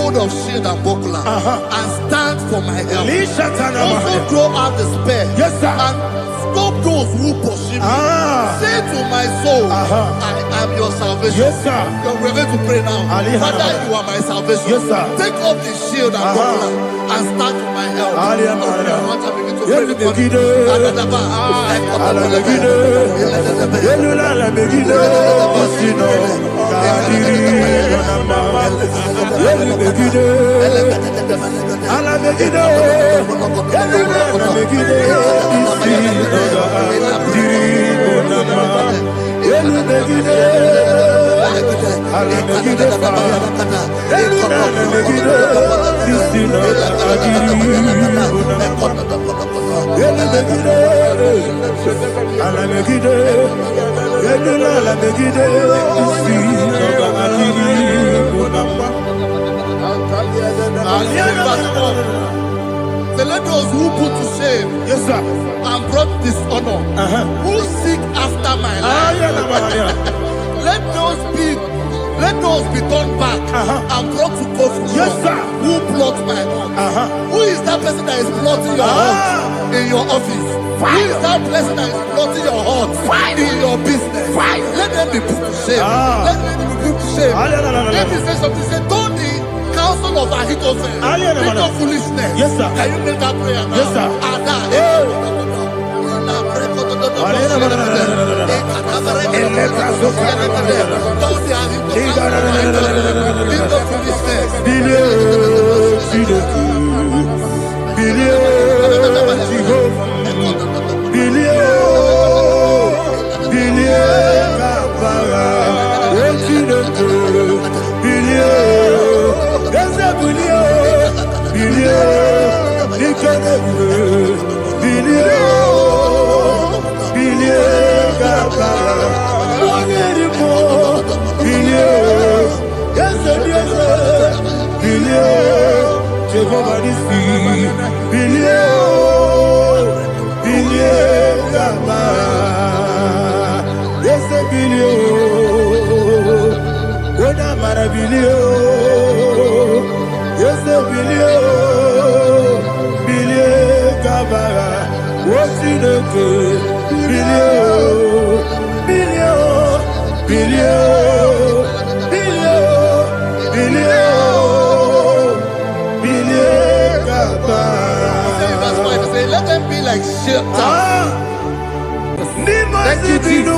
hold of shield and buckler and stand for my help. Also throw out the spear and stop those who pursue me. Say to my soul, I am your salvation. We're going to pray now. Father, you are my salvation. Take off the shield and buckler and stand for my help. So let those who put to shame and brought dishonor, who seek after my life, let those be turned back and brought to confusion. Who plot my heart? Who is that person that is plotting your heart in your office? Who is that person that is plotting your heart in your business? Let them be put to shame. Let them be put to shame. Let me say something. Say, don't the counsel of Ahithophel think of foolishness. Can you make that prayer now? Let them be like shelter. Thank you, Jesus.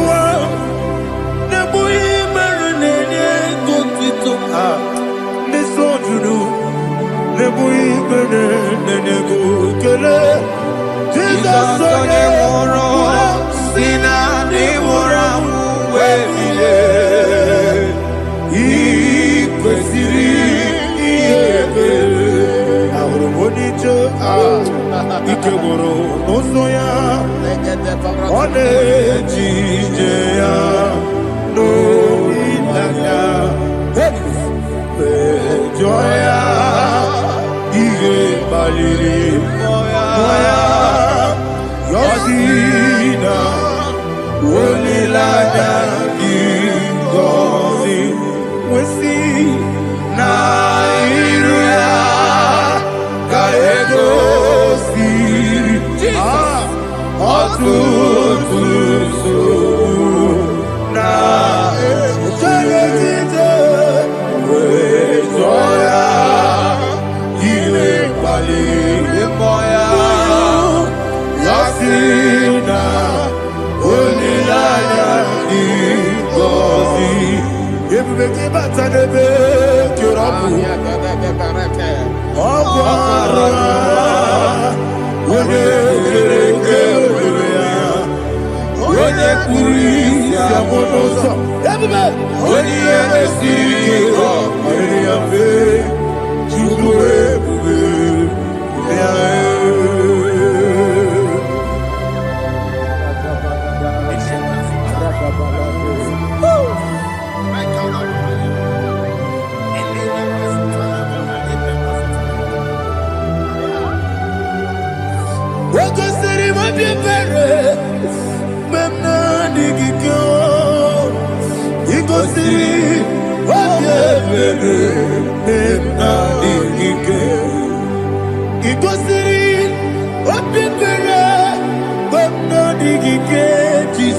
Iko siri,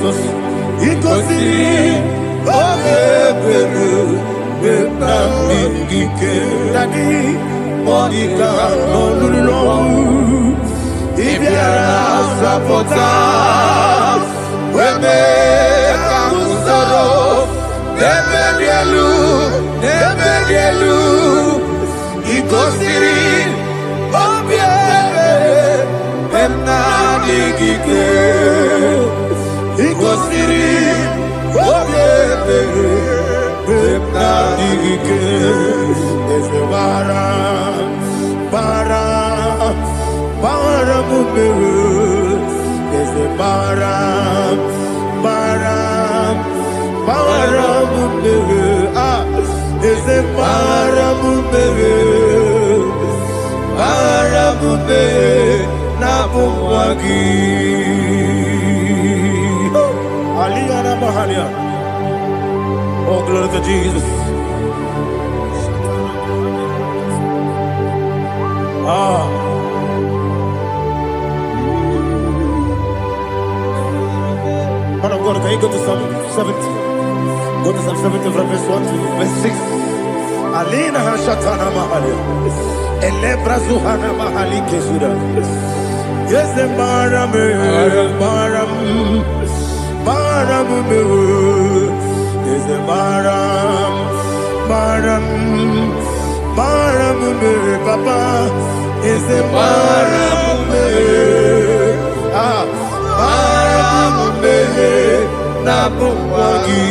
Jesus. Igosiri obeberu na mingike dadi monika nolulo ibiara sapota weme kamusoro nebedielu igosiri obeberu na mingike igosiri obeberu na mingike ese bara mumeru ese bara mumeru ese bara mumeru na bumwagi Aliyana Mahalia. Oh, glory to Jesus. Man of God, can you go to Psalm 70? Go to Psalm 70 from verse 1 to verse 6. Alina Hashatana Mahalia. Elebra Zuhana Mahali Kesuda. Yes, the Baram. Is the Baram, Papa. Is the Baram, Nabuwagi.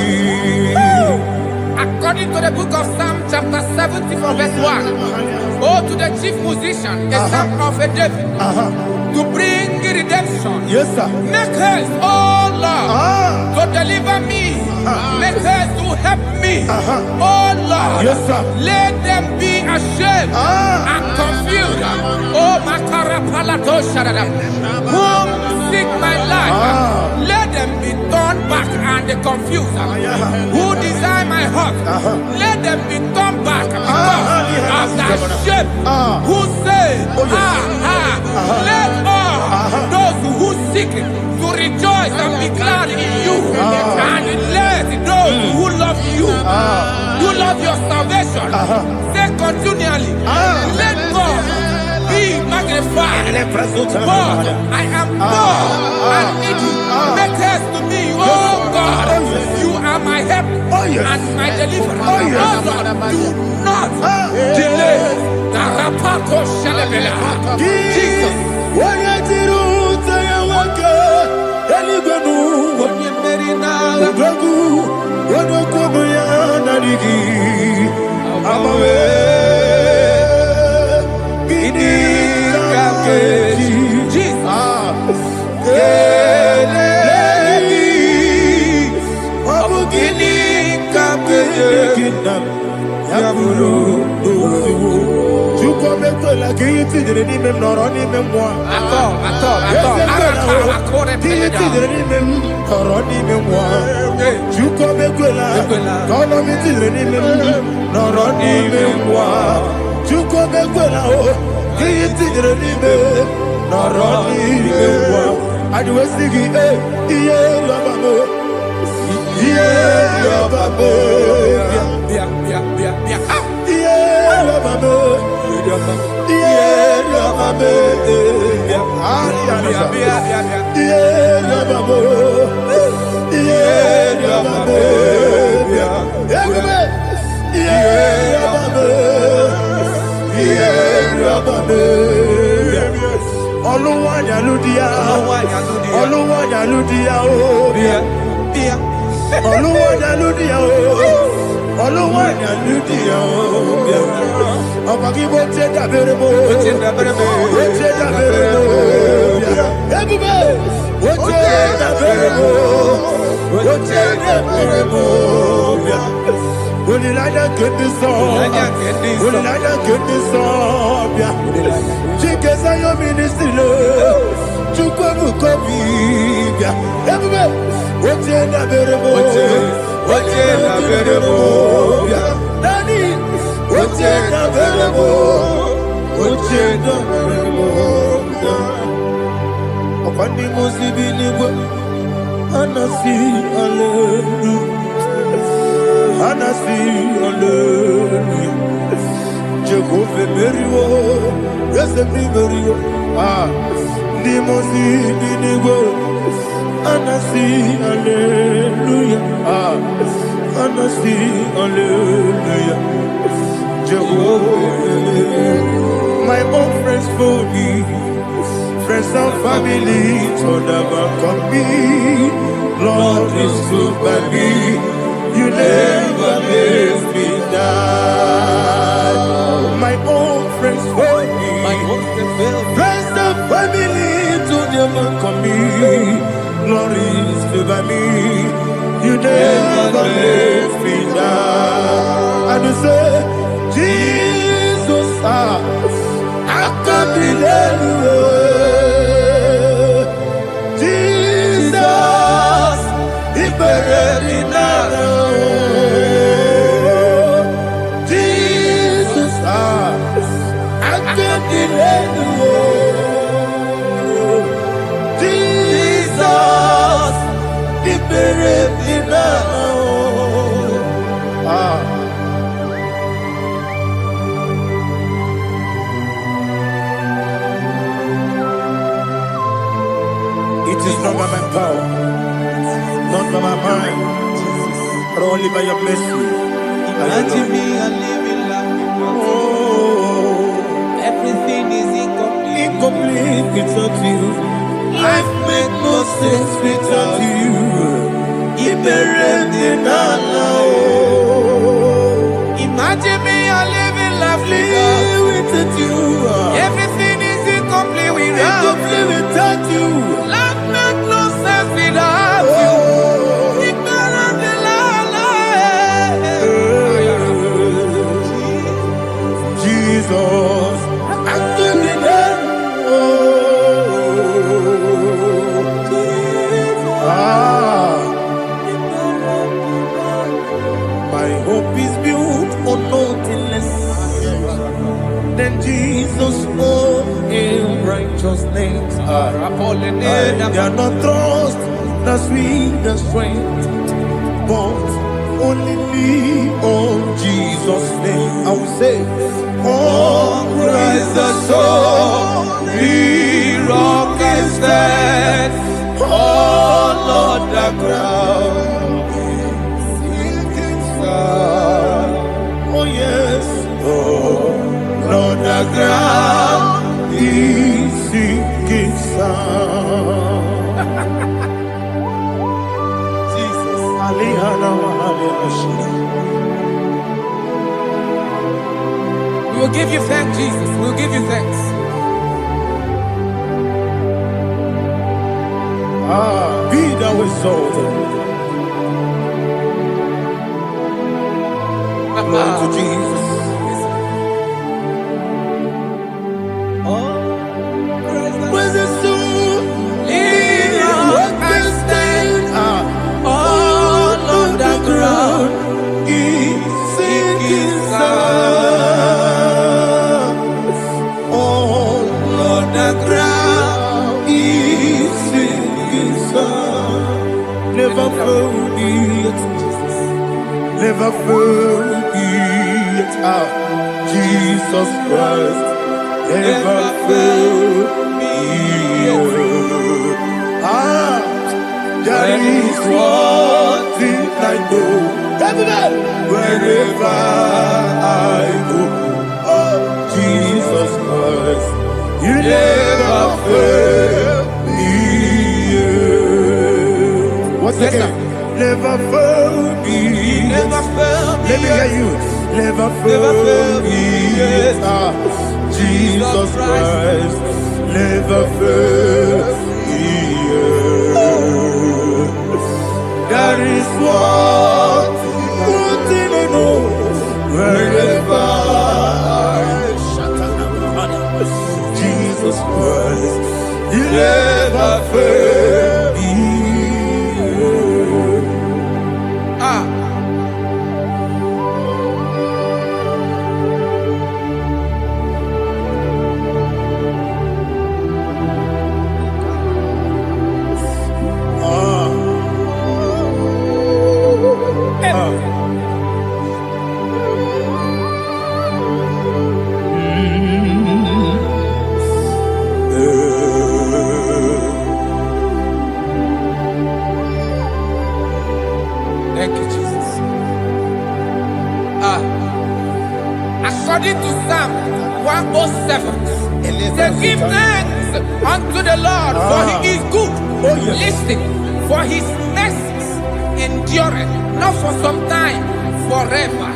According to the book of Psalm chapter 70 from verse 1, oh, to the chief musician, a son of a David, to bring redemption. Yes, sir. Make haste, oh Lord, to deliver me. Make haste to help me. Oh Lord, yes, sir. Let them be ashamed and confused. Oh, Makarapalato Shadada, whom seek my life, let them be turned back and confused. Who desire my heart, let them be turned back because of that shame. Who say, let all those who seek to rejoice and be glad in you, and let those who love you, who love your salvation, say continually, let God be magnified. God, I am poor and needy. Make haste to me, oh God. You are my help and my deliverer. Oh Lord, do not delay. Jesus. Anasi, hallelujah. Anasi, hallelujah. Jehovah Merio, yes, the Merio. Nimosi, Ninigo. Anasi, hallelujah. Anasi, hallelujah. Jehovah, my own friends for me, friends and family, so never come me. Lord is good by me, you never leave me down. My own friends for me, friends and family, so never come me. Lord is good by me, you never leave me down. And you say, Jesus, I can't believe you. Jesus, He buried me now. Jesus, I can't believe you. Jesus, He buried me now. It is not by my power, not by my mind, but only by your mercy. Imagine me and living life without you. Oh, Everything is incomplete. incomplete without you. Life makes no sense without you. Imagine me and living life without you. Everything is incomplete Without you. Life makes no sense without you. Jesus, I give it my hope is built on nothing less than Jesus' own righteousness. I cannot trust the sweetest strength, but only lean on Jesus' name. I will say, oh, Christ the solid rock is dead. Oh, Lord, the ground is sinking sand. Oh, yes, oh, Lord, the ground is sinking sand. Jesus, We will give you thanks, Jesus. We will give you thanks. Be thou exalted. Glory to Jesus. Where's the soul? What can stand? All on the ground is sinking sand. All on the ground is sinking sand. Never forget, never forget, Jesus Christ. Never fail me. There is one thing I know. Wherever I go, oh, Jesus Christ, you never fail me. What's Yes, again? Never fail me. Never fail me. Let me hear you. Never fail me. Jesus Christ, never fail me. That is what thing I know. Wherever Jesus Christ, you never fail me. According to Psalm 107, say, give thanks unto the Lord, for he is good. Oh, yes. Listen, for his mercies endureth, not for some time, forever.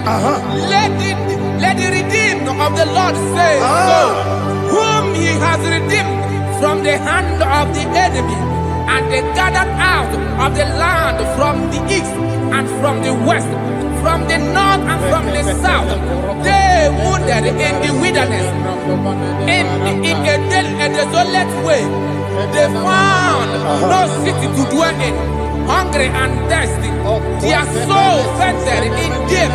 Let the redeemed of the Lord say so, whom he has redeemed from the hand of the enemy, and they gathered out of the land from the east and from the west, from the north and from the south. They wandered in the wilderness, in a desolate way. They found no city to dwell in, hungry and thirsty. Their soul fainted in deep.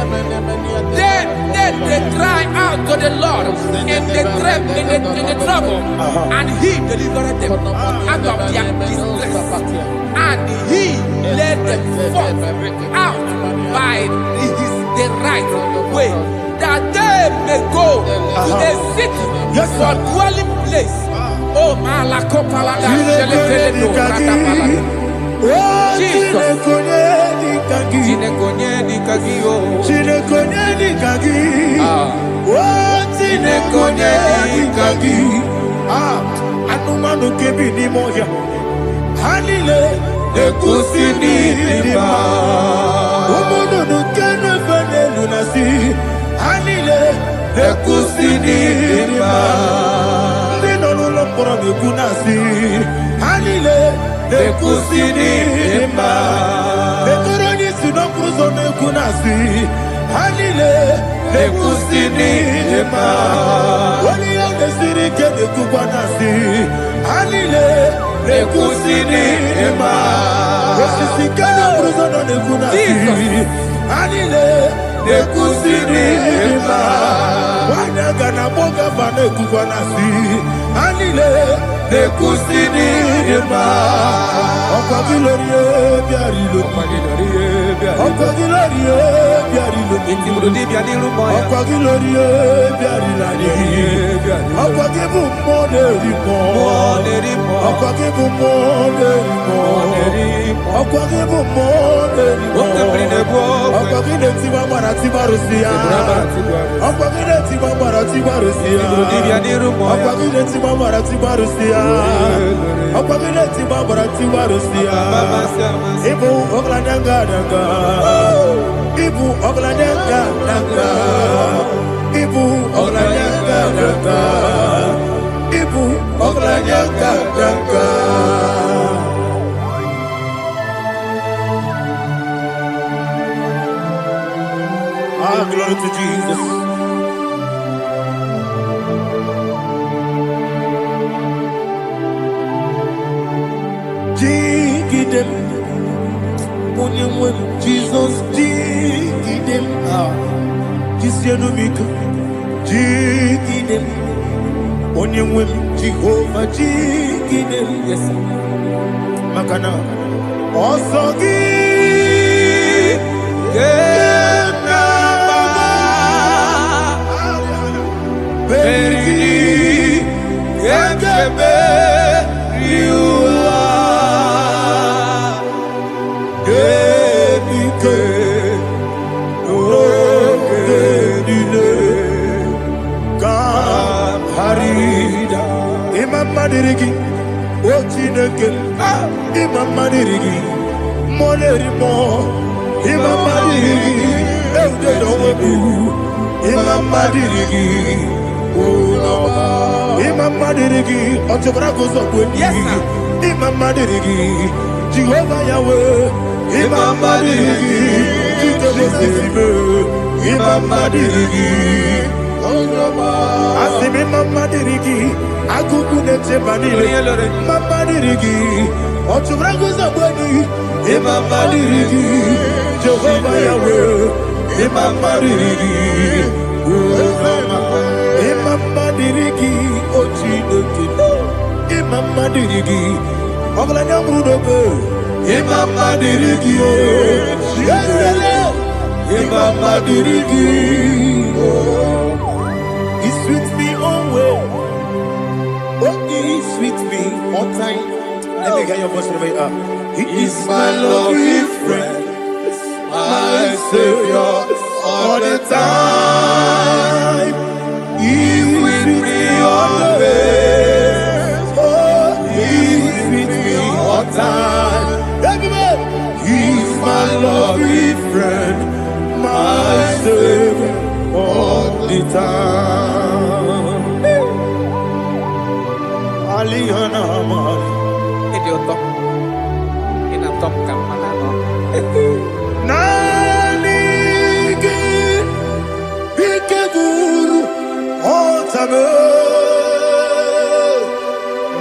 They cry out to the Lord in the trouble, and he delivered them out of their distress, and he led them forth out by the right way, that they may go to a city for dwelling place. Oh, Malakopalada, Jesus. Anumanu kebi ni moya Halile Ekusini lima Umudu nukene fene lunasi Halile Ekusini lima Nino lulambura mikunasi Halile Ekusini lima Ekoroni sinokruzo mikunasi Halile Ekusini lima Wali yande sirike mikubanasi Halile Ekusini lima Wasisikana kruzo no mikunasi Halile Ekusini lima Wanaga na boga vane kubanasi Halile Ekusini lima Okwa gilorie biarilo Okwa gilorie biarilo Okwa gilorie biarilani Okwa gibu moderimo Okwa gibu moderimo Okwa gibu moderimo Okwa gileti wa marati barusia Okwa gileti wa marati barusia Okwa gileti wa marati barusia Okwa gileti wa marati barusia Ibu ogladanga danga Ibu ogladanga danga Ibu ogladanga danga Ibu ogladanga danga Ah, glory to Jesus. Jigidem, Onyemwem, Jesus, Jigidem, Jisyanumika, Jigidem, Onyemwem, Jehovah, Jigidem, yes, Makana, Osogi, Beri, Yakebe, Riua, Gebike, Ogedile, Kamharida, Imam Madirigi, Ochineke, Imam Madirigi, Molerimo, Imam Madirigi, Eudedowebu, Imam Madirigi, Imam Madirigi, Otobrago Zobweni, Imam Madirigi, Jehovah Yahweh, Imam Madirigi, Jitobosime, Imam Madirigi, Asim Imam Madirigi, Akukunete Banile, Imam Madirigi, Otobrago Zobweni, Imam Madirigi, Jehovah Yahweh, Imam Madirigi, Imam Madirigi, Ochineke, Imam Madirigi, Oglanya Brudobe, Imam Madirigi, Imam Madirigi, He's with me always. Oh, He's with me all time. Let me get your voice wherever you are. He is my loving friend, my Savior all the time. Idioto. Inatom kamanano. Nanigi Bikeburu Otame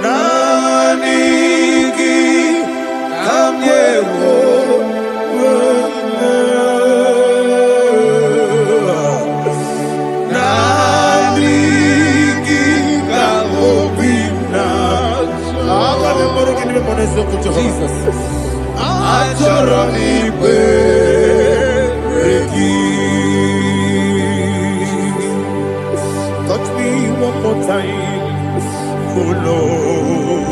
Nanigi Kamyewo Nanigi Kamobina Jesus. Touch me one more time, oh Lord.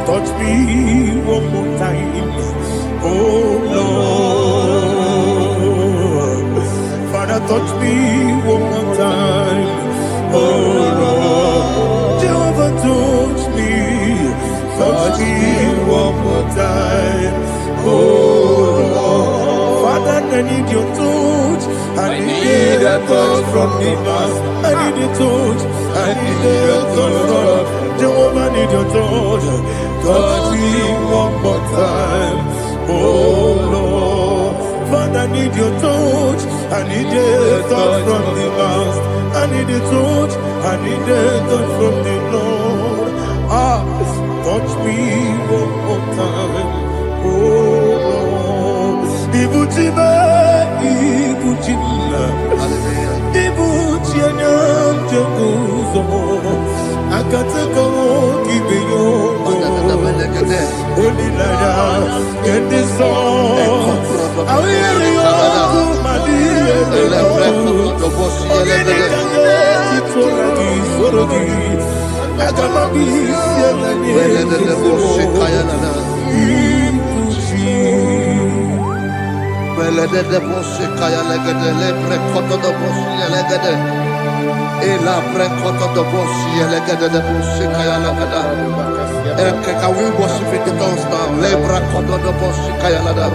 Touch me one more time, oh Lord. Father, touch me one more time, oh Lord. Jehovah, touch me. Touch me one more time, oh Lord. Father, I need your touch. I need a touch from the Master. I need a touch. I need a touch from Jehovah. I need your touch. Touch me one more time, oh Lord. Father, I need your touch. I need a touch from the Master. I need a touch. I need a touch from the Lord. Touch me one more time, oh Lord. Ibuchima, Ibuchima, Ibuchina, Jeguzo. Akateko kibeyo, Olilaya, get this song. I hear you, Madia, Can we worship in the tongues now? Lebra koto do boshi kaya lada.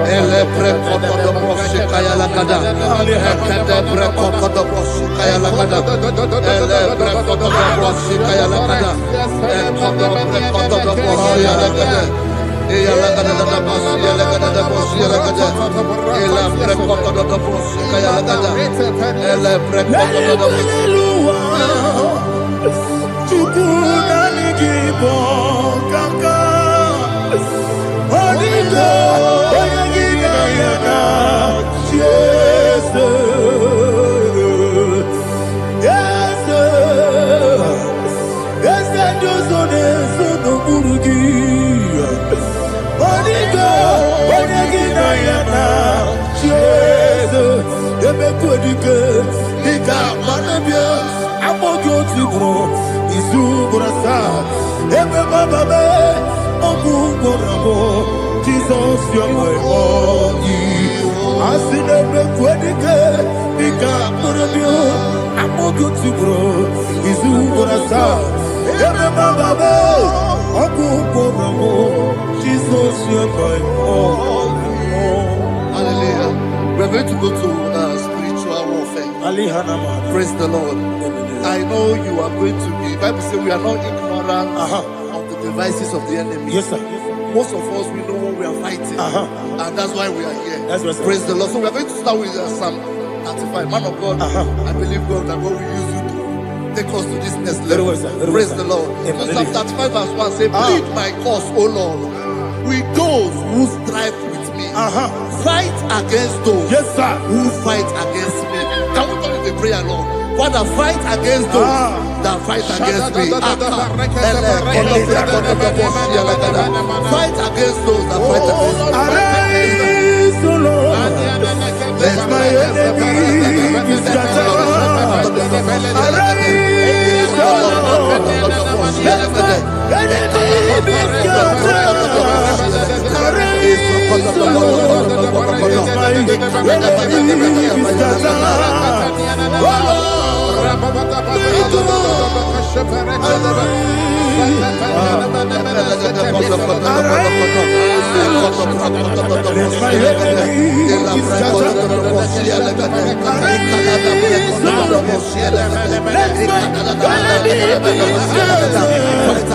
Ele bre koto do boshi kaya lada. Ekede bre koto do boshi kaya lada. Ele bre koto do boshi kaya lada. Ekodo bre koto do boshi lada. Eya lada da boshi lada da boshi lada. Ele bre koto do boshi kaya lada. Ele bre koto do boshi. Chukunanigibo kaka Onigo Oyagina Jesus Yes Yes Josone Sono Burugi Onigo Oyagina Jesus Ebekwedike Nika Manabia Amogo Tibro Izubrasa, Ebe Bababe, Ogungorabo, Jesus, you're my only. I see the Quedike, Nika Murabio, Amogutubro, Izubrasa, Ebe Bababe, Ogungorabo, Jesus, you're my only. Hallelujah. We're going to go to spiritual warfare. Praise the Lord. I know you are going to be. Bible says we are not ignorant of the devices of the enemy. Yes, sir. Most of us, we know what we are fighting, and that's why we are here. That's right, sir. Praise the Lord. So we are going to start with Psalm 35. Man of God, I believe God that God will use you to take us to this next level. Praise the Lord. So Psalm 35 verse 1 says, plead my cause, O Lord, with those who strive with me. Fight against those who fight against me. Can we turn in the prayer, Lord? Father, fight against those that fight against me. Fight against those that fight against me. Arise, O Lord. Let my enemy be scattered. Arise, O Lord. Let my enemy be scattered. Arise, O Lord. Let my enemy be scattered. Oh Lord.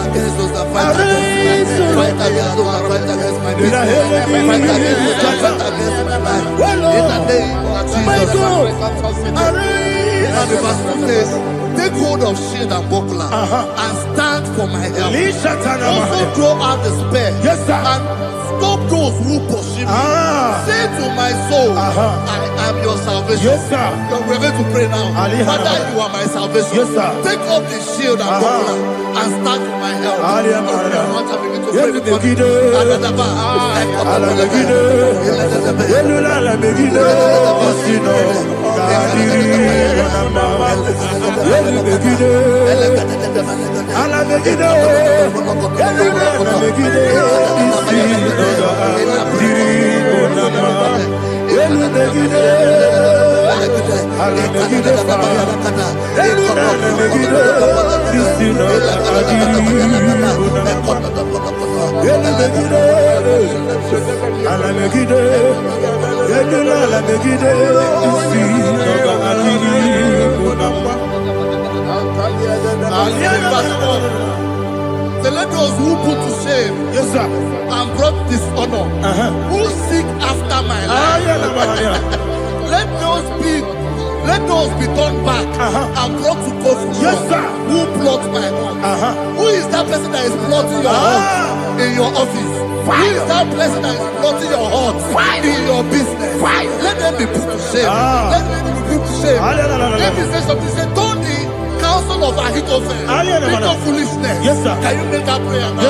against those that fight against me. Fight against those that fight against my business. Fight against those that fight against my life. In the name of Jesus. Now the verse says, take hold of shield and buckler and stand for my help. Also throw out despair and stop those who pursue me. Say to my soul, I am your salvation. We're going to pray now. Father, you are my salvation. Take up the shield and buckler and stand for my help. So let those who put to shame and brought dishonor, who seek after my life, let those be turned back and brought to confusion. Who plot my hurt? Who is that person that is plotting your hurt in your office? Who is that person that is plotting your hurt in your business? Let them be put to shame. Let them be put to shame. Let me say something. Say, don't the counsel of Ahithophel think of foolishness. Can you make that prayer now?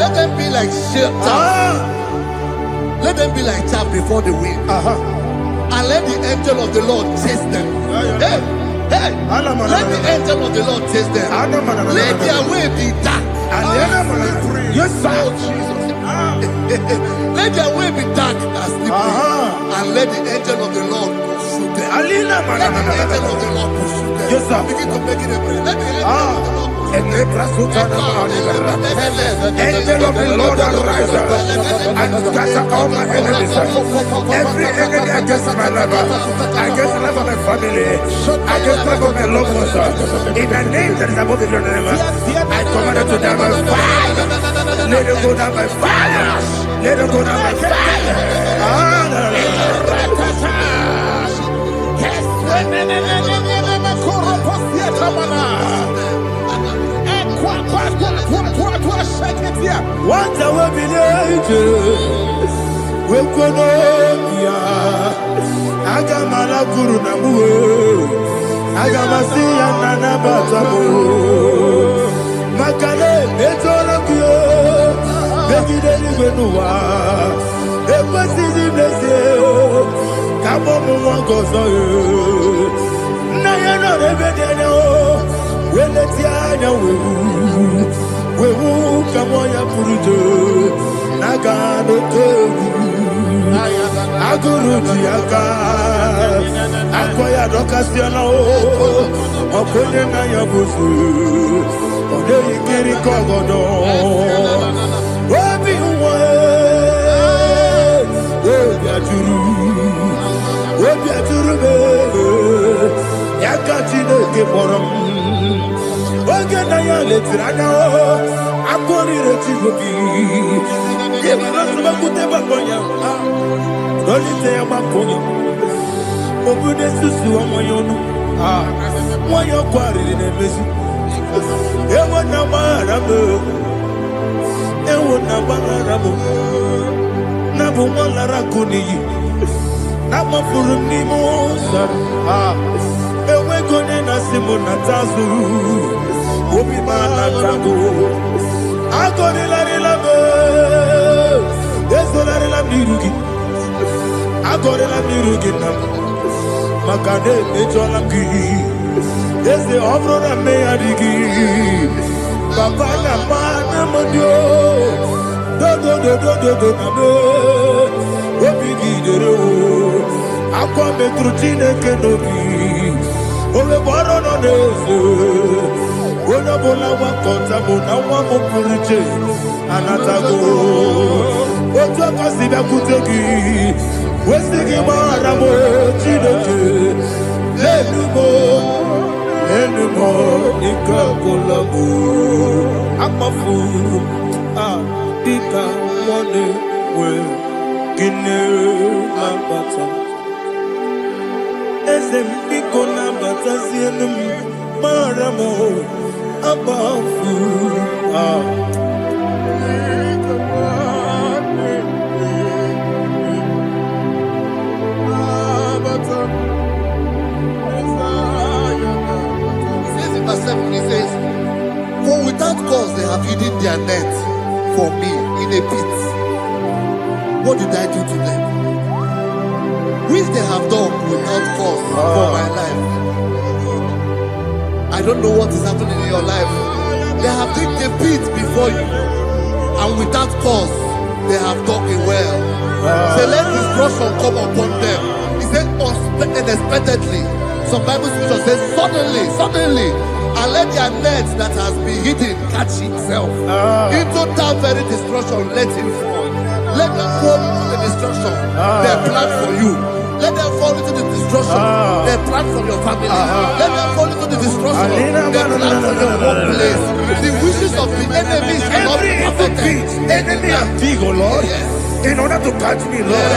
Let them be like chaff. Let them be like chaff before the wind. And let the angel of the Lord chase them. Let the angel of the Lord chase them. Let their way be dark. Let their way be dark and slippery. And let the angel of the Lord pursue them. Let the angel of the Lord pursue them. Begin to make it a prayer. Let the angel of the Lord Angel of the Lord arise and scatter all my enemies. Every enemy against my life, against the life of my family, against the life of my loved ones. In the name that is above your name, I command it to them by fire. Let it go down by fire. Let it go down by fire. What I will be we could Agamala Guru Namu Agamasi and Nanabatamo Makale Betolakio Begideli Benua Epasi Blessio Kabomo Gozo Nayana Rebedeno when the Tiana Wewu kamoya purujo nagano togu aguru diaka akoya dokasiana o okonye na yabusu ode ikiri kogodo obi uwe obi aturu be yakati de keporom Oge na ya letiri anya akụrịrị Chigobi ịmara sọgbakute gbakọ ya dọlite ya gbakọ ya obodo susu ọmọ ya ọnụ nwanyị ọkụ arịrị na-emezi ewo na gbaghara m ewo na gbaghara m na bụ nwa lara akụ n'iyi na gbafuru m n'ime ụzọ enweghị onye na-asị m na tazụ obi m anatago agọrịlarịla m ezolarịla m n'iru gị agọrịla m n'iru gị na m maka na emejọla m gị eze ọ bụrụ na mmegharị gị papa na mma na m dị dodododododo na m obi gị dere akwa metụrụ Chineke n'obi onye gbọrọ nọ n'eze onye ọbụla gbakọta bụ na nwa m pụrụ iche anatago otu aka si bịakwute gị wesị gị gbaghara m Chineke enumo ike agwụla m akpafuru dịka nwa na-enwe gịnị na-abata eze m biko na-abatazienu m mara m akpafuru He says, for without cause they have hidden their net for me in a pit. What did I do to them? Which they have done without cause for my life. I don't know what is happening in your life. They have digged a pit before you, and without cause they have dug a well. Say, let destruction come upon them. He said, unexpectedly. Some Bible scripture says, suddenly, and let their net that has been hidden catch itself. Into that very destruction, let it fall. Let them fall into the destruction they plan for you. Let them fall into the destruction they plan for your family. Let them fall into the destruction they plan for your workplace. The wishes of the enemy shall not be perfected. Enemy and dig, oh Lord. In order to catch me, Lord,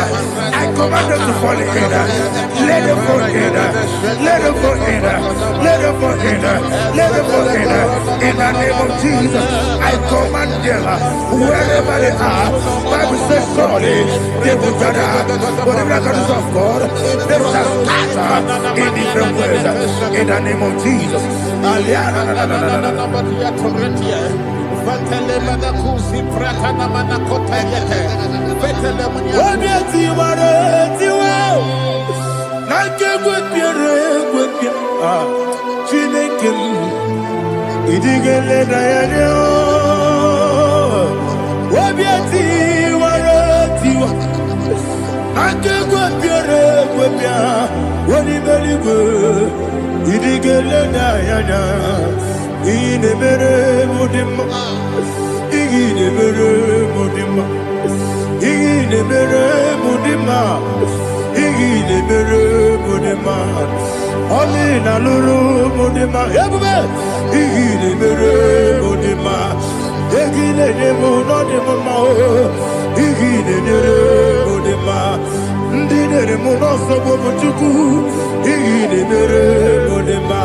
I command them to fall in. Let them fall in. Let them fall in. Let them fall in. Let them fall in. In the name of Jesus, I command them wherever they are. Bible says, surely they will gather. But the miracles of God, they will scatter in different ways. In the name of Jesus. Chineke idigele dayanya obiati waratiwa akegwe piere gwepia woni beligwe idigele dayanya inemere mudima inemere mudima inemere mudima inemere mudima Amina lulu mudima ebube inemere mudima egile nemo no demo inemere mudima ndinere mo no sobo buchuku inemere mudima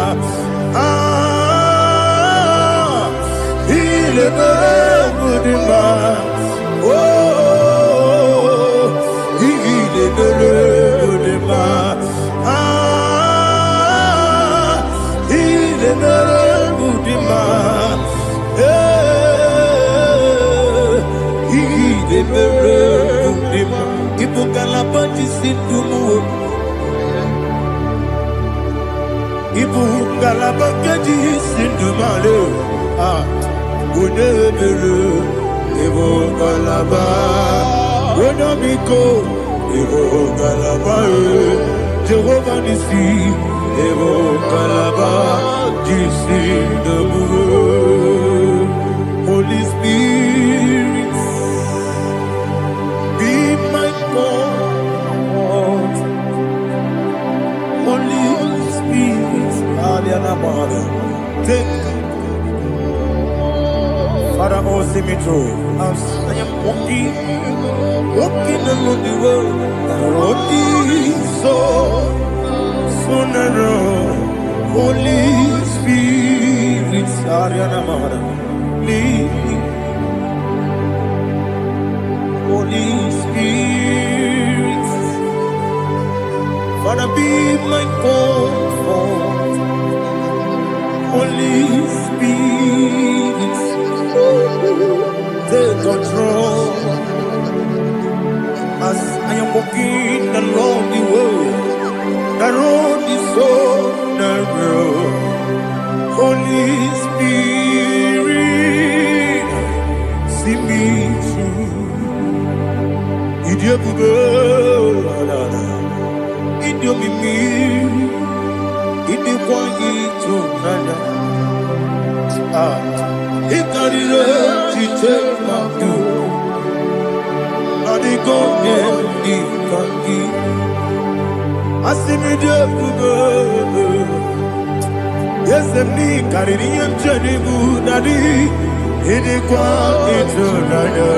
inemere mudima oh inemere mudima Mudima, Mudima, Ibu kalabaji sindumu, Ibu kalabaji sindumale, Udebelu, Ibu kalaba, Udamiko, Ibu kalaba, Jehovah Nisi. Evo Kalaba, Jisi the Holy Spirit, be my God. Holy Spirit, Aliana Mother, take Father, oh, see me through. As I am walking along the road, the road is so narrow. Holy Spirit, Ariana Mara, lead me. Holy Spirit, Father, be my comfort. Holy Spirit, take control. As I am walking along the road is so narrow. Holy Spirit, see me through. Idiobube, Idiomimi, Idikwanyitu nana. Ikarire chiche madu. Adigonye ikangi. Asimidiyobube. Yesemi kaririyem chenibu nadi. Idikwanyitu nana.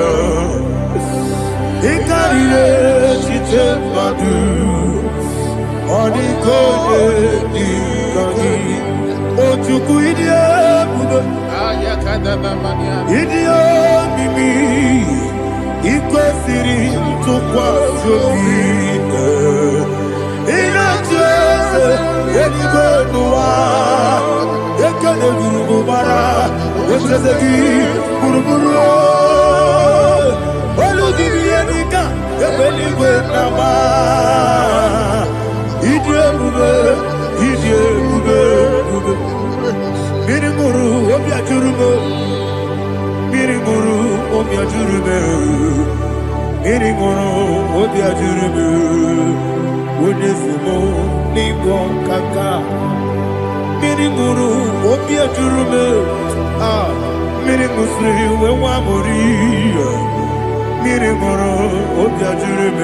Ikarire chiche madu. Adigonye ikangi. Ojuku idiyobube. Idio mimi ikwesiri ntụkwasị obi ịna-echeze eluigwe n'ụwa ekele gburugburu echeze gị gburugburu olu gị ihe dịka ebe eluigwe na-agba ịdị ebube mmiri ṅụrụ obi ajụrụ m mmiri ṅụrụ obi ajụrụ m mmiri ṅụrụ obi ajụrụ m onye si m n'ịgwọ nkaka mmiri ṅụrụ obi ajụrụ m mmiri ṅụsịrị wee nwa amụrụ mmiri ṅụrụ obi ajụrụ m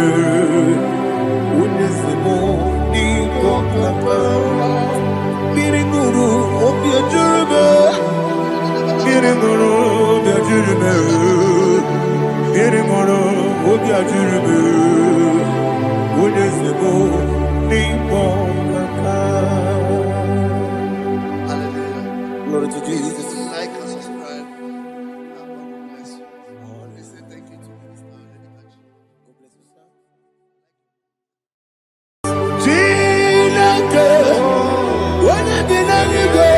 onye si m n'ịgwọ nkaka mmiri ṅụrụ obi ajụrụ m mmiri ṅụrụ obi ajụrụ m mmiri ṅụrụ obi ajụrụ m onye si m n'ịkpọ nkaka. Glory to Jesus. Like and subscribe. And God will bless you. We say thank you to Mr. Edekachi. God bless you, sir. Chineke, onye bi n'eluigwe,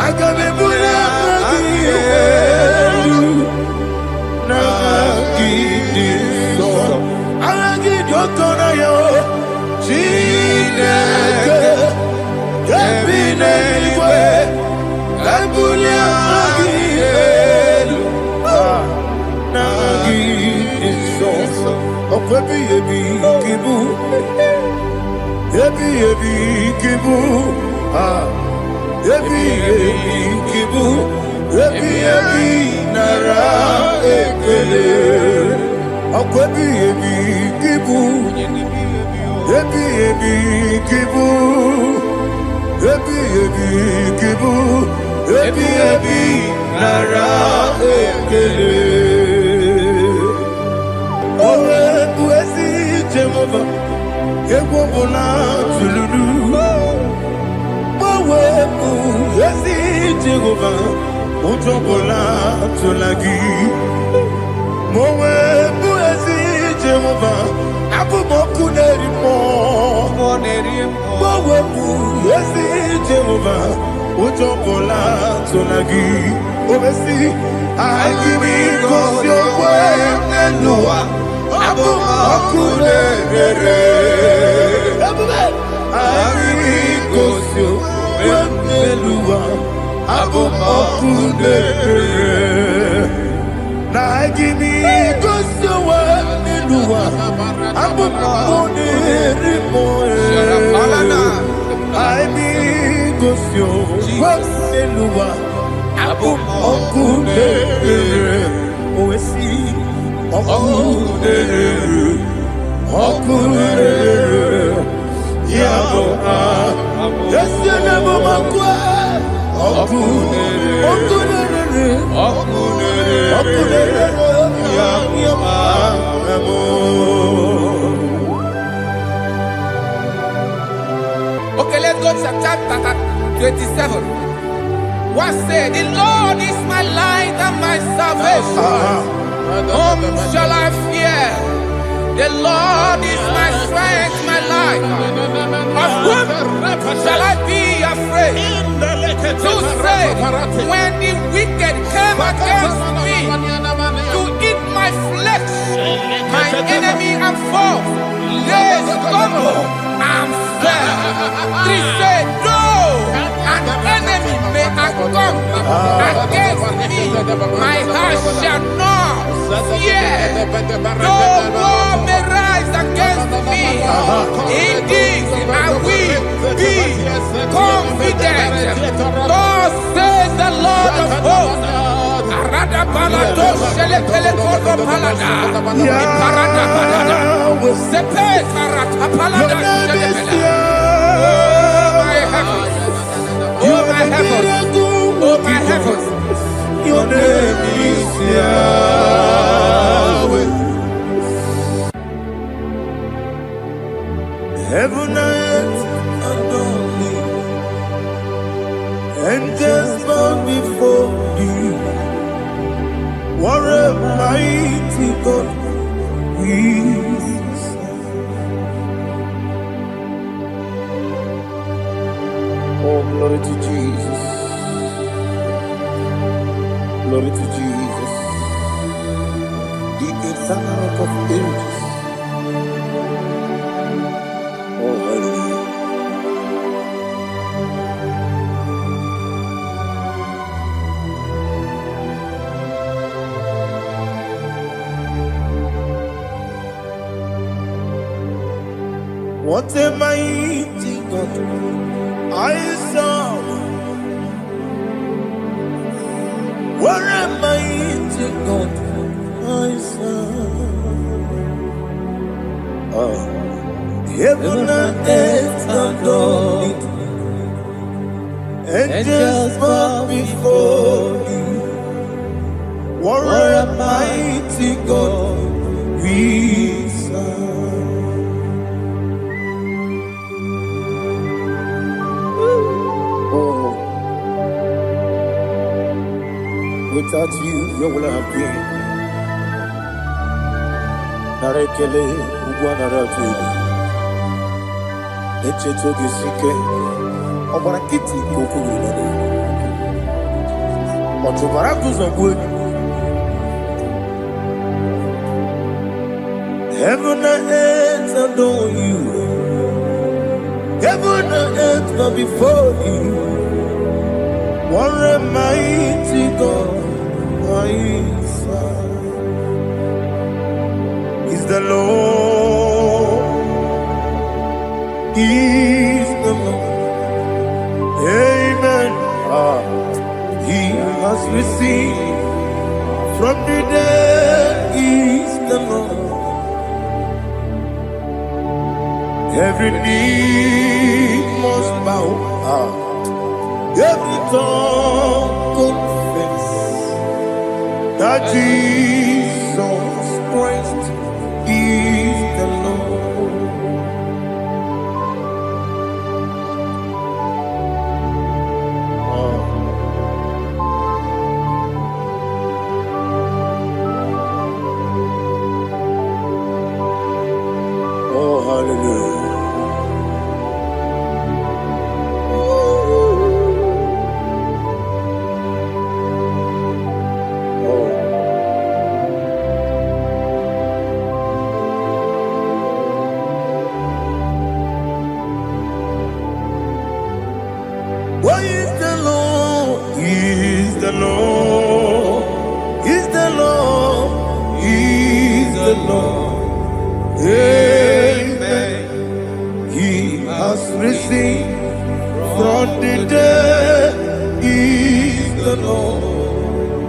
aga m ebuli aka gị elu, n'aha gị dị nsọ. Aha gị dị ụtọ n'anya, Chineke, nke bi n'eluigwe, ebuli aka gị elu, n'aha gị dị nsọ. Ọkwa ebighị ebi gị bụ Ebi kibu, ebi kibu, ebi nara ekele. Ọkọ ebi kibu, ebi kibu, ebi kibu, ebi nara ekele. Owe buesi Jehova. Egwu ọbụla tụlụrụ gbanwepụ ezi Jehova ụjọ ọbụla tụla gị ma o wepụ ezi Jehova abụ m ọkụ na-eri mmụọ gbanwepụ ezi Jehova ụjọ ọbụla tụla gị obesi anyị gị gosi okwe n'ụwa abụ m ọkụ na-ere anyị gosi okwe n'ụwa abụ m ọkụ na-ere na anyị gosi okwe n'ụwa abụ m ọkụ na-ere anyị gosi okwe n'ụwa abụ m ọkụ na-ere owesi Okurere, Yabo, Yesianabo Makwa, Okay, let's go to chapter 27. What said? The Lord is my light and my salvation. Whom shall I fear? The Lord is my strength, my life. Of whom shall I be afraid? To say, when the wicked came against me to eat my flesh, my enemy and foe, they stumble and fell. Three said, no, an enemy may have come against me, my heart shall not fear. No war may rise against me. Indeed, I will be confident. Thus says the Lord of hosts. Arada palado shele pele kodo palada. Iparada palada. Sepe karata palada shele pele. Oh my heavens. Oh my heavens. Oh my heavens. Your name is Yahweh. Heaven and earth adore me, angels bow before you. What a mighty God we serve. Oh, glory to Jesus. Glory to Jesus, the eternal rock of ages. Oh, hallelujah. What a mighty God I serve. What a mighty God I serve. Heaven and earth adore it. Angels bow before you. What a mighty God we serve. Without you, where would I have been? Narekele, Uguanaratu, Echetoge Sike, Obarakiti, Kokuru, Otobarakus of wood. Heaven and earth adore you. Heaven and earth bow before you. What a mighty God I serve. Is the Lord, is the Lord. Amen. He has received from the dead, is the Lord. Every knee must bow. Every tongue confess that Jesus Christ is the Lord. Oh, hallelujah. Why is the Lord? He is the Lord. He's the Lord. He's the Lord. Amen. He has risen from the dead. He's the Lord.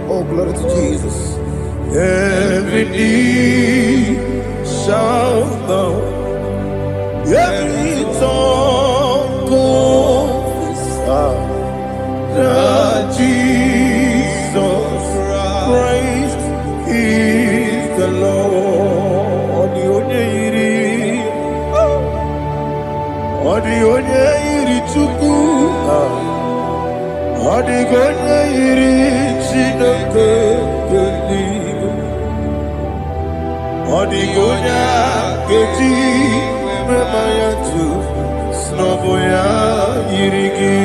Oh, glory to Jesus. Every knee shall bow. Every tongue confess. Odigonya iri Chineke geligo. Odigonya keji memaya tu snoboya irigi.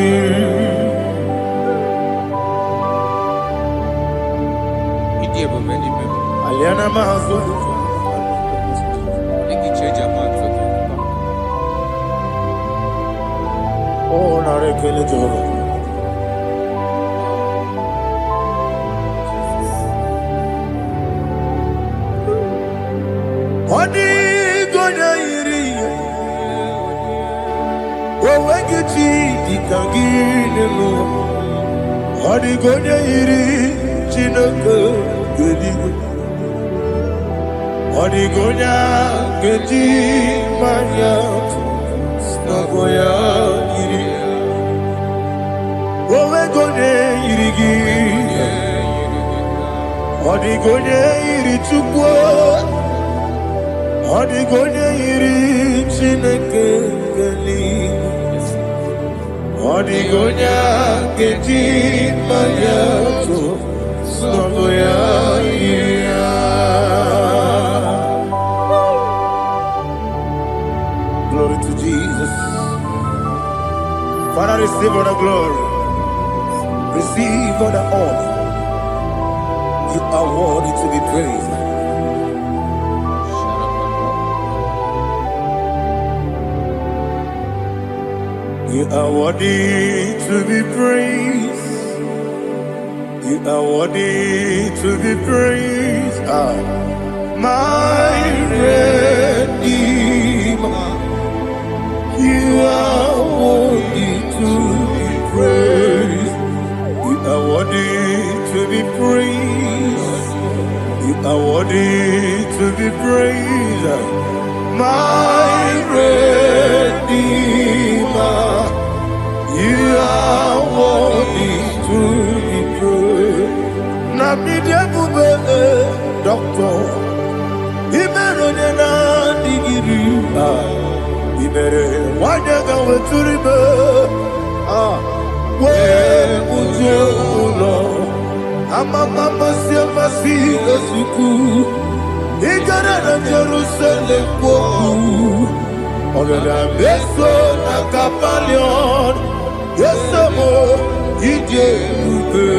Aliana mazo. Oh, narekele joro. Odigonya iri. Owegiti dikagine mo. Odigonya iri Chineke geligo. Odigonya keji maya snagoya iri. Owegonya irigi. Odigonya iri chukwu. Odigonya iri Chineke geligo. Odigonya keji maya snagoya iri. Glory to Jesus. Father, receive all the glory. Receive all the honor. You are worthy to be praised. You are worthy to be praised. You are worthy to be praised. My Redeemer. You are worthy to be praised. You are worthy to be praised. You are worthy to be praised. My Redeemer. You are worthy to be praised. Nabidebube doctor. Imeronena digiri. Ibere wanyaga weturibe we ujo ulo amama siamasi esuku igara na Jerusalem kwoku ogada beso na kapalion yesemo ije ube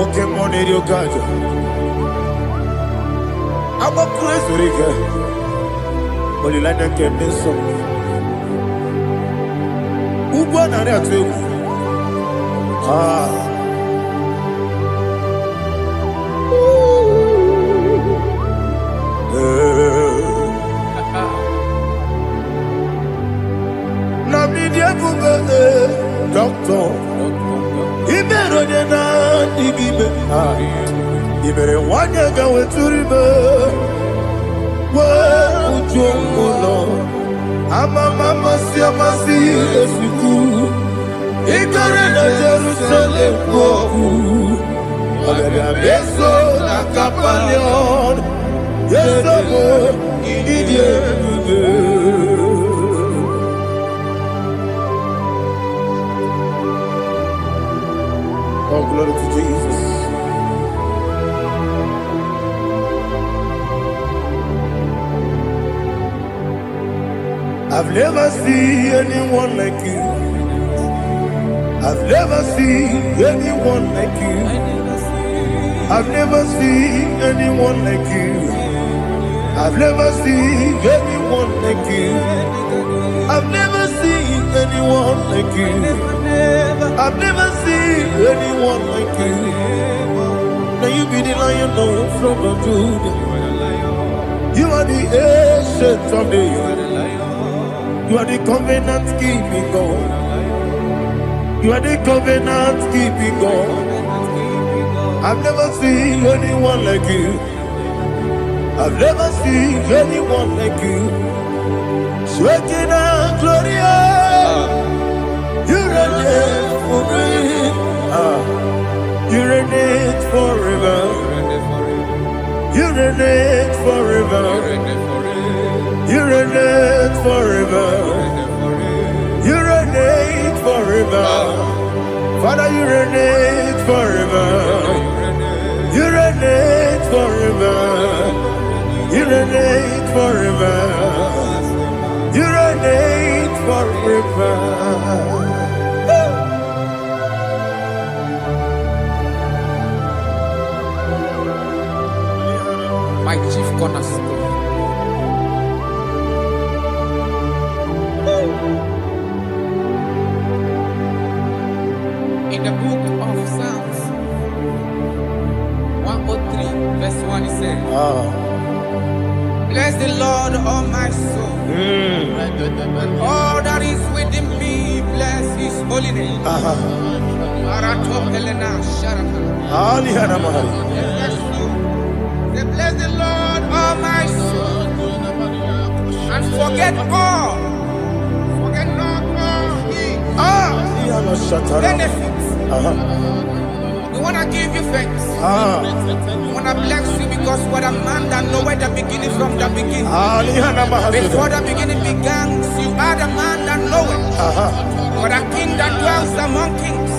oke moneri okaja. I'm a crazy rigger. Only like that can be so. Who born on that too? Namidia Buga, doctor. He better than I give it. You better want to go to river. Where would you go? I'm a mama, see a massy, as you do. Ignorant of Jerusalem, go. I'm a beso, a capalion. Yes, I'm a idiot. Oh, glory to Jesus. I've never seen anyone like you. I've never seen anyone like you. I've never seen anyone like you. I've never seen anyone like you. I've never seen anyone like you. I've never seen anyone like you. Now you be the lion from the Judah. You are the ancient of days. You are the covenant keeping God. You are the covenant keeping God. I've never seen anyone like you. I've never seen anyone like you. Shaking and glorious. You reign forever. You reign forever. You reign forever. You reign forever. My chief cornerstone. In the book of Psalms 103, verse 1, it says, bless the Lord, all my soul, and all that is within me, bless his holy name. Bless the Lord, all my soul, and forget not all his benefits. We want to give you thanks. We want to bless you because what a man that knoweth the beginning from the beginning. Before the beginning began, you are the man that knoweth. You are the king that dwells among kings.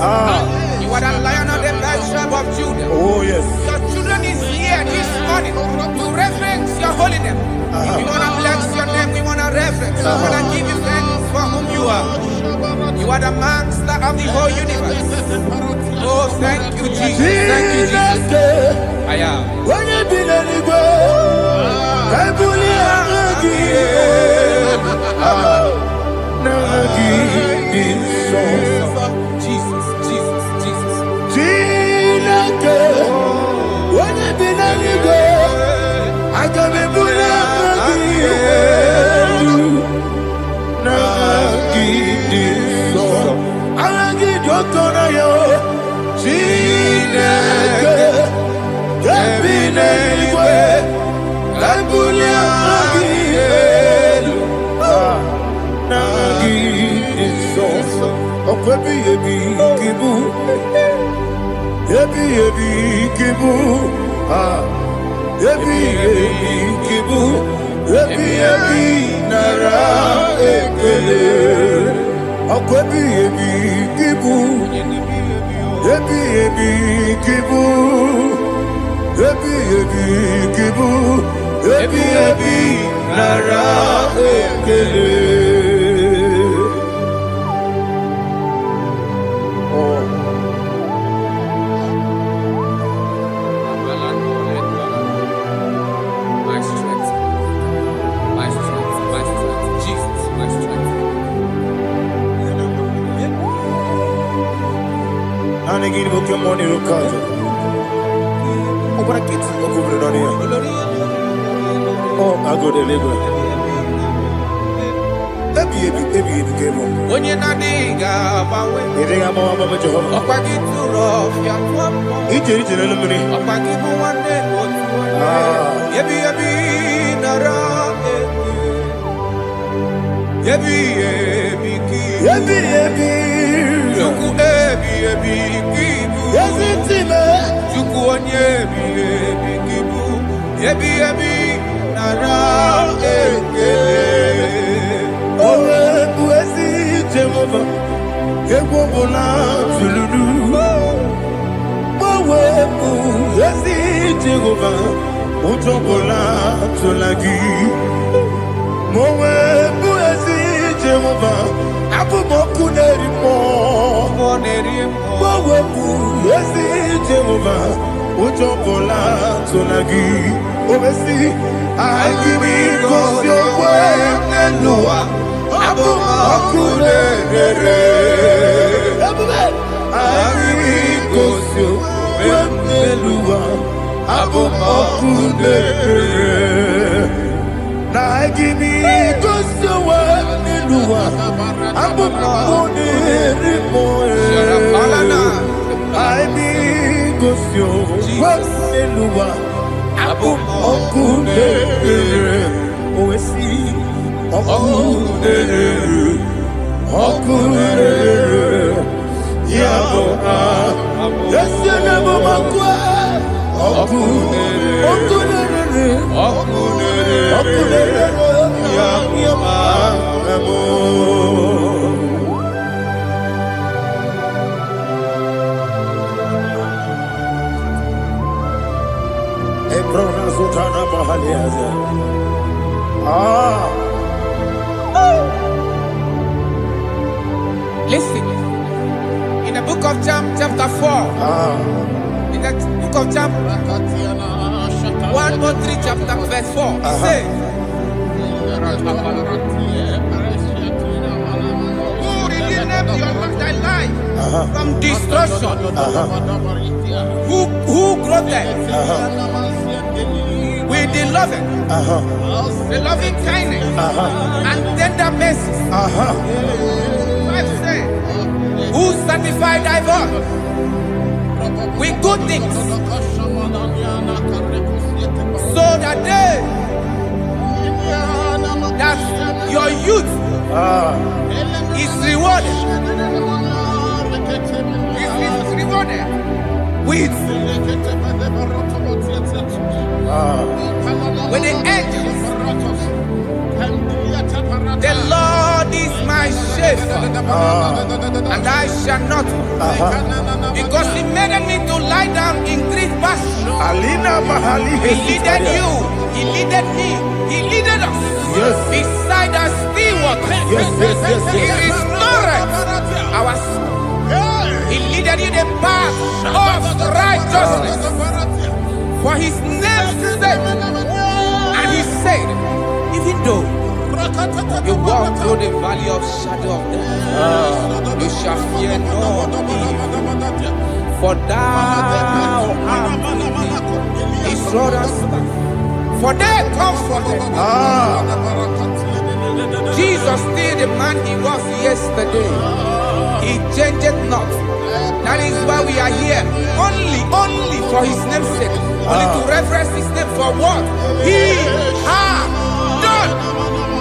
You are the lion of the tribe of Judah. Oh, yes. Your children is here this morning to reverence your holy name. We want to bless your name. We want to reverence. We want to give you thanks for whom you are. You are the master of the whole universe. Oh, thank you, Jesus. Thank you, Jesus. I am. When you be let it go, Jesus, Jesus, Jesus. When you be let it go, I can be My strength, Jesus, my strength. Oh, I go deliver. When you're not diga, chapter 4. In the book of Job 1:3 chapter verse 4. He says, who redeemed thy life from destruction? Who clothed with the loving kindness and tender mercies? Who sanctified thy voice with good things, so that your youth is rewarded. Is rewarded with the angels. The Lord is my shepherd, and I shall not want, because He made me to lie down in green pastures. He leaded you, He leaded me, He leaded us beside the still waters. He restored our soul. He leaded you the path of righteousness for His name's sake. And He said, even though you walk through the valley of shadow of death, you shall fear no evil, for thou art with me. His rod and staff, for they comforted. Jesus still the man He was yesterday. He changed not. That is why we are here. Only for His name's sake. Only to reference His name for what He has done.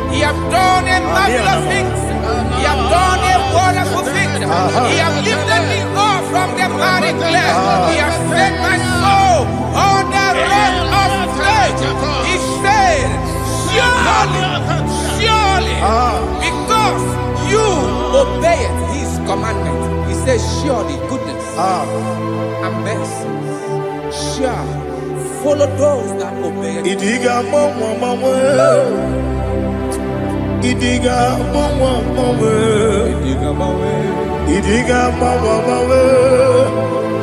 He has done a marvelous things. He has done a wonderful thing. He has lifted me up from the miry clay. He has set my soul on the rock of faith. He said, surely, because you obeyed His commandment. He says, surely goodness and mercy shall follow those that obey. Idiga mawe,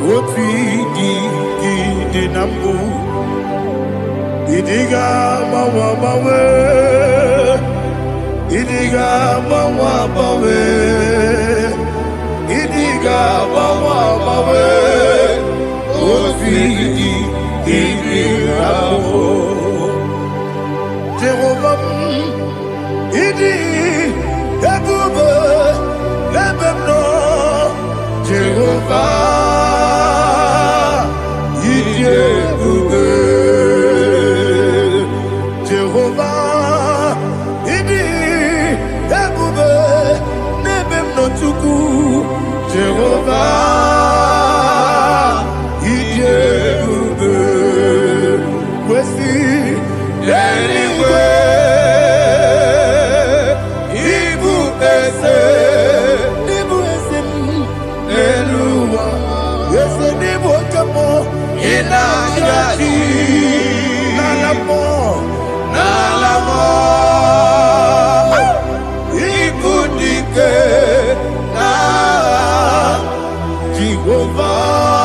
oti di nambu. Idiga mawe, idiga mawe, idiga mawe, oti di nambu. Jehovah, idi ebube lebemno. Jehovah, idi ebube. Jehovah, idi ebube lebemno tuku. Jehovah, idi ebube. Wesi anyway. Nalamo, ikudike na Jehovah,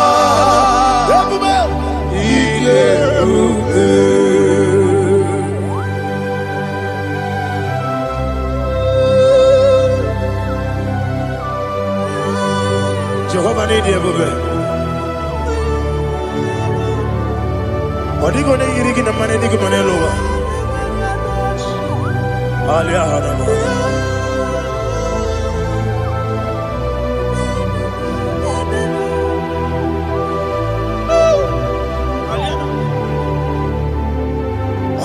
Iyeruke. Jehovah ni Iyeruke. Odigo ne yirigi na mane digi mane lowa. Alia hadama.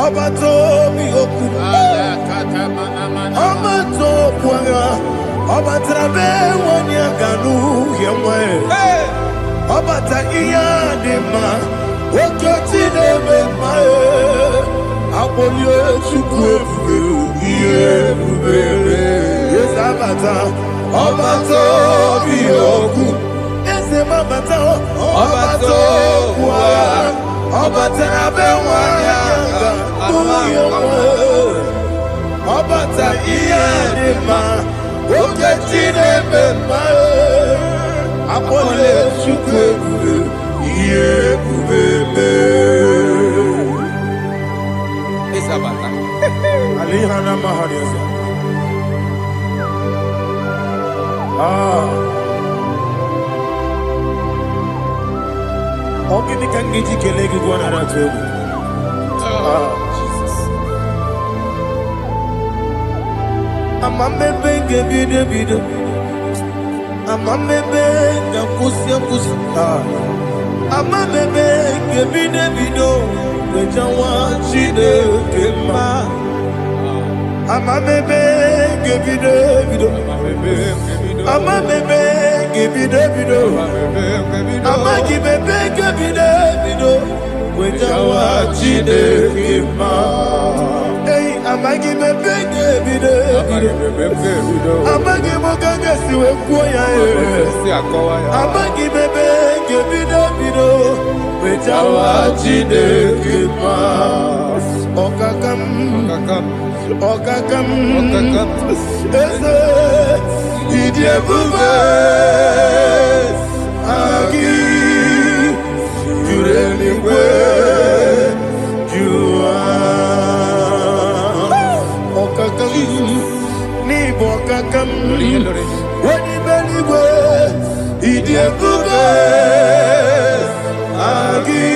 Abato mi oku. Abato kwanga. Abatrabe wanya ganu yemwe. Abata iya dema. Okoti nebe mae, abolio chukwe fube, yes abata, abato biyoku, ese mabata, abato kwa, abata nabe wanyanga, abata iya dema, okoti nebe mae. Akpọle Chukwu ebube, ihe ebube mee. Isabata. Alihana Mahariza. Ogini kan giji kelegi gwana ratubu. Jesus. Amamebe ngebide. Amamebe ngakusi. Amamebe ngebide. Wejawa Chineke mma. Amamebe ngebide. Amamebe ngebide. Amagibebe ngebide. Wejawa Chineke mma. Hey, amagibebe ngebide. Amagimogaga siwe kuoya. Amagibebe ngebide. Wejawa Chineke mma. Okakam. Eze idi ebube agi juru eluigwe jụwa. Okakam n'ịbụ ọkakam onye eluigwe idi ebube agi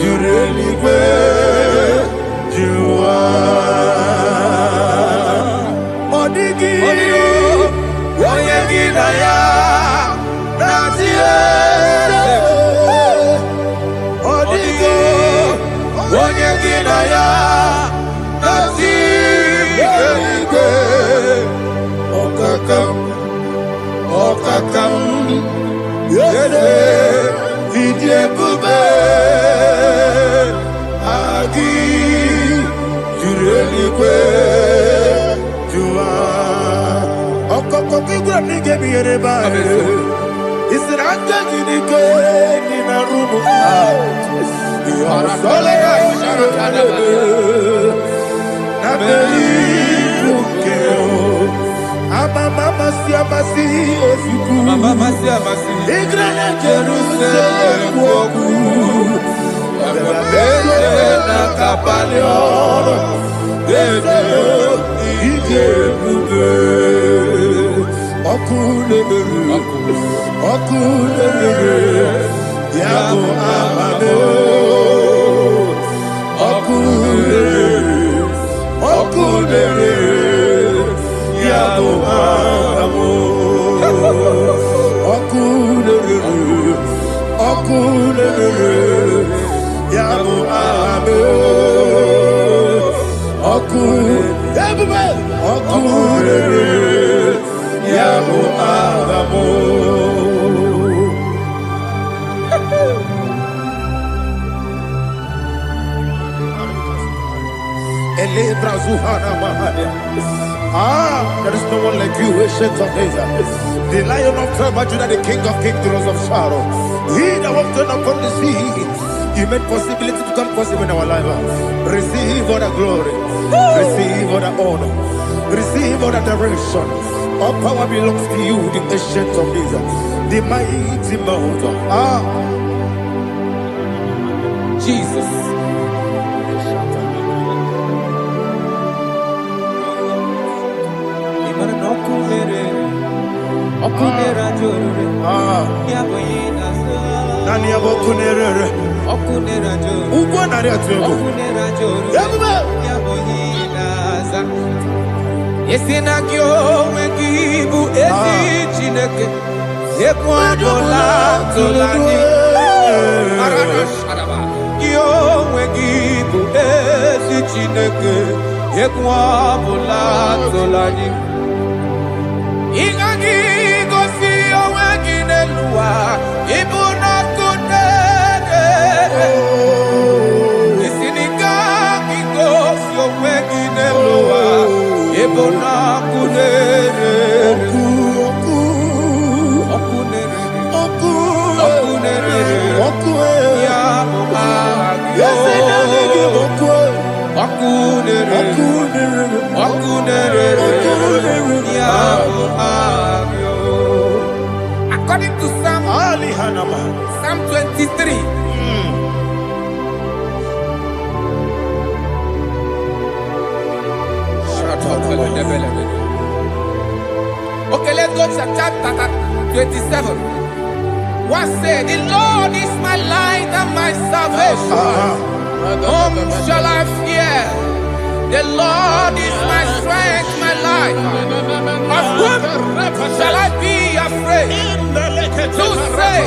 juru eluigwe jụwa. Onye gị na ya na-atị eze. Ọ dịghị onye gị na ya na-atị eluigwe. Ọkakam eze ịdị ebube agị juru eluigwe jụwa. Ọkọkọ kíkúrò ní gẹ́bí eré báyìí. Ìsìn àjẹ́jì ní ké nínú rúmù. Ìyọ̀sọ́lẹ̀ nàbẹ̀ ìlú kẹ́ o. Amamasi òsìkú. Ìgbẹ́lẹ̀ Jerusalem wọ̀kú. Bẹ̀rẹ̀ na kàbálẹ̀ ọ̀rọ̀. Gẹ́gẹ́ ìdí ebube. Ọkụlere ya bụ amado. Ọkụlere ya bụ amado. Ọkụlere ya bụ amado. Ọkụlere ya bụ amado. There is no one like you, ancient of days. The Lion of tribe of Judah, the King of kings, the Rose of Sharon. He that walked upon the sea, He made possibility to come possible in our life. Receive all the glory, receive all the honor, receive all the direction. All power belongs to you, the ancient of days, the mighty mountain. Jesus. Nani abokunere ugwo nari atuego yabuba yaboyinaza yesinakyo wekibu esi chineke yekwadola tolani arabashadaba yo wekibu esi chineke yekwadola tolani ingagi gosi oweginelua ibuna kunere isinika gosi oweginelua ibuna kunere ya go to chapter 27. What said? The Lord is my light and my salvation. Whom shall I fear? The Lord is my strength, my life. Of whom shall I be afraid? To say,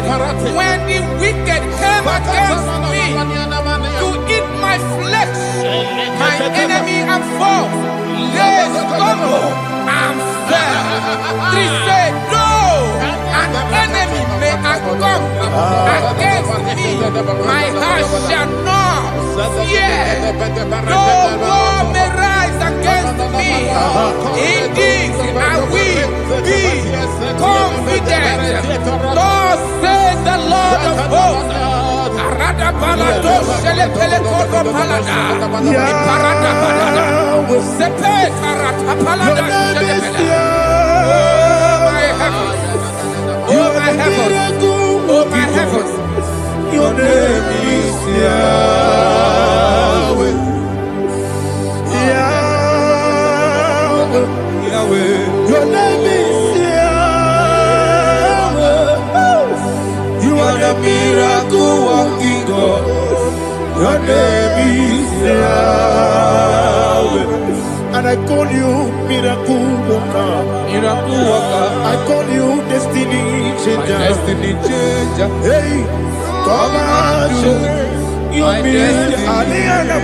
when the wicked came against me to eat my flesh, my enemy and foe, they stumble and fell. Three said, no, an enemy may have come against me, my heart shall not fear. No war may rise against me. Indeed, I will be confident. Thus says the Lord of hosts. Arada balado shele pele kodo palada. Iparada balada. Sepe karata palada shele pele. Oh my heavens. Oh my heavens. Oh my heavens. Your name is Yahweh. Yahweh. Yahweh. Your name is Yahweh. You are the miracle working God. Your name is Yahweh. And I call you miracle worker. Miracle worker. I call you destiny changer. My destiny changer. Hey, come on, you mean My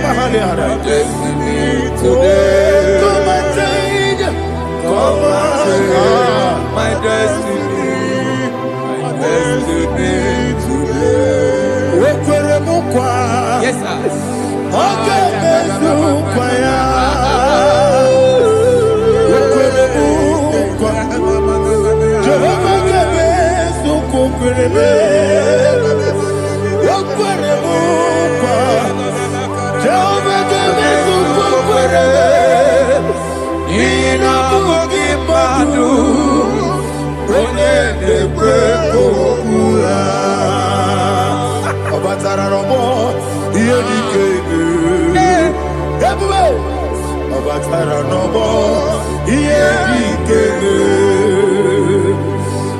destiny today. Come on, change. Come on, my destiny today. Yes, sir. Okay, Mezukwaya. Jehovah Mezukwaya.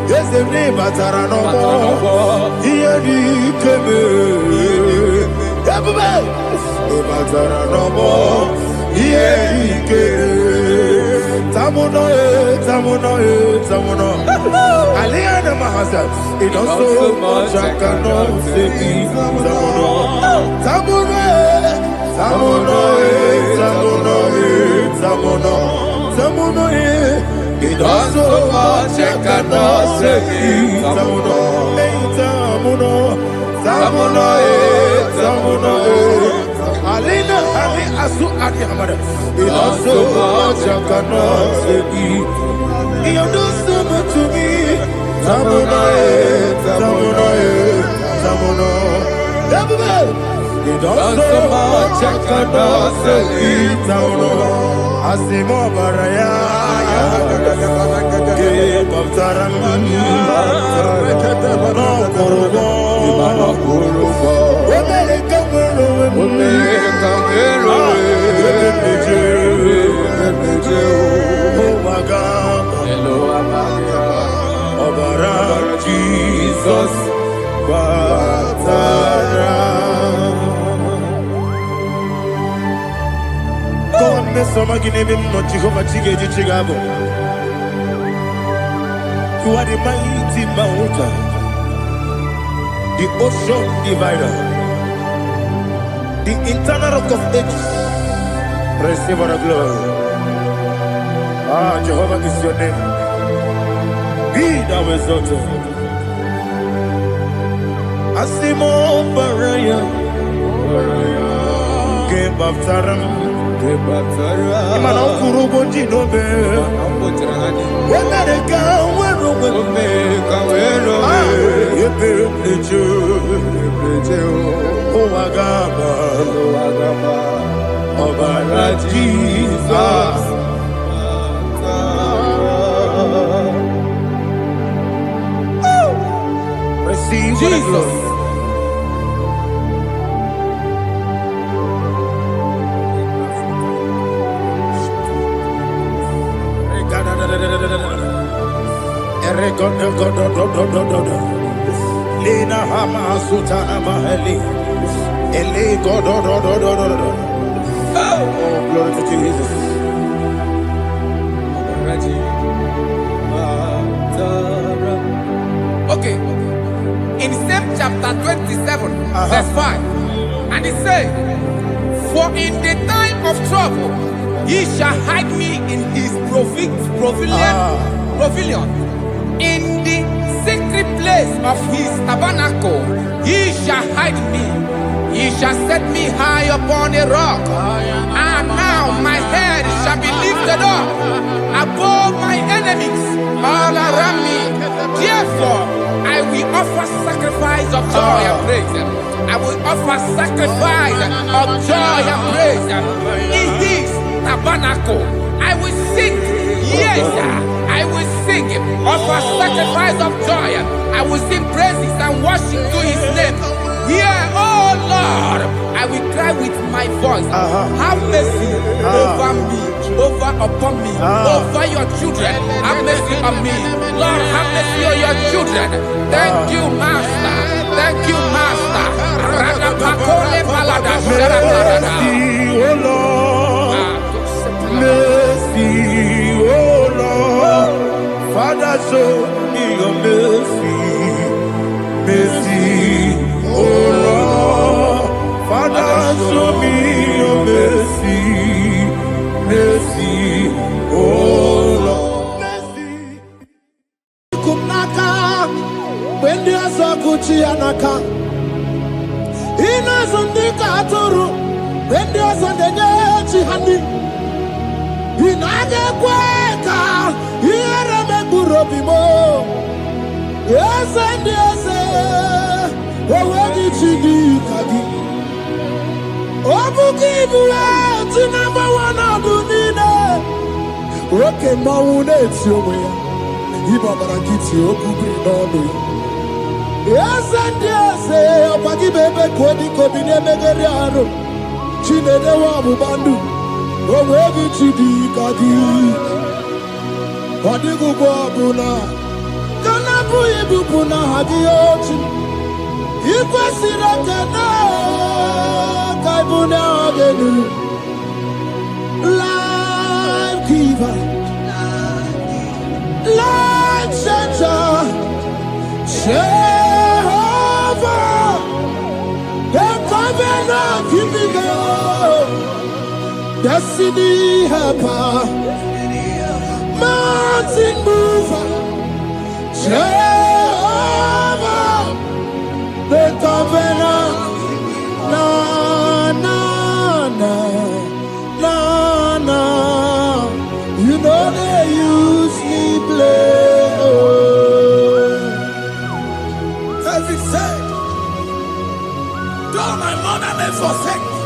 Yes, the name Batara no more. Here he came. Batara no more. Here he came. Tamuno, Tamuno, Tamuno. Aliana Mahasa. It also much I cannot say. Tamuno, Tamuno, Tamuno, Tamuno, Tamuno, Tamuno. It also much I cannot say. Tamuno, Tamuno, Tamuno, Tamuno. Alina, Ali Asu Adi Hamada. It also much I cannot say. You do so much to me. Tamuno, Tamuno, Tamuno. It also much I cannot say. Tamuno. Asimo Baraya. Give up Taramani. No Kurubo. Jesus, God, Mr. Maginevin, not Jehovah Chigage Chigabo. You are the mighty mountain, the ocean divider, the internal rock of ages. Receive our glory. Ah, Jehovah is your name. Be thou exalted. Asimo Baraya, Game of Taram, Imano Kurubo Jinobe, when I go, when oh, Agama, oh, Jesus. Receive Jesus. Lina Hama Sutana Maheli. Ele go do do do do do do. Oh, glory to Jesus. Okay. In same chapter 27, verse 5. And it says, for in the time of trouble, he shall hide me in his pavilion. In the secret place of his tabernacle, he shall hide me. He shall set me high upon a rock. And now my head shall be lifted up above my enemies all around me. Therefore, I will offer sacrifice of joy and praise. I will offer sacrifice of joy and praise. In his tabernacle, I will sing. Yes, I will sing. Offer sacrifice of joy. I will sing praises and worship to his name. Yeah, oh Lord, I will cry with my voice. Have mercy over me, upon me, over your children. Have mercy on me. Lord, have mercy on your children. Thank you, Master. Thank you, Master. Mercy, oh Lord. Mercy, oh Lord. Father, show me your mercy. Mercy, oh Lord. Father, show me your mercy. Mercy, oh Lord. Mercy. Kumnaka, when there's a Gucci anaka. Inazundika aturu, when there's a Nechi honey. Inage kweka, ireme burobimo. Yes, and yes, already chidi kadi. Obuki bula, tinamba wana dunine. Oke maune tiyowe, ibabara kiti okubri nono. Yes, and yes, opagi bebe kodi kobine megeriaro. Chinede wa mubandu, already chidi kadi. Odigu bobuna. Kanabu ibupuna hadiyochi. Ikwesira kena kaibuna agenu. Life giver, life changer, Jehovah, the covenant keeping God, destiny helper, mountain mover. Jehovah, the covenant, na na na na na. You know they use me play. David said, though my mother may forsake me,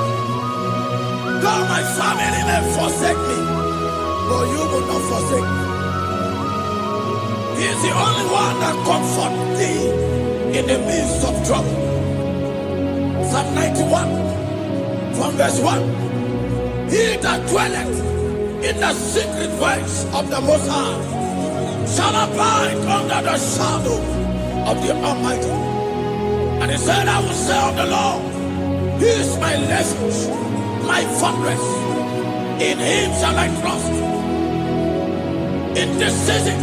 though my family may forsake me, but you will not forsake me. He is the only one that comforts thee in the midst of trouble. Psalm 91 from verse 1. He that dwelleth in the secret place of the Most High shall abide under the shadow of the Almighty. And he said, I will say of the Lord, He is my refuge, my fortress. In Him shall I trust. In this season,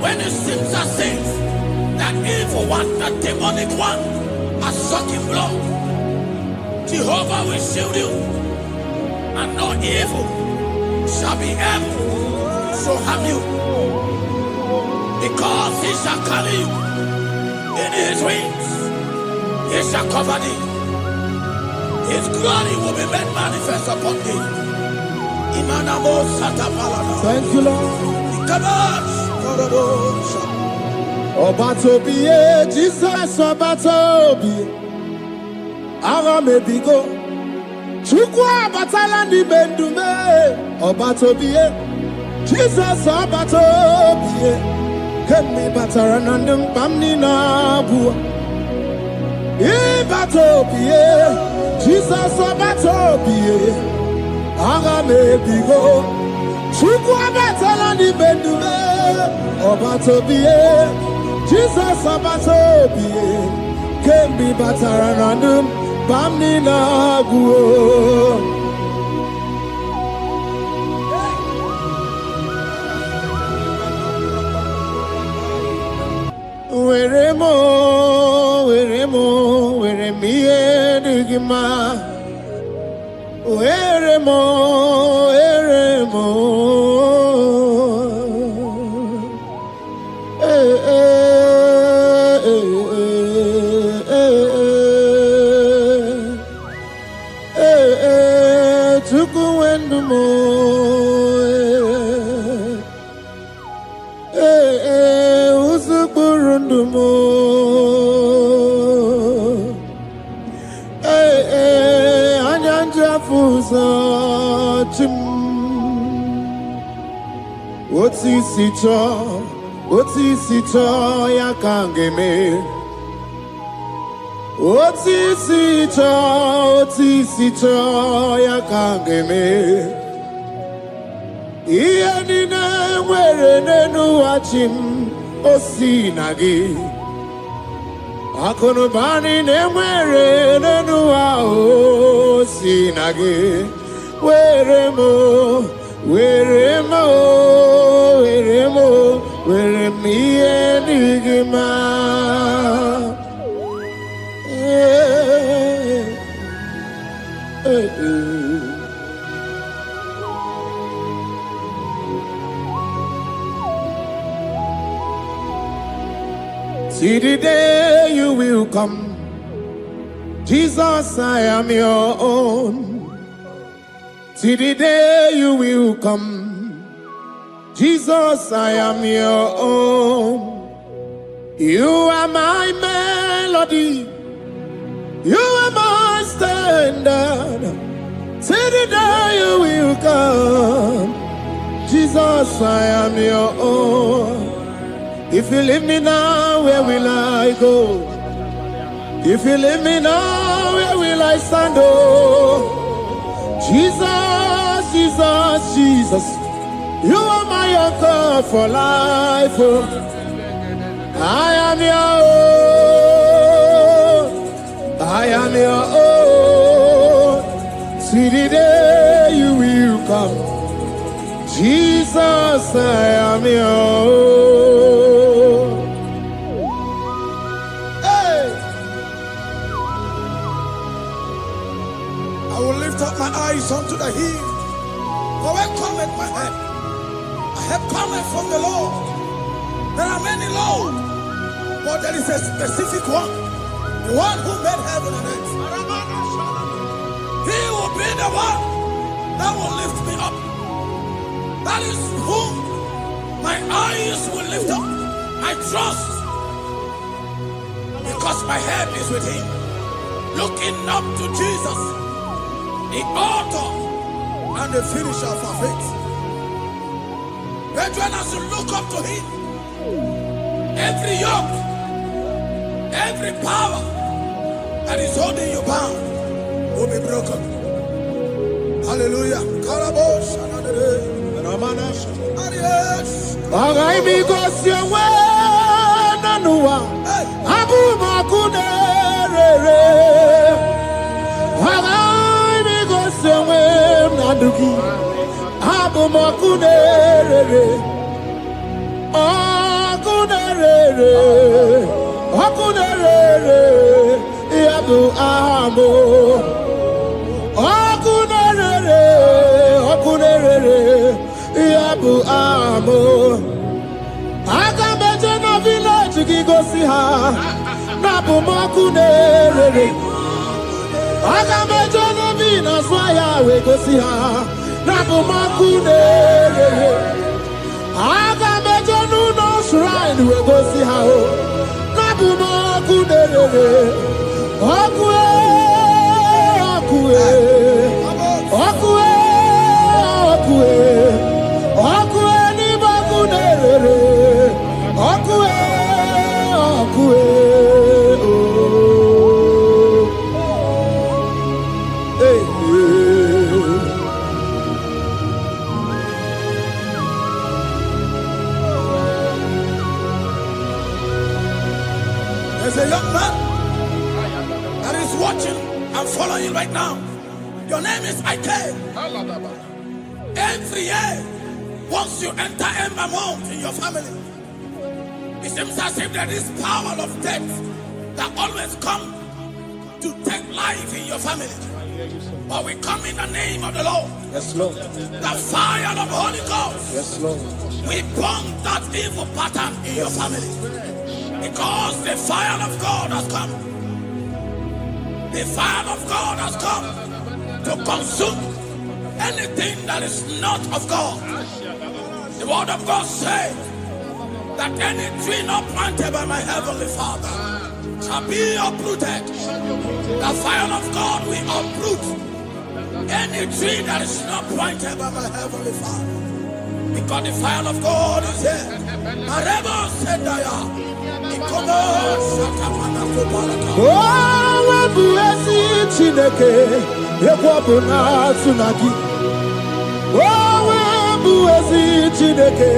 when it seems as if that evil one, the demonic one, has sucking blood, Jehovah will shield you, and no evil shall be able to harm you, because He shall carry you in His wings. He shall cover thee. His glory will be made manifest upon thee. Thank you, Lord. Obatobiye, Jesus Obatobiye. Ara mebigo. Chukwa batala ni bendume. Obatobiye, Jesus Obatobiye. Kemi bataranandum pamni na bua. Ibatobiye, Jesus Obatobiye. Ara mebigo. Chukwa batala ni bendume. Obatobie, Jesus Obatobie, can be Bataranandum, Bamnina Guo. Weremo, weremie digima. Weremo. Tukuendumo. Usukurundumo. Anyanja fuza chim. Otisicho ya kangeme. Otisicho ya kangeme. Iya nina nwere nenu achim osinagi. Akonubani nemwere nenu osinagi. Weremo. Weremie digima. See the day you will come, Jesus, I am your own. See the day you will come, Jesus, I am your own. You are my melody, you are my standard. See the day you will come, Jesus, I am your own. If you leave me now, where will I go? If you leave me now, where will I stand? Oh, Jesus, you are my anchor for life. Oh, I am your own. I am your own. See the day you will come, Jesus, I am your own. I will lift up my eyes unto the hill, for where cometh my help? My help cometh from the Lord. There are many Lord, but there is a specific one, the one who made heaven and earth. He will be the one that will lift me up. That is whom my eyes will lift up. I trust, because my help is with him. Looking up to Jesus, the author and the finisher of our faith. Brethren, as you look up to him, every yoke, every power that is holding you bound will be broken. Hallelujah. a young man that is watching and following right now. Your name is Ike. Every year, once you enter Ember Mount in your family, it seems as if there is power of death that always come to take life in your family. But we come in the name of the Lord. Yes, Lord. The fire of the Holy Ghost. Yes, Lord. We burn that evil pattern in your family. Because the fire of God has come. The fire of God has come to consume anything that is not of God. The word of God says that any tree not planted by my heavenly Father shall be uprooted. The fire of God will uproot any tree that is not planted by my heavenly Father. Because the fire of God is here. Marebo Sendaya. Ikomo Sakamana Kopalaka. Oh, Wabuesi Chineke, Ekwabuna Tsunagi. Oh, Wabuesi Chineke,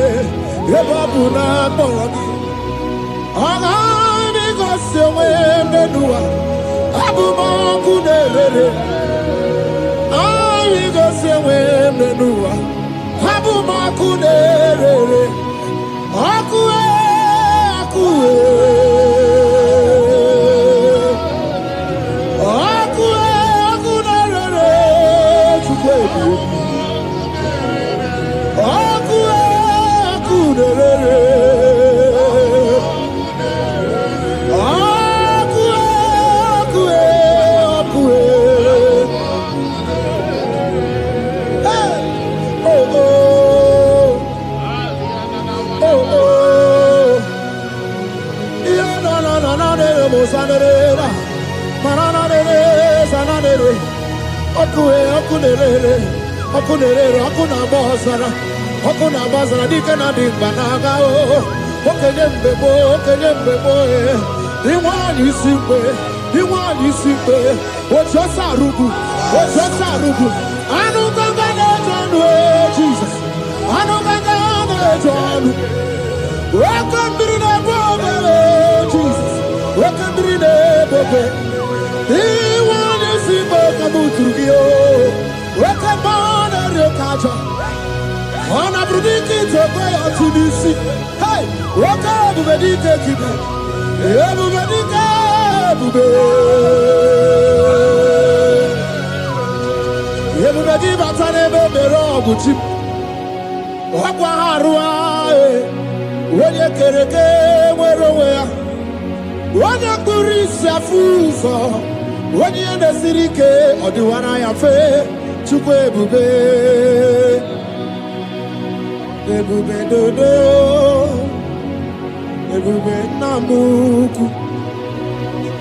Ekwabuna Boragi. Agami Gosewe Menua, Abuma Kunere. Agami Gosewe Menua, Abuma Kunere. Akue, Akue. Okuna bazara dikena dimbanaga o okenyembebo iwani simbe ochosarugu anu ganga tonu Jesus anu ganga tonu wakambirine bobe Jesus wakambirine bobe iwani simbe kabuturugio wakambana rekaja Ona brudiki tokoya tunisi. Hey, waka bubedike kibe. Bubedike bube. Bubedi batane bebero buti. Wakwa harua. Wenye kereke weroya. Wenye kurisa fuso. Wenye nesirike odiwana ya fe. Chukwe bube. Ebube dodo, ebube namuku,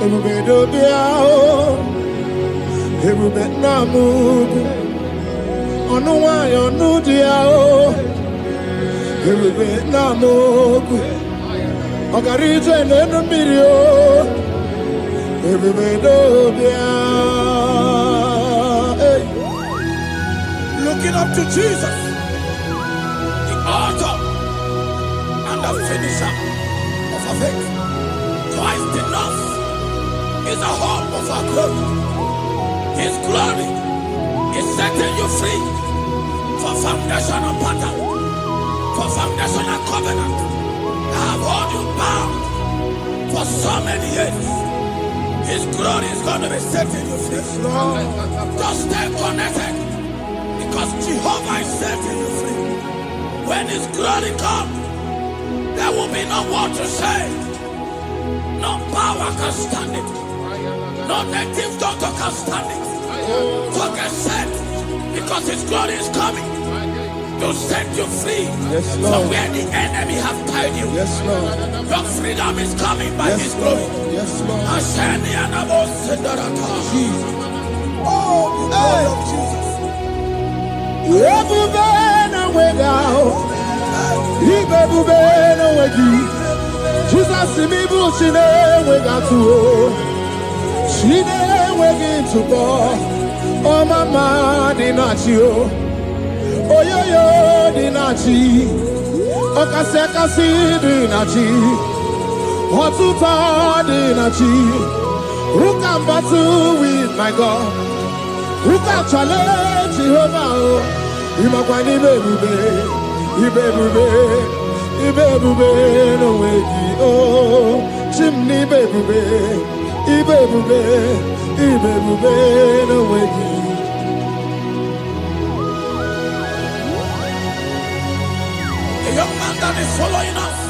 ebube dobiao, ebube namuku, onuwa yonudiao, ebube namuku, ogarije nenu mirio, ebube dobia. Looking up to Jesus, author and the finisher of our faith. Christ in us is the hope of our glory. His glory is setting you free for foundational pattern, for foundational covenant that have held you bound for so many years. His glory is going to be setting you free. Just stay connected because Jehovah is setting you free. When His glory comes, there will be no word to say. No power can stand it. No native doctor can stand it. So get set, because His glory is coming to set you free from where the enemy have tied you. Yes, Lord. Your freedom is coming by His glory. Yes, Lord. Jesus. Oh, the glory of Jesus. Jesus imibu chine wegatu chine wegintu bo o mama dinachi o oyoyo dinachi o kase dinachi What's to who can battle with my God? Who can challenge Jehovah? Imakwani Ibebube, no way, oh, chimney Ibebube, no way. A young man that is following us,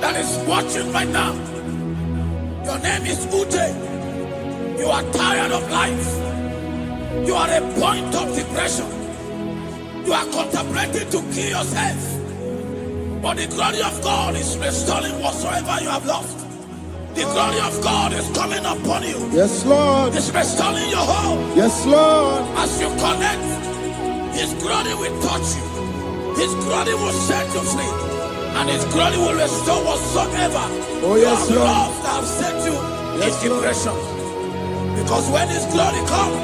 that is watching right now. Your name is Ute. You are tired of life. You are a point of depression. You are contemplating to kill yourself. But the glory of God is restoring whatsoever you have lost. The glory of God is coming upon you. Yes, Lord. It's restoring your home. Yes, Lord. As you connect, His glory will touch you. His glory will set you free. And His glory will restore whatsoever you have lost that have set you in depression. Because when His glory comes,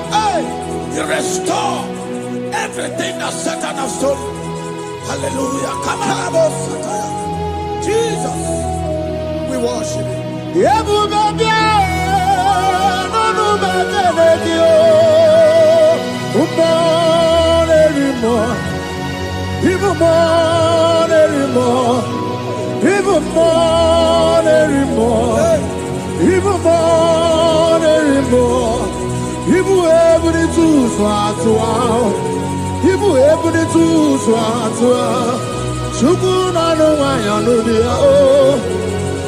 He restores everything that Satan has stolen. Hallelujah. Come on, Jesus, we worship you. Even more, even more, even more, even more, even more, even more. Even every two swats out. Even every two swats out. Chukuna no one ya no dia oh.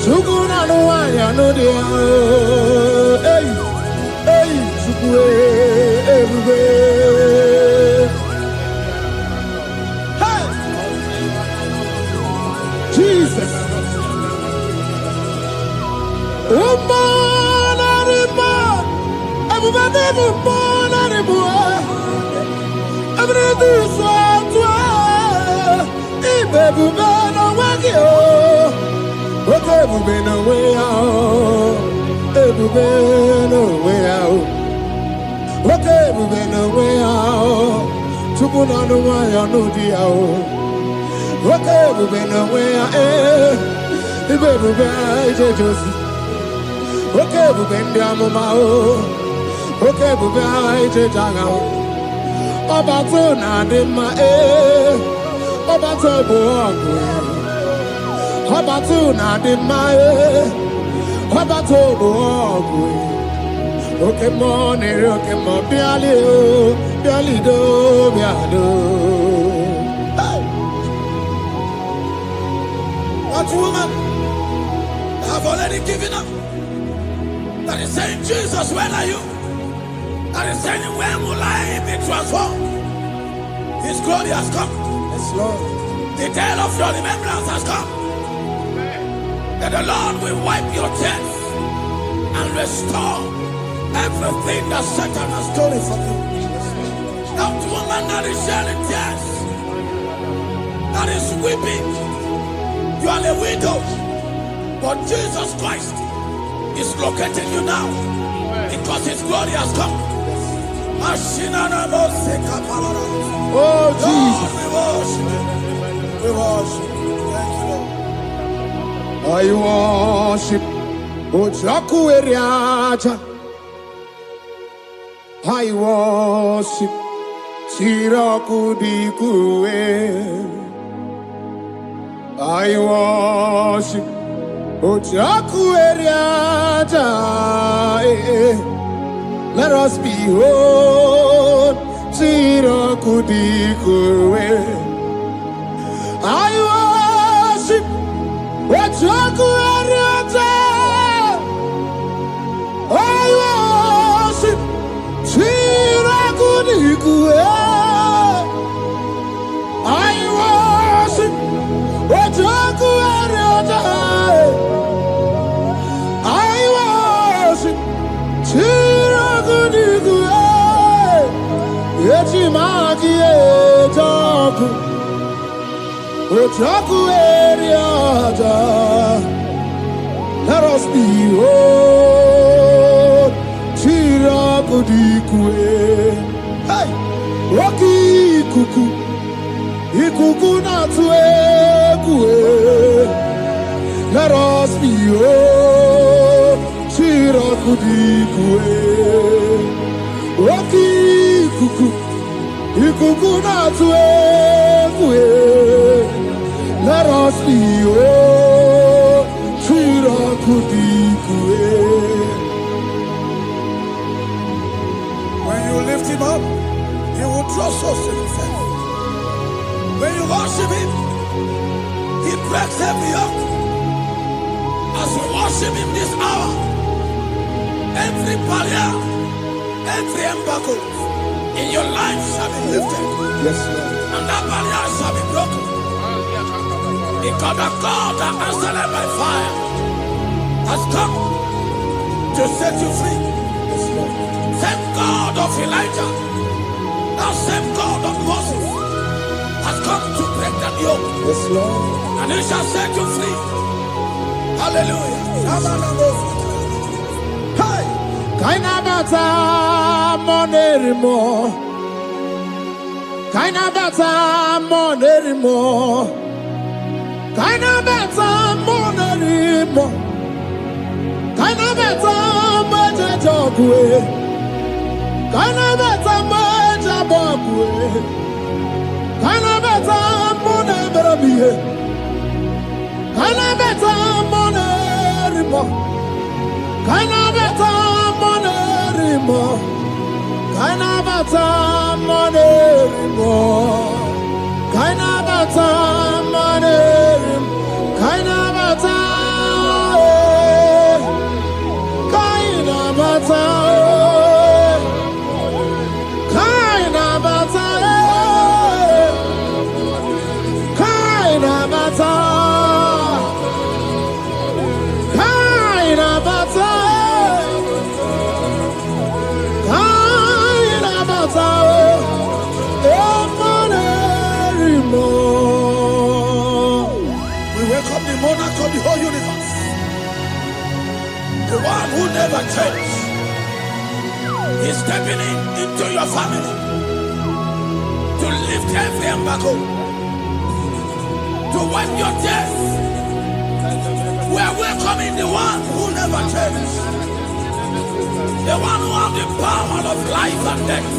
Chukuna no one ya no dia oh. Hey, hey, chukwe everywhere. Jesus. Okay, we've been away, okay, we've been down okay, we've been down. About to not in my about to walk, about to not in my about to walk. Okay, morning, okay, more barely do. What woman have already given up? That is saying, Jesus, where are you? That is saying, when will I be transformed? His glory has come. Yes, Lord. The day of your remembrance has come. That the Lord will wipe your tears and restore everything that Satan has stolen from you. That woman that is shedding tears, that is weeping. You are a widow, but Jesus Christ is locating you now because His glory has come. Oh, Jesus. We worship. Thank you, Lord. I worship. Ojaku eriaja. I worship. Siraku dikue. I worship Ojaku eriaja. Let us behold Siraku dikue. I worship Ojaku eriaja. I worship Siraku dikue. I worship Ojaku eriaja. I worship Siraku dikue. Eti magi ejaku Ojaku eriaja. Let us behold Siraku dikue. Hey, Rocky kuku. Ikuku na tuekue. let us be oh, Shirakudikue, Oki Kuku, Ikuku Natue, let us be oh, Shirakudikue. When you lift him up, he will draw souls to himself. When you worship him, he breaks every yoke. As we worship him this hour, every barrier, every embargo in your life shall be lifted. Yes, Lord. And that barrier shall be broken. Because the God that answered by fire has come to set you free. Yes, Lord. Same God of Elijah, that same God of Moses has come to break that yoke. Yes, Lord. And he shall set you free. Hallelujah. Hey! Kainabata monerimo. Kainabata monerimo. Kainabata monerimo. Kainabata majajogwe. Kainabata majabogwe. Kainabata monemerabie. Kainabata monerimo. Kainabata monerimo. Kainabata monerimo. Kainabata monerimo. Kainabata. Kainabata. Kainabata. Kainabata. We welcome the monarch of the whole universe, the one who never changes. He's stepping into your family to lift every embargo, to wipe your tears. We are welcoming the one who never changes, the one who has the power of life and death,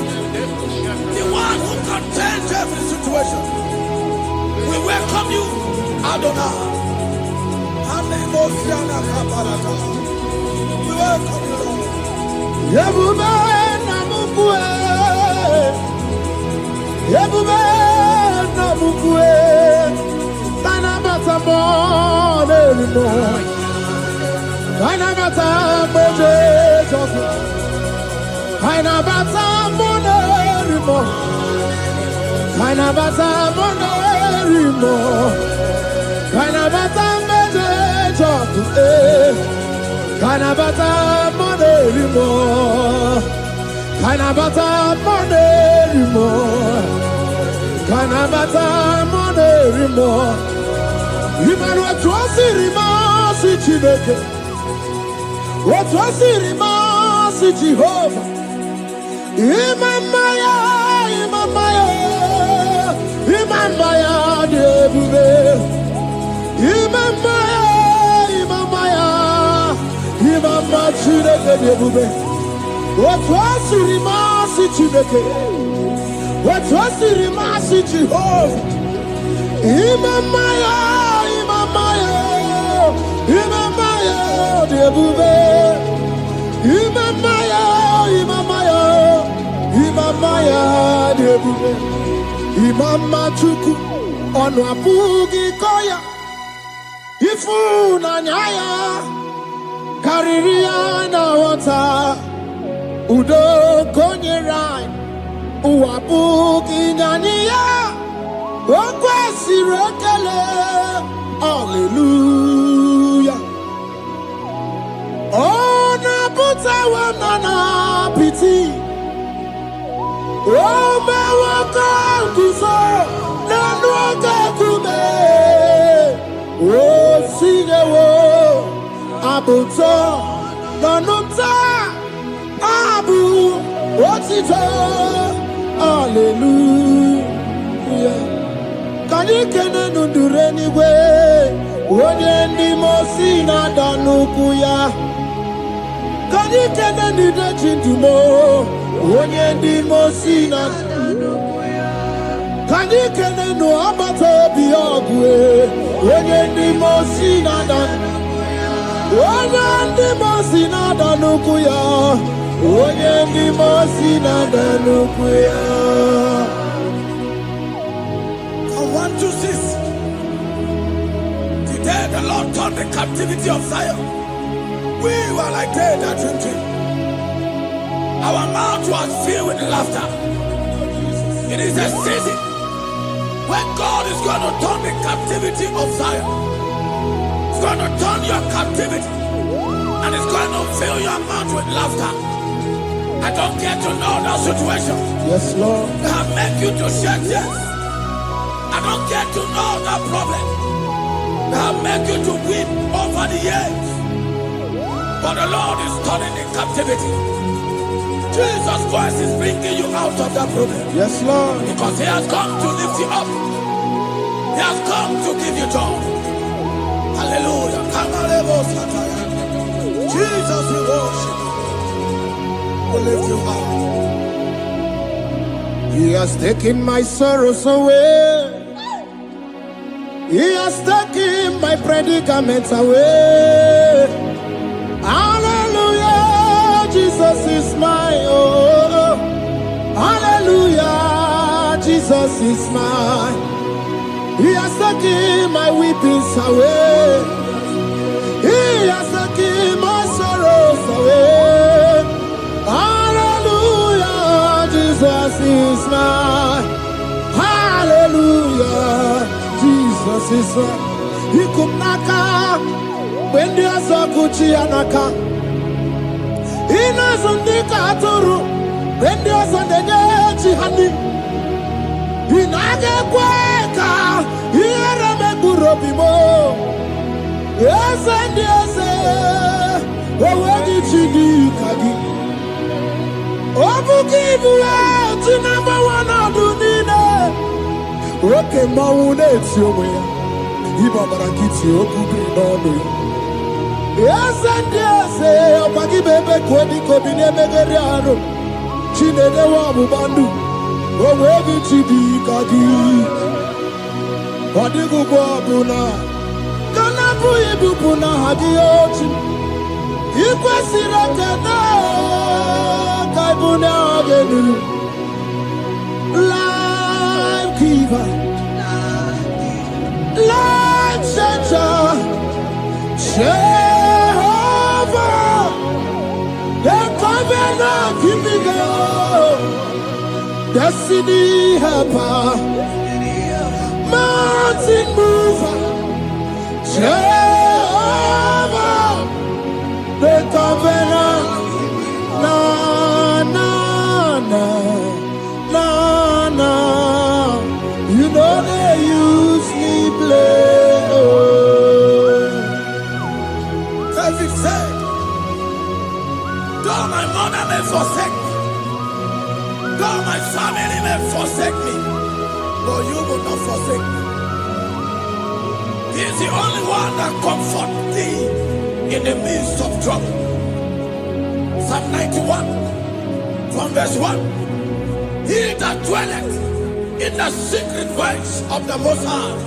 the one who can change every situation. We welcome you, Adonai. We welcome you, Lord. Yebube namukwe, Yebube namukwe, Kainabata monerimo, Kainabata monerimo, Kainabata monerimo, Kainabata monerimo, Kainabata monerimo, Kainabata monerimo, Kainabata monerimo, Kainabata monerimo. Imanu atwasirima si Chineke, atwasirima si Jehovah. Imamaya, Imamaya, Imamaya debube. Imamaya, Imamaya, Imamaya Chineke debube. Atwasirima si Chineke, atwasirima si Jehovah. Imamaya, Imamaya, Imamaya debube. Imamaya, Imamaya, Imamaya debube. Imama chuku onu abugi koya. Ifu na nyaya kariria na wata. Udo konye rai uabugi nyaniya. Okwesi rekele. Hallelujah. Ona puta wanana piti. Oh, my welcome to so kume. Oh, see the world. Abuto, Nanumta, Abu, what's it all? Hallelujah. Can you do anyway? Onye ndị mosi na-ada n'ukwu ya. Can you do the chindumo? Onye ndị mosi na-ada n'ukwu ya. Can you do agbata obi ọgụ? Onye ndị mosi na-ada n'ukwu ya. Onye ndị mosi na-ada n'ukwu ya. Onye ndị mosi na-ada n'ukwu ya. From 1 to 6. Today the Lord turned the captivity of Zion. We were like they that dream. Our mouth was filled with laughter. It is a season when God is going to turn the captivity of Zion. It's going to turn your captivity. And it's going to fill your mouth with laughter. I don't get to know that situation. Yes, Lord. That make you to shed tears. I don't get to know that problem. That make you to weep over the years. But the Lord is turning the captivity. Jesus Christ is bringing you out of that problem. Yes, Lord. Because He has come to lift you up. He has come to give you joy. Hallelujah. Jesus, we worship you. We lift you up. He has taken my sorrows away. He has taken my predicaments away. Hallelujah, Jesus is mine. Oh, hallelujah, Jesus is mine. He has taken my weepings away. He has taken my sorrows away. Hallelujah, Jesus is mine. Hallelujah, Jesus is mine. He could naka when there's a Gucci anaka. He knows on the Katuru when there's a Neji honey. He naga kweka. He era me burobimo. Yes, and yes, where did you do, Kagi? Obukibu, to number one of Dunina. Okay, Maunet, your way. Ibabarakiti, Okubi, no. Yes, and yes, Opaki Bebe, Kodi, Kobine, Megariano. Chine, the Wabu Bandu. Where did you do, Kagi? What did you go, Buna? Kanabu ibupuna hadiyochi Ikwesira kena Kaibuna agenu Life giver Life changer Jehovah The covenant keeping God Destiny helper Mountain mover Jehovah, the covenant, na na na na na. You know they use me play. David said, though my mother may forsake me, though my family may forsake me, but you will not forsake me. He is the only one that comforts thee in the midst of trouble. Psalm 91, from verse 1. He that dwelleth in the secret place of the Most High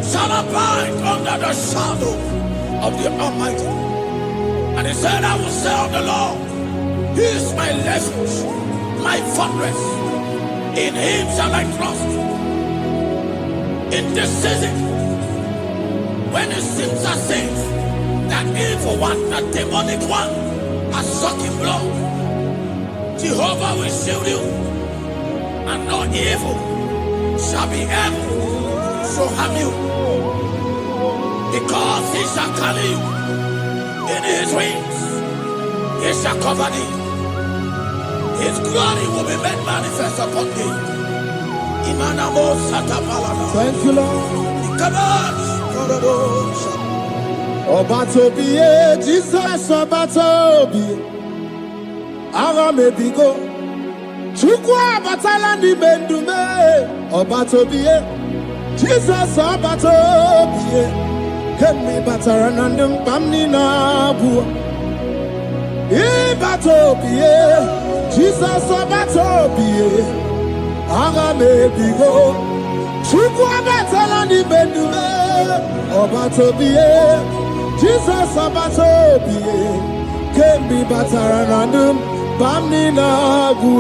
shall abide under the shadow of the Almighty. And he said, I will say of the Lord, He is my refuge, my fortress. In Him shall I trust. In this season, when it seems as if that evil one, the demonic one, has sucking blood, Jehovah will shield you, and no evil shall be able to harm you, because He shall carry you in His wings. He shall cover thee. His glory will be made manifest upon thee. Thank you, Lord. Come on. Obatobiye, Jesus Obatobiye. Aramebigo. Chukwa batala ni bendume. Obatobiye. Jesus abatobie kemi bataranandum pamni na bu ibatobie Jesus abatobie aga me bigo chuku abatalani bedume abatobie Jesus abatobie kemi bataranandum pamni na bu.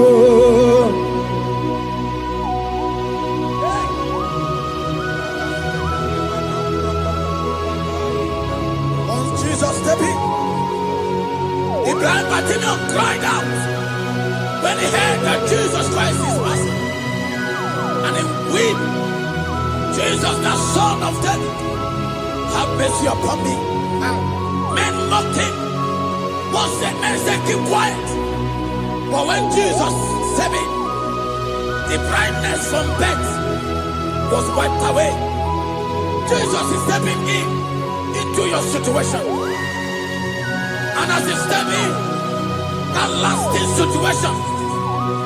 The blind Bartimaeus cried out when he heard that Jesus Christ is passing. And he wept, Jesus, the Son of David, have mercy upon me. Men mocked him. Once the men said, keep quiet. But when Jesus said it, the blindness from birth was wiped away. Jesus is stepping into your situation. And as you step in, that lasting situation,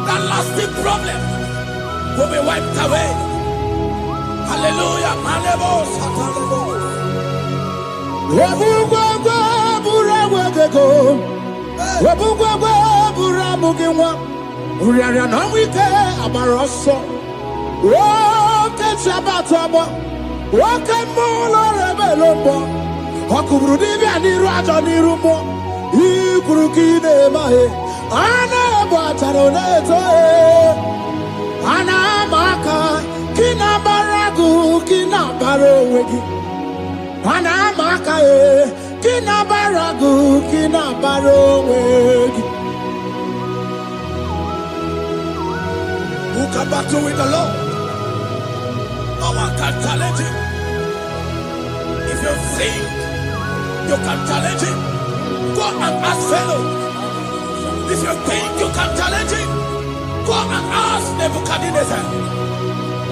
that lasting problem will be wiped away. Hallelujah. Ana bataroneto ana maka kina baragu kina barowegi ana maka kina baragu kina barowegi. Who can battle with the Lord? No one can challenge him. If you think you can challenge him, go and ask fellow. If you think you can challenge him, go and ask Nebuchadnezzar.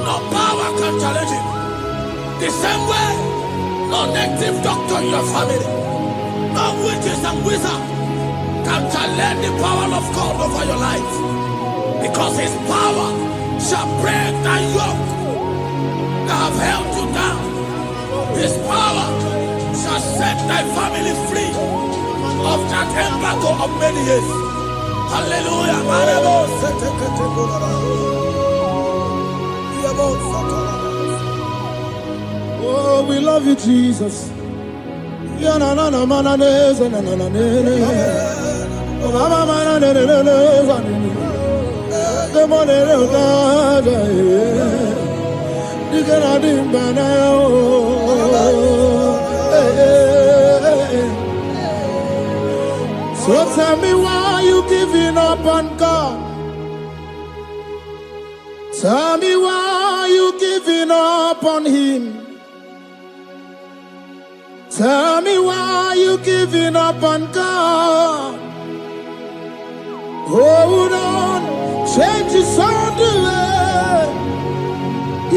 No power can challenge him. The same way, no native doctor in your family, no witches and wizards can challenge the power of God over your life. Because his power shall break that yoke that have held you down. His power shall set thy family free of that embargo of many years. Hallelujah. Oh, we love you, Jesus. So tell me why you giving up on God. Tell me why you giving up on Him. Tell me why you giving up on God. Hold on, change is on the way.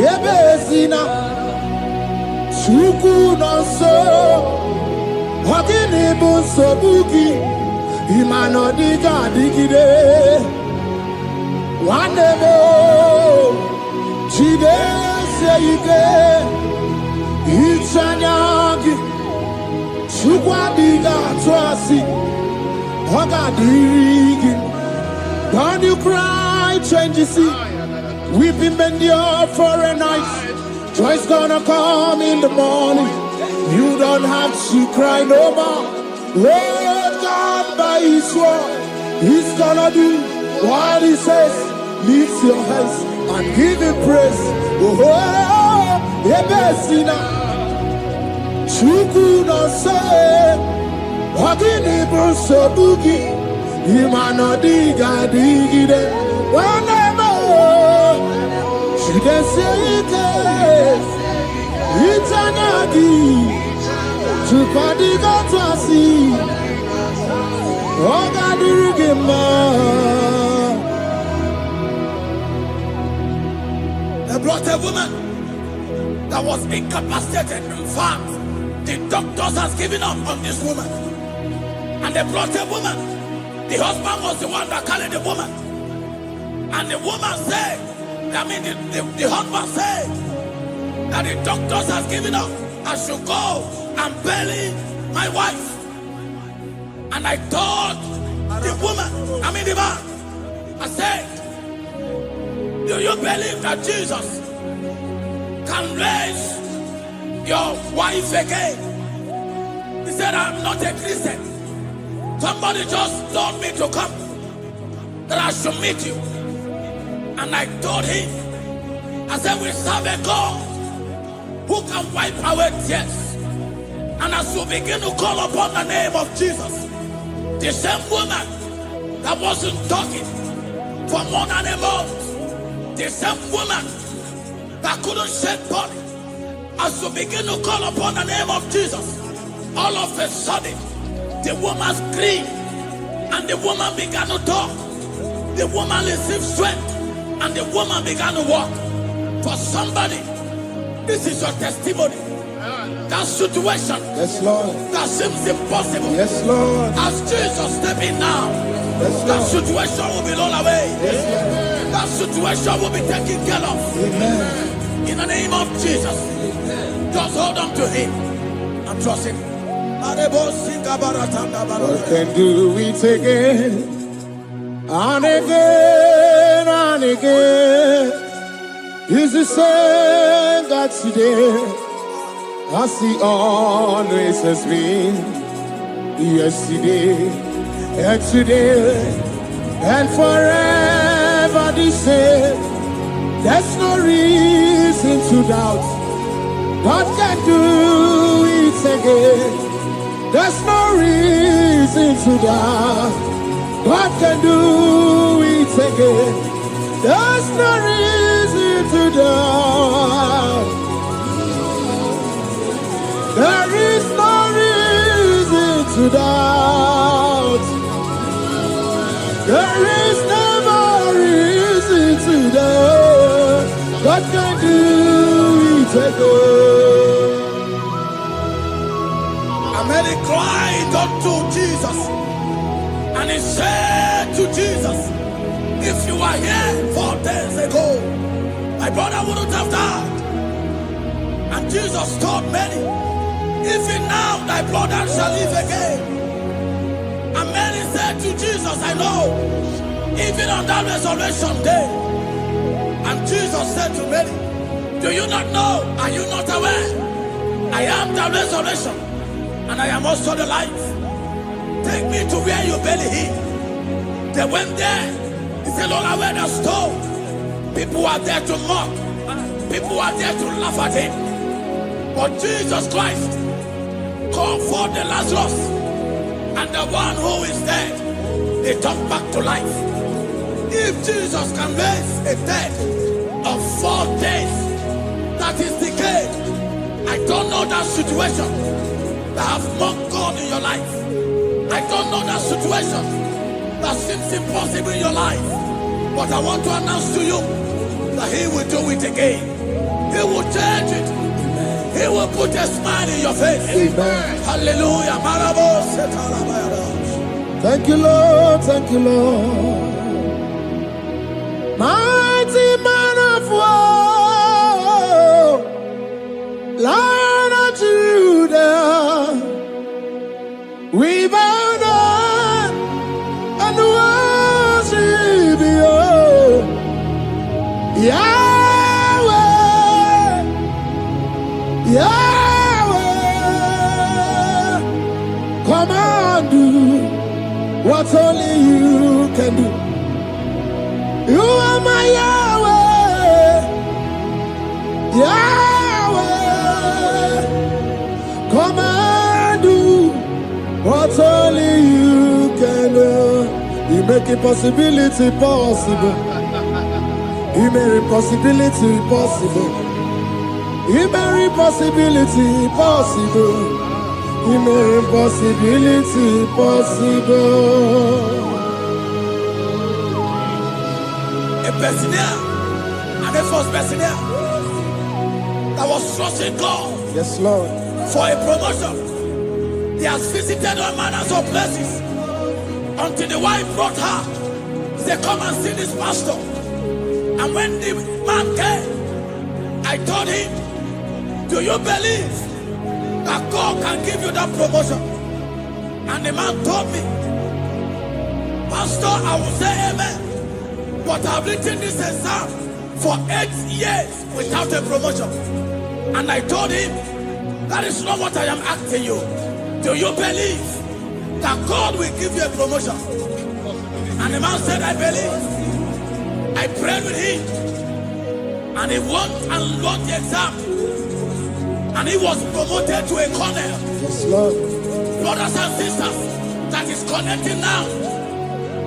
Yebesina, Chuku no so, Hakini bunso buki. Imano diga digide Wanebo Chide seyike Ichanyagi Chukwa diga twasi Hoga dirigi Don't you cry, change you see Weeping endure for a night Joy's gonna come in the morning You don't have to cry no more Lord God by His word, He's gonna do what He says. Lift your hands and give Him praise. Oh, Ebesina, Chuku no say, Wakini Bruso Bugi, Imano Diga Digide, whenever she can say it, it's anagi. Chupadiga twasi, Oga dirigima. They brought a woman that was incapacitated. In fact, the doctors has given up on this woman. And they brought a woman. The husband was the one that carried the woman. And the woman said, the husband said, that the doctors has given up. I should go and bury my wife. And I told the man, I said, do you believe that Jesus can raise your wife again? He said, I'm not a Christian. Somebody just told me to come, that I should meet you. And I told him, I said, we serve a God who can wipe away tears. And as we begin to call upon the name of Jesus, the same woman that wasn't talking for more than a month, the same woman that couldn't shed blood, as we begin to call upon the name of Jesus, all of a sudden, the woman screamed and the woman began to talk. The woman received strength and the woman began to walk. For somebody, this is your testimony. That situation, Yes, Lord. that seems impossible, Yes, Lord. as Jesus step in now, Yes, that Lord. situation will be rolled away. Yes, That situation will be taken care of. Lord. Amen. In the name of Jesus, just hold on to him and trust him. God can do it again and again and again. He's the same God today as he always has been. Yesterday and today and forever the same. There's no reason to doubt. God can do it again. There's no reason to doubt. God can do it again. There's no reason to doubt. There is no reason to doubt. There is never reason to doubt. God can do it again. And Mary cried unto Jesus, and he said to Jesus, if you were here 4 days ago, my brother wouldn't have died. And Jesus told Mary, even now thy brother shall live again. And Mary said to Jesus, I know, even on that resurrection day. And Jesus said to Mary, do you not know? Are you not aware? I am the resurrection, and I am also the life. Take me to where you bury him. They went there. He said, Lord, I wear the stone. People are there to mock. People are there to laugh at him. But Jesus Christ called forth the Lazarus, and the one who is dead, they come back to life. If Jesus can raise a dead of 4 days that is decayed, I don't know that situation that have mocked God in your life. I don't know that situation that seems impossible in your life. But I want to announce to you that he will do it again. He will change it. He will put a smile in your face. Amen. Hallelujah. Thank you, Lord. Thank you, Lord. Mighty man of war, Lion of Judah, we bow down and worship you, Yahweh, Yahweh. Come and do what only you can do. You are my Yahweh, Yahweh. Come and do what only you can do. You make impossibility possible. You make impossibility possible. You make impossibility possible. You make impossibility possible. A personal and a first personal that was trusting God Yes, Lord. for a promotion. He has visited all manners of places until the wife brought her. He said, come and see this pastor. And when the man came, I told him Do you believe that God can give you that promotion? And the man told me, Pastor, I will say amen, but I've written this exam for 8 years without a promotion. And I told him, that is not what I am asking you. Do you believe that God will give you a promotion? And the man said, I believe. I prayed with him, and he won and won the exam, and he was promoted to a colonel. Yes, Lord. Brothers and sisters, that is connecting now.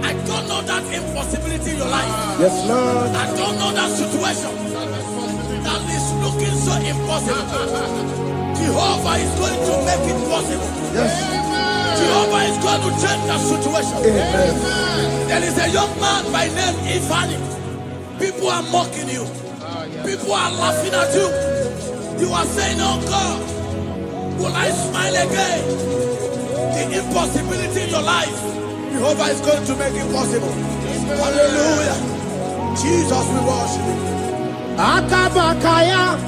I don't know that impossibility in your life. Yes, Lord. I don't know that situation that is looking so impossible. Jehovah is going to make it possible. Yes. Jehovah is going to change that situation. Amen. There is a young man by name Ifani. People are mocking you. People are laughing at you. You are saying, oh God, will I smile again? The impossibility in your life, Jehovah is going to make it possible. Hallelujah. Jesus, we worship you. Akabakaya.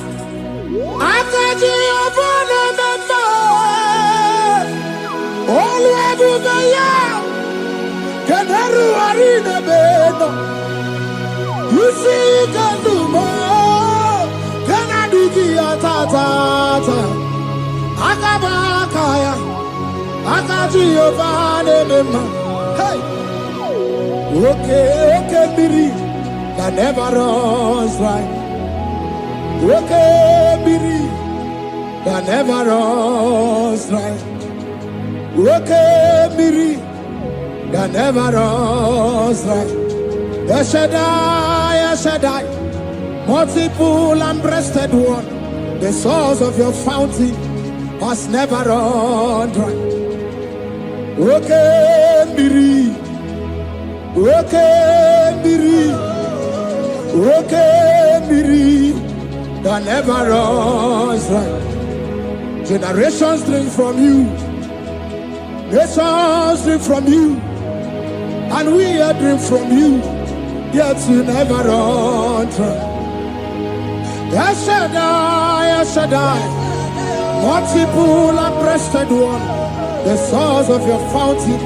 Akaji obana mama. Oluwabubaya. Kenaru arina beno. You see kandumo. Kenaduki atata. Akabakaya. Akaji obana mama. Hey. Okay, Biri. That never runs dry. Okay, Biri. That never runs dry. Okay, Biri. That never runs dry. Yes, Shaddai, multiple and breasted one. The source of your fountain has never run dry. Okay, Biri. Okay, Biri. Okay, Biri. That never runs dry. Generations drink from you. Nations drink from you. And we are drink from you. Yet you never run dry. Yes, Shaddai, multiple and breasted one. The source of your fountain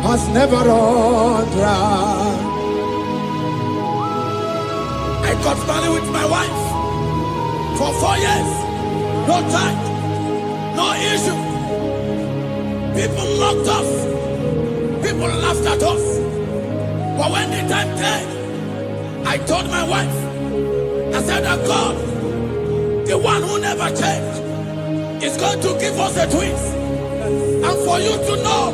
has never run dry. I got married with my wife for 4 years. No time, no issue. People mocked us. People laughed at us. But when the time came, I told my wife, I said that God, the one who never changed, is going to give us a twins. And for you to know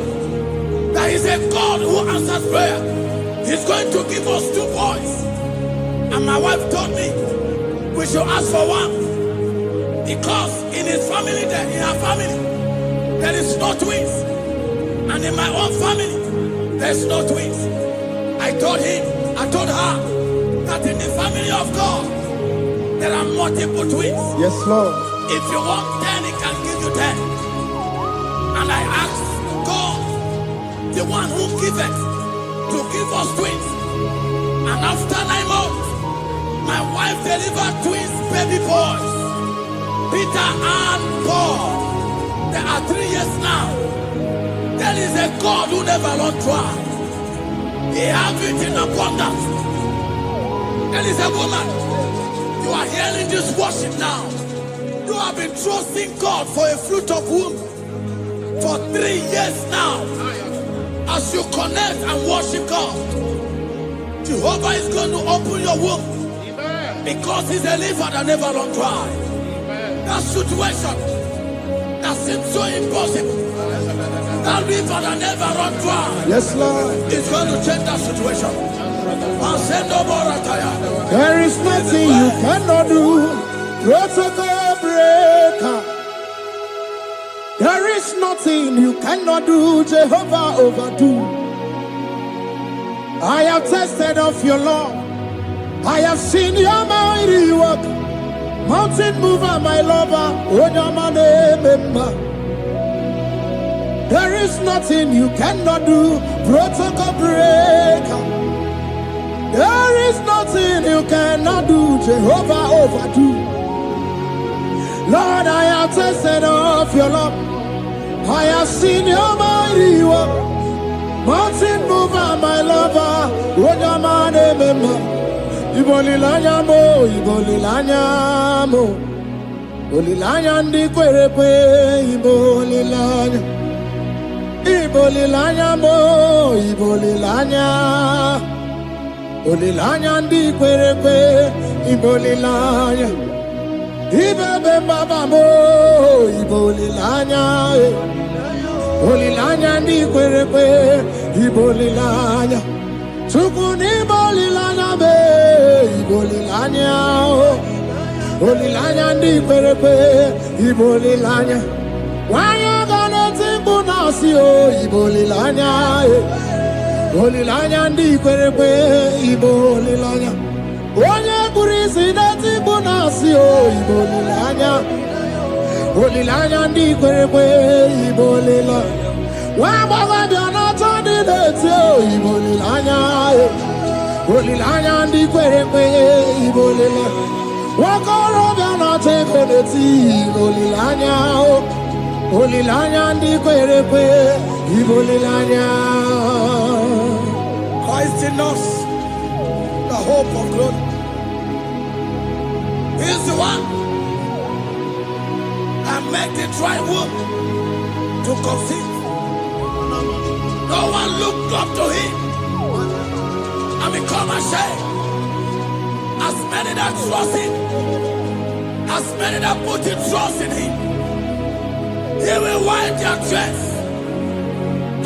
that He's a God who answers prayer, He's going to give us 2 boys. And my wife told me we should ask for one, because in his family, in her family, there is no twins, and in my own family, there's no twins. I told her that in the family of God, there are multiple twins. Yes, Lord. If you want 10, He can give you 10. And I asked God, the one who giveth, to give us twins. And after 9 months, my wife delivered twins, baby boys, Peter and Paul. There are 3 years now. There is a God who never runs dry. He has it in abundance. There is a woman. You are hearing this worship now. You have been trusting God for a fruit of womb for 3 years now. As you connect and worship God, Jehovah is going to open your womb, because He's a river that never runs dry. That situation that seems so impossible, that river that never runs dry, Yes, Lord. is going to change that situation. And send over a tire. There is nothing you cannot do. Protocol breaker. There is nothing you cannot do. Jehovah overdo. I have tested of your love. I have seen your mighty work. Mountain mover, my lover. Remember. There is nothing you cannot do. Protocol breaker. There is nothing you cannot do. Jehovah overdo. Lord, I have tasted of your love. I have seen your mighty work. Mountain mover, my lover. Wojamane mema. Ibolilanya mo, ibolilanya mo. Ibolilanya ndi kwerepe, ibolilanya. Ibolilanya mo, ibolilanya. Ibolilanya ndi kwerepe, ibolilanya. Ibebe baba mo, ibolilanya. Ibolilanya ndi kwerepe, ibolilanya. Tukuni ibolilanya be, ibolilanya. Ibolilanya ndi kwerepe, ibolilanya. Wanya gane timbu nasi o, ibolilanya. Ibolilanya ndi kwerepe, ibolilanya. Onye kurisi na timbu nasi o, ibolilanya. Ibolilanya ndi kwerepe, ibolilanya. Wamba biana tandi neti o, ibolilanya. Ibolilanya ndi kwerepe, ibolilanya. Wakoro biana teko neti, ibolilanya. Ibolilanya ndi kwerepe, ibolilanya. Christ in us, the hope of glory. He is the one that made the dry womb to conceive. No one looked up to him and become ashamed. As many that trust him, as many that put in trust in him, he will wipe their tears.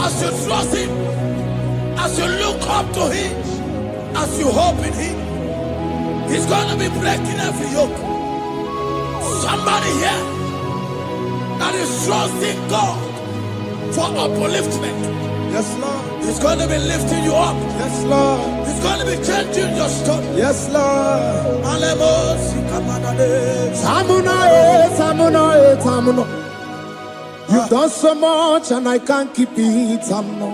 As you trust him, as you look up to him, as you hope in him, he's going to be breaking every yoke. Somebody here that is trusting God for upliftment. Yes, Lord. He's going to be lifting you up. Yes, Lord. He's going to be changing your story. Yes, Lord. Samuna, Samuna, Samuna. You've done so much and I can't keep it, Samuna.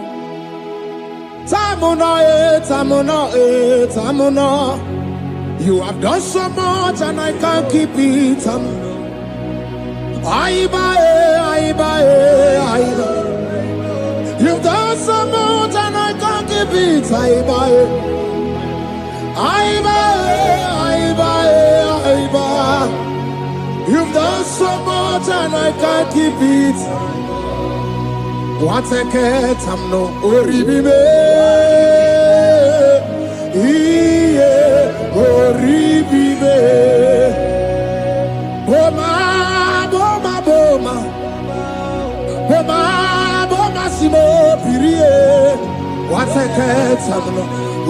Samuna, Samuna, Samuna. You have done so much and I can't keep it, Samuna. Aiba, Aiba. You've done so much and I can't keep it, Aiba. You've done so much and I can't keep it. What a cat, I'm no oribibe. Oribibe. Boma, boma, boma. Boma, boma, simo, pirie. What a cat, I'm no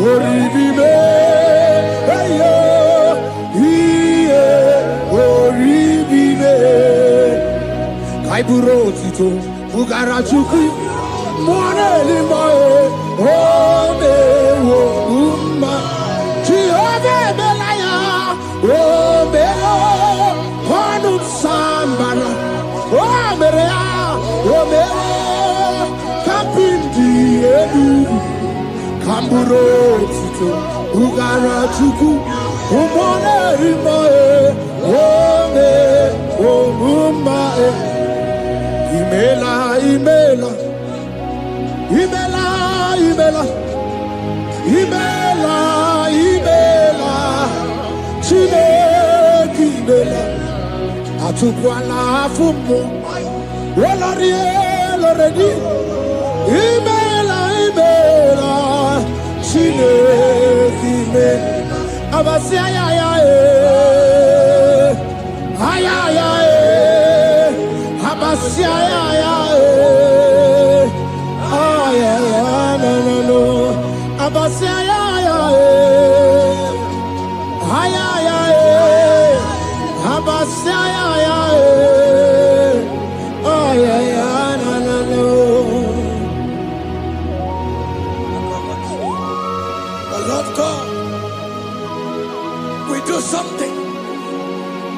oribibe. Hey, yo. Kaiburo tito, ugara chuku, mwane limae, ome wo umma, chiove belaya, ome o, konu sambana, ome rea, ome o, kapindi edu, kamburo tito, ugara chuku, mwane limae, ome wo umma. Imela, Imela, Imela, Imela, Imela, Imela, Chile, Imela, Atukwala Fumo, Olori, Oloredi, Imela, Imela, Chile, Imela, Abasia, Ayaya, Abasia, Lord God, we do something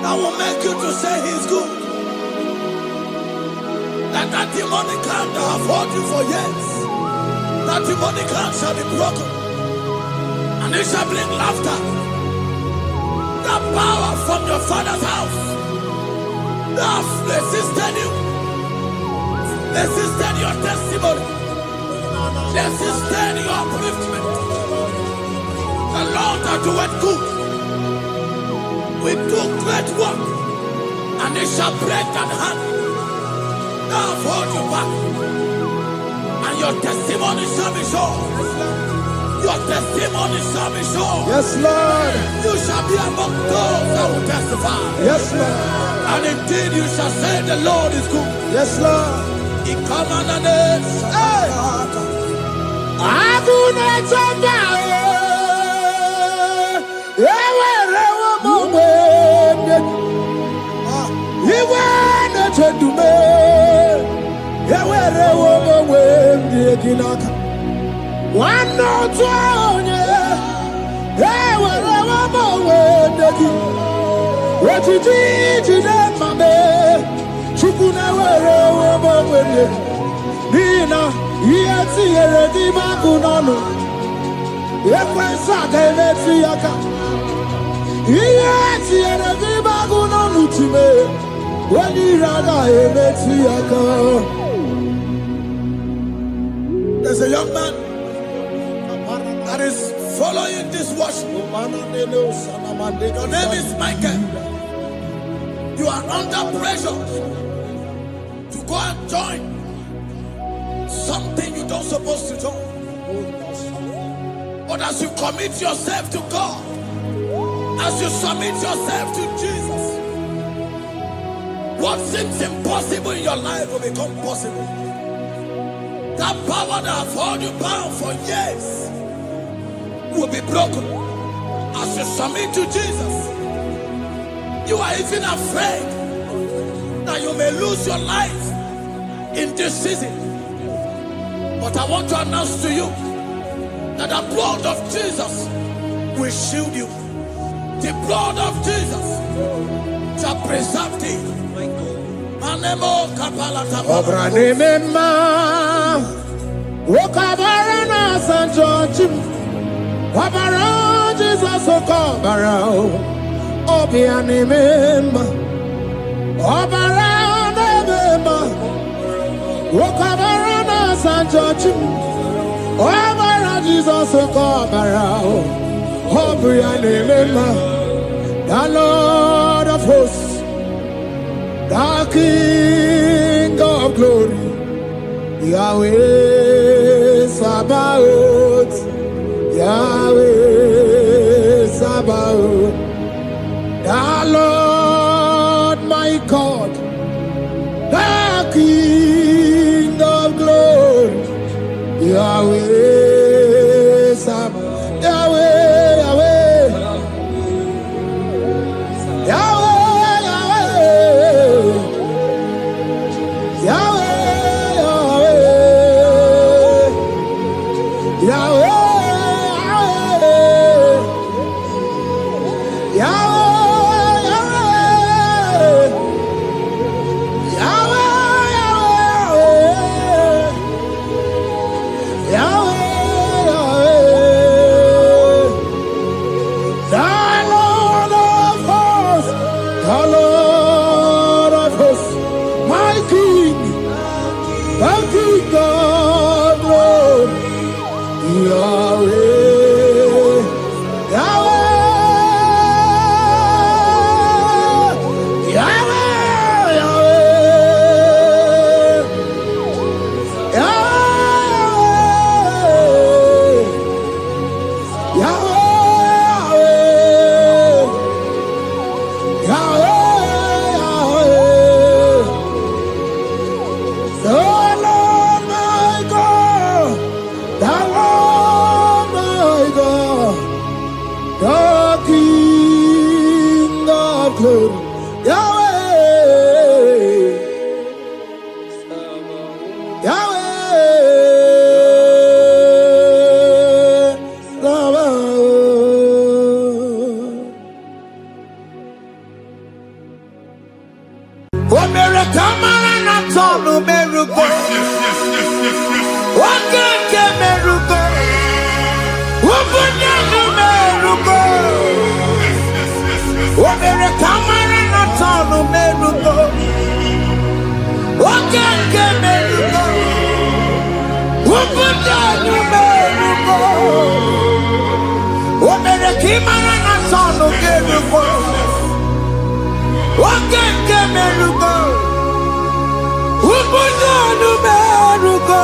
that will make you to say he's good. That demonic hand that have held you for years, that demonic hand shall be broken, and it shall bring laughter. That power from your father's house Now resisted you. Resisted your testimony. Resisted your upliftment. The Lord that doeth good. We do great work, and it shall break that hand. Now hold you back, and your testimony shall be sure. Your testimony shall be sure. Yes, Lord. You shall be among those that will testify. Yes, Lord. And indeed you shall say the Lord is good. Yes, Lord. He come on the name. Hey. Nina, yeti eredi makunano. Ekwensa kemeti yaka. Yeti eredi makunano time. Wani rada emeti yaka. There's a young man that is following this worship. Your name is Michael. You are under pressure to go and join something you don't supposed to join. But as you commit yourself to God, as you submit yourself to Jesus, what seems impossible in your life will become possible. That power that has held you bound for years will be broken as you submit to Jesus. You are even afraid that you may lose your life in this season. But I want to announce to you that the blood of Jesus will shield you. The blood of Jesus shall preserve thee. Manemo kapalata. Obranimema, Wokabarana San George, Wabara Jesus Okobara, Obianimema, Obara Nemema, Wokabarana San George, Obara Jesus Okobara, Obianimema, the Lord of hosts, the King of glory, Yahweh Sabaoth, Yahweh Sabaoth, the Lord my God, the King of glory, Yahweh Sabaoth, Yahweh, Yahweh, Yahweh. Camera not on the Imana na sonu keruko. Wakeke meruko. Ubudu meruko.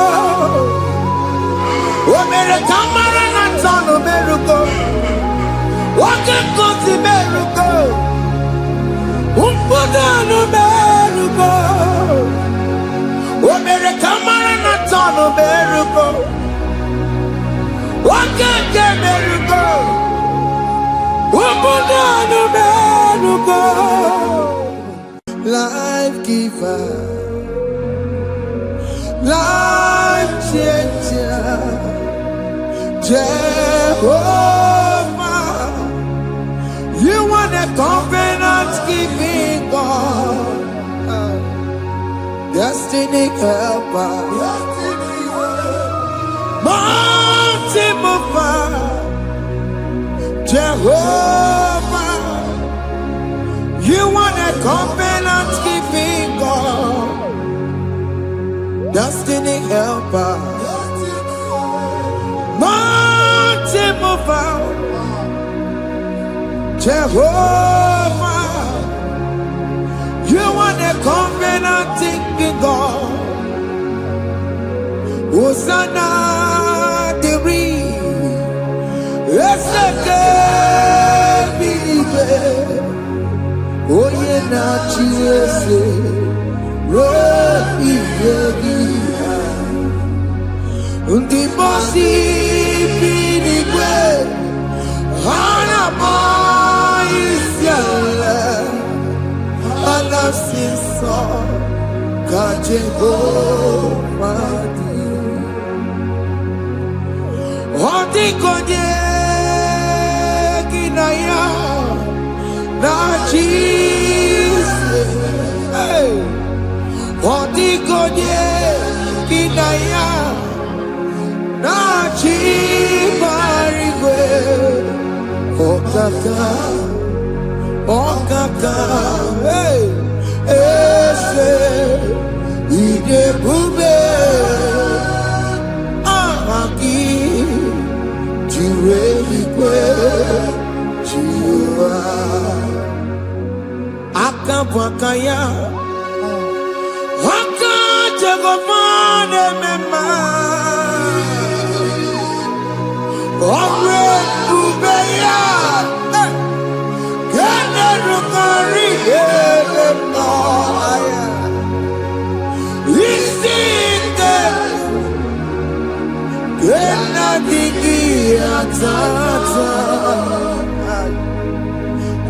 Omere kamara na sonu meruko. Wakeke si meruko. Ubudu meruko. Omere kamara na sonu meruko. Wakeke meruko. Life giver, life changer, Jehovah, you want a covenant keeping God, destiny helper, mountain mover, Jehovah, you want a covenant keeping God, destiny helper, mountain mover, Jehovah, you want a covenant keeping God, Hosanna the Oye na chiese, rohi yegia. Undi mosi binigwe, hana moisiala, alasinso kajego madi. Odi konye kinaya. Na Jesus, hey, Odigonye kinaya, na chibarigwe, okaka, hey, ese, idebube, ahaki, jireligwe, jiwa. Akabwakaya Akajagomane mema Omre ubeya Gene rukari Elema Isike Gena digi atata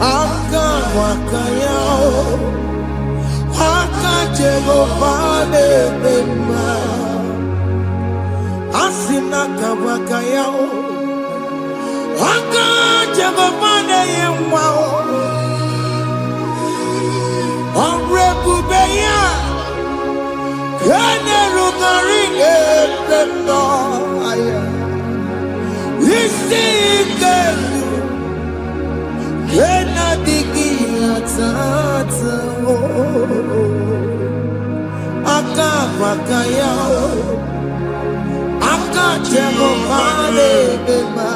Akabwakaya Akajagomane mema Asina kabwakaya Akajagomane yemwa Omrebubeya Kene rugari Elema Isike Kena digi atata Akabwakaya Akajagomane mema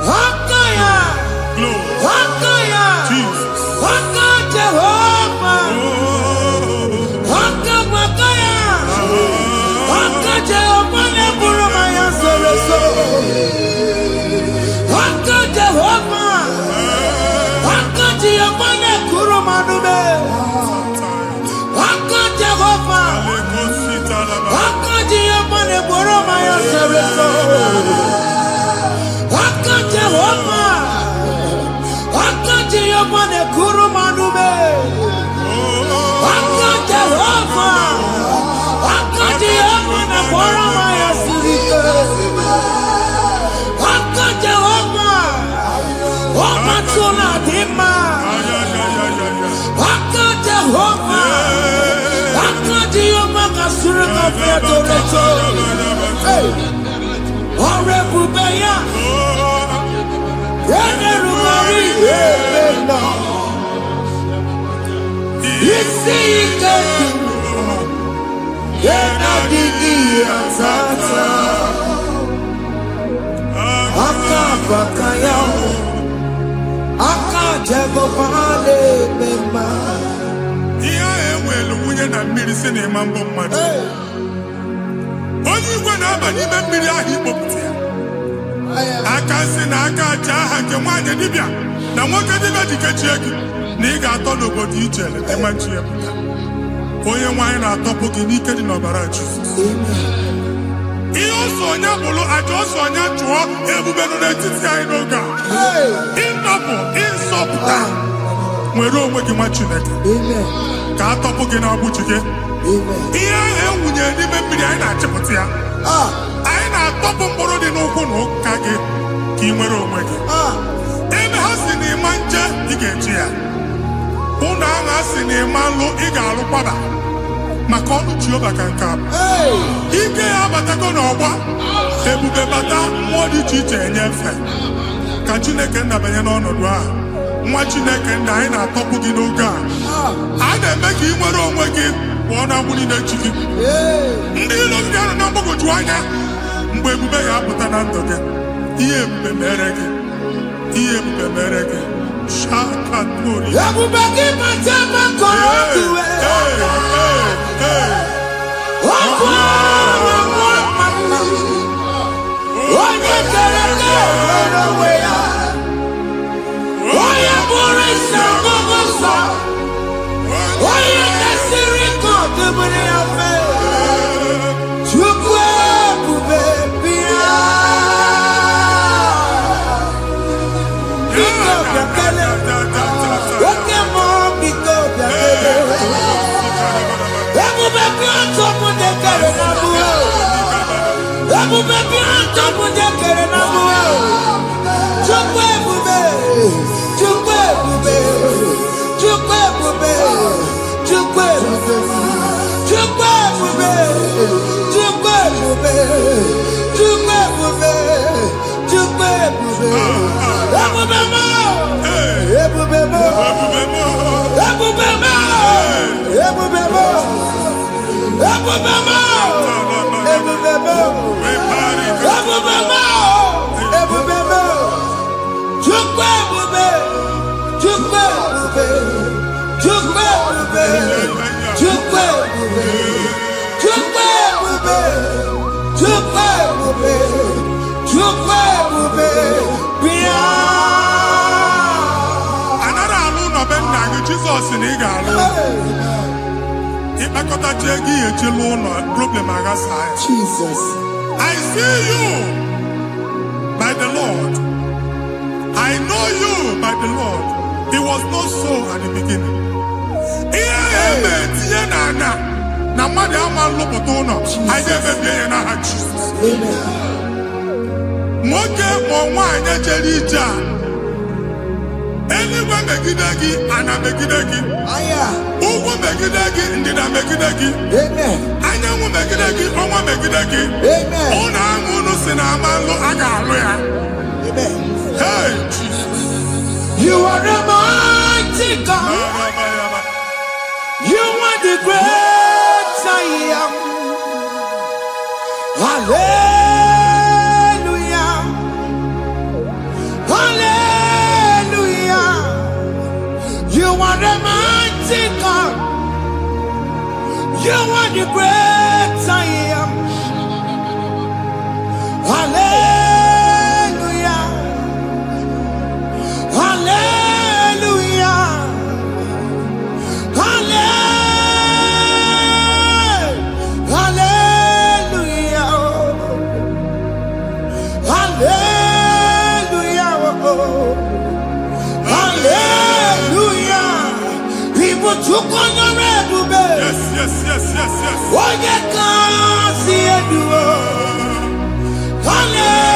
Hakaya Hakaya Jesus Jehovah Hakabwakaya Hakajagomane burumaya sereso Hakajehova Hakajagomane kurumanume Hakajehova Hakajagomane burumaya sereso Hakajehova Hakajagomane kurumanume Hakajehova Hakajagomane burumaya sirike Hakajehova Omatula dima Hakajehova Hakajagomane kasurika fedoreto Orebubeya Yenerumari Elena Na mmiri si na ịma mbọ mmadụ onye igwe na-aba n'ime mmiri ahụ ikpopụta ya aka si na aka aja aha nke nwaanyị dibịa na nwoke dibịa ji kechie gị na ị ga-atọ n'obodo ijele ịmachi ya pụta onye nwaanyị na-atọpụ gị n'ike dị n'ọbara Jizọs ihe ọsọ onye bụrụ aja ọsọ onye chụọ ebube nọ n'etiti anyị n'oge a ịtọpụ ịsọpụta nwere onwe gị nwa Chineke ka atọpụ gị n'ọgbụchi gị ihe ahụ ewunye n'ime mmiri anyị na-achịpụta ya anyị na-atọpụ mkpụrụ dị n'ụkwụ na ụka gị ka ị nwere onwe gị ebe ha si na ịma nje ị ga-eji ya ụlọ ahụ ha si na ịma nlụ ị ga-alụkwaba maka ọnụ Jehova ka nke abụ ike ya abatago n'ọgba ebube bata mmụọ dị iche iche enyefe ka Chineke ndabanye n'ọnọdụ ahụ nwa Chineke nna anyị na-atọpụ gị n'oge a na-eme ka ị nwere onwe gị pụọ na mgbuli na-echi gị ndị ilo gị ga-anọ na mgbagwoju anya mgbe ebube ya apụta na ndụ gị ihe ebube mere gị ihe ebube mere gị shakatori ebube gị mata maka otuwe onye kere gị nwere onwe ya onye bụrụ isi ọgụgụ nsọ onye kesịrị ka ọdụbụrụ ya fe Chukwu ebube bịa biko bịakele oke mmụọ biko bịakele ebube bịa ntọpụ dekere na mụọ ebube bịa ntọpụ dekere na mụọ Chukwu ebube Chukwu ebube Chukwu ebube Chukwu ebube Chukwu ebube Chukwu ebube Chukwu ebube Chukwu ebube ebube mo ebube mo ebube mo ebube mo ebube mo ebube mo ebube mo ebube mo Chukwu ebube Chukwu ebube Chukwu ebube Chukwu ebube Chukwu ebube Chukwu ebube Chukwu ebube bịa anara alụ n'ọbe nna gị Jizọs na ị ga-alụ ịkpakọtacha ego ihe echelu ụlọ problem aghasa ya Jesus I see you by the Lord I know you by the Lord. It was not so at the beginning. Ihe eme tinye n'anya na mmadụ ama nlụpụta ụlọ anyị emebie ya n'aha Jizọs. Nwoke ma nwaanyị jere ije a eluigwe megide gị ana megide gị ugwu megide gị ndịda megide gị anyanwụ megide gị ọnwa megide gị ụlọ ahụ unu si na ama nlụ a ga-alụ ya. Hey, Jesus. You are the mighty God. You are the great I am. Hallelujah. Hallelujah. You are the mighty God. You are the great I am. Hallelujah. Yes.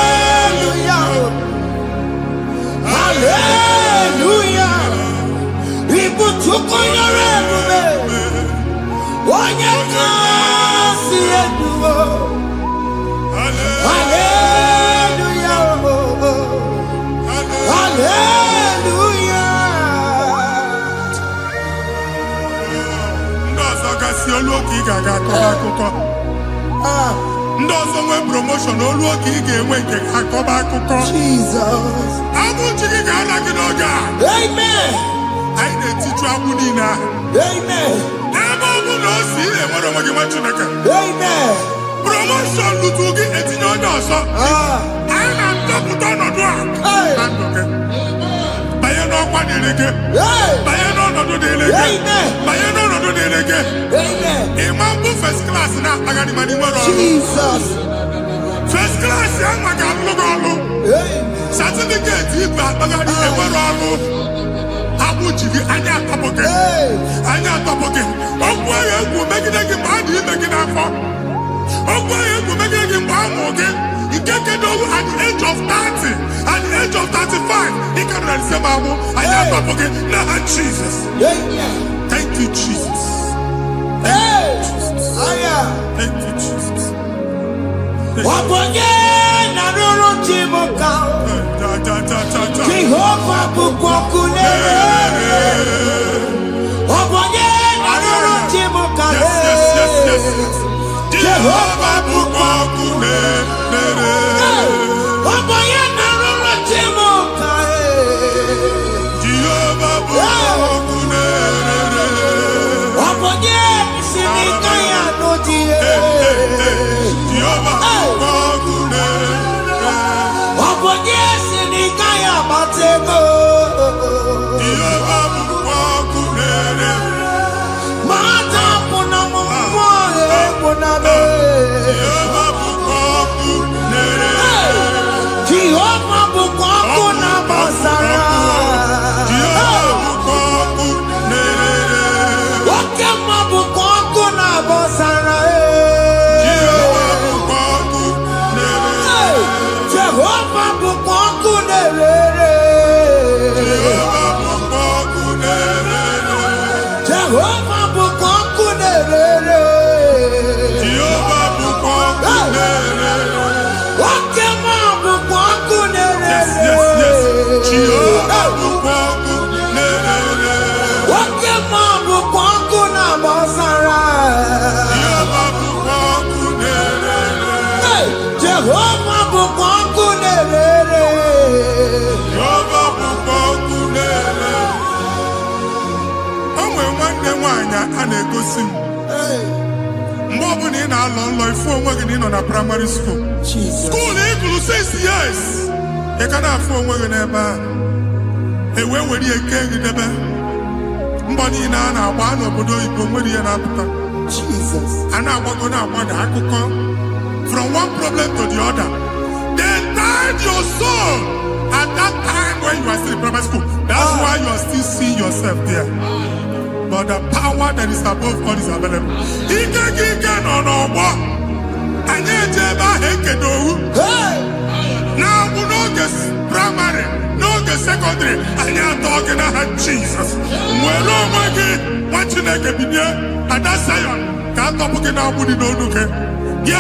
Hallelujah. Hallelujah. People took on your ebube. Onye kasi eduwo. Hallelujah. Hallelujah. olu oke ị ga-aga akọba akụkọ. Ndị ọzọ nwee promotion olu oke ị ga-enwe nke akọba akụkọ. Jesus. Abụ chi gị ga-ala gị n'oge a. Amen. Anyị na-etiju agbụ niile ahụ. Amen. Ebe ọ bụ na o si enwere onwe gị nwa Chineke. Amen. Promotion lutu gị etinye onye ọzọ. Anyị na-atọpụta ọnọdụ a na ndụ gị. Banye n'ọkwa dịrị gị. Banye n'ọnọdụ dịrị gị. Banye n'ọnọdụ dịrị gị. Ịma mbụ first class na-akpagharị ma n'ime ọrụ. Jesus. First class ya nwa ga-alụ gị ọrụ. Certificate ibe akpagharị enwere ọrụ. Abụ ji gị anya atọpụ gị. Anya atọpụ gị. Ọgwụ agha egwu megide gị mgbe a dị ime gị n'afọ. Ọgwụ agha egwu megide gị mgbe a mụ gị. Nke kedu at the age of 30, at the age of 35, he can receive abu. I am talking now, Jesus. Thank you, Jesus. Thank you, Jesus. Thank you, Jesus. Jehovah bukokune. Jehovah bukokune. A na-egosi mgbe ọ bụla ị na-alọ nlọ ifu onwe gị na ị nọ na primary school school ị gụrụ 6 years ị ka na-afụ onwe gị n'ebe ahụ ewee were ihe kee gị debe mbọ niile a na-agba n'obodo oyibo nwere ihe na-apụta a na-agbago na-agbada akụkọ from one problem to the other. They tied your soul at that time when you are still in primary school. That's why you are still seeing yourself there. But the power that is above God is available. Ike no more. Anye jeba hekedo. Now we no get primary, no get secondary. Anye talking about Jesus. Mwelo mwagi wachine kebinie. Ada Zion. Kanto puke na mudi no nuke.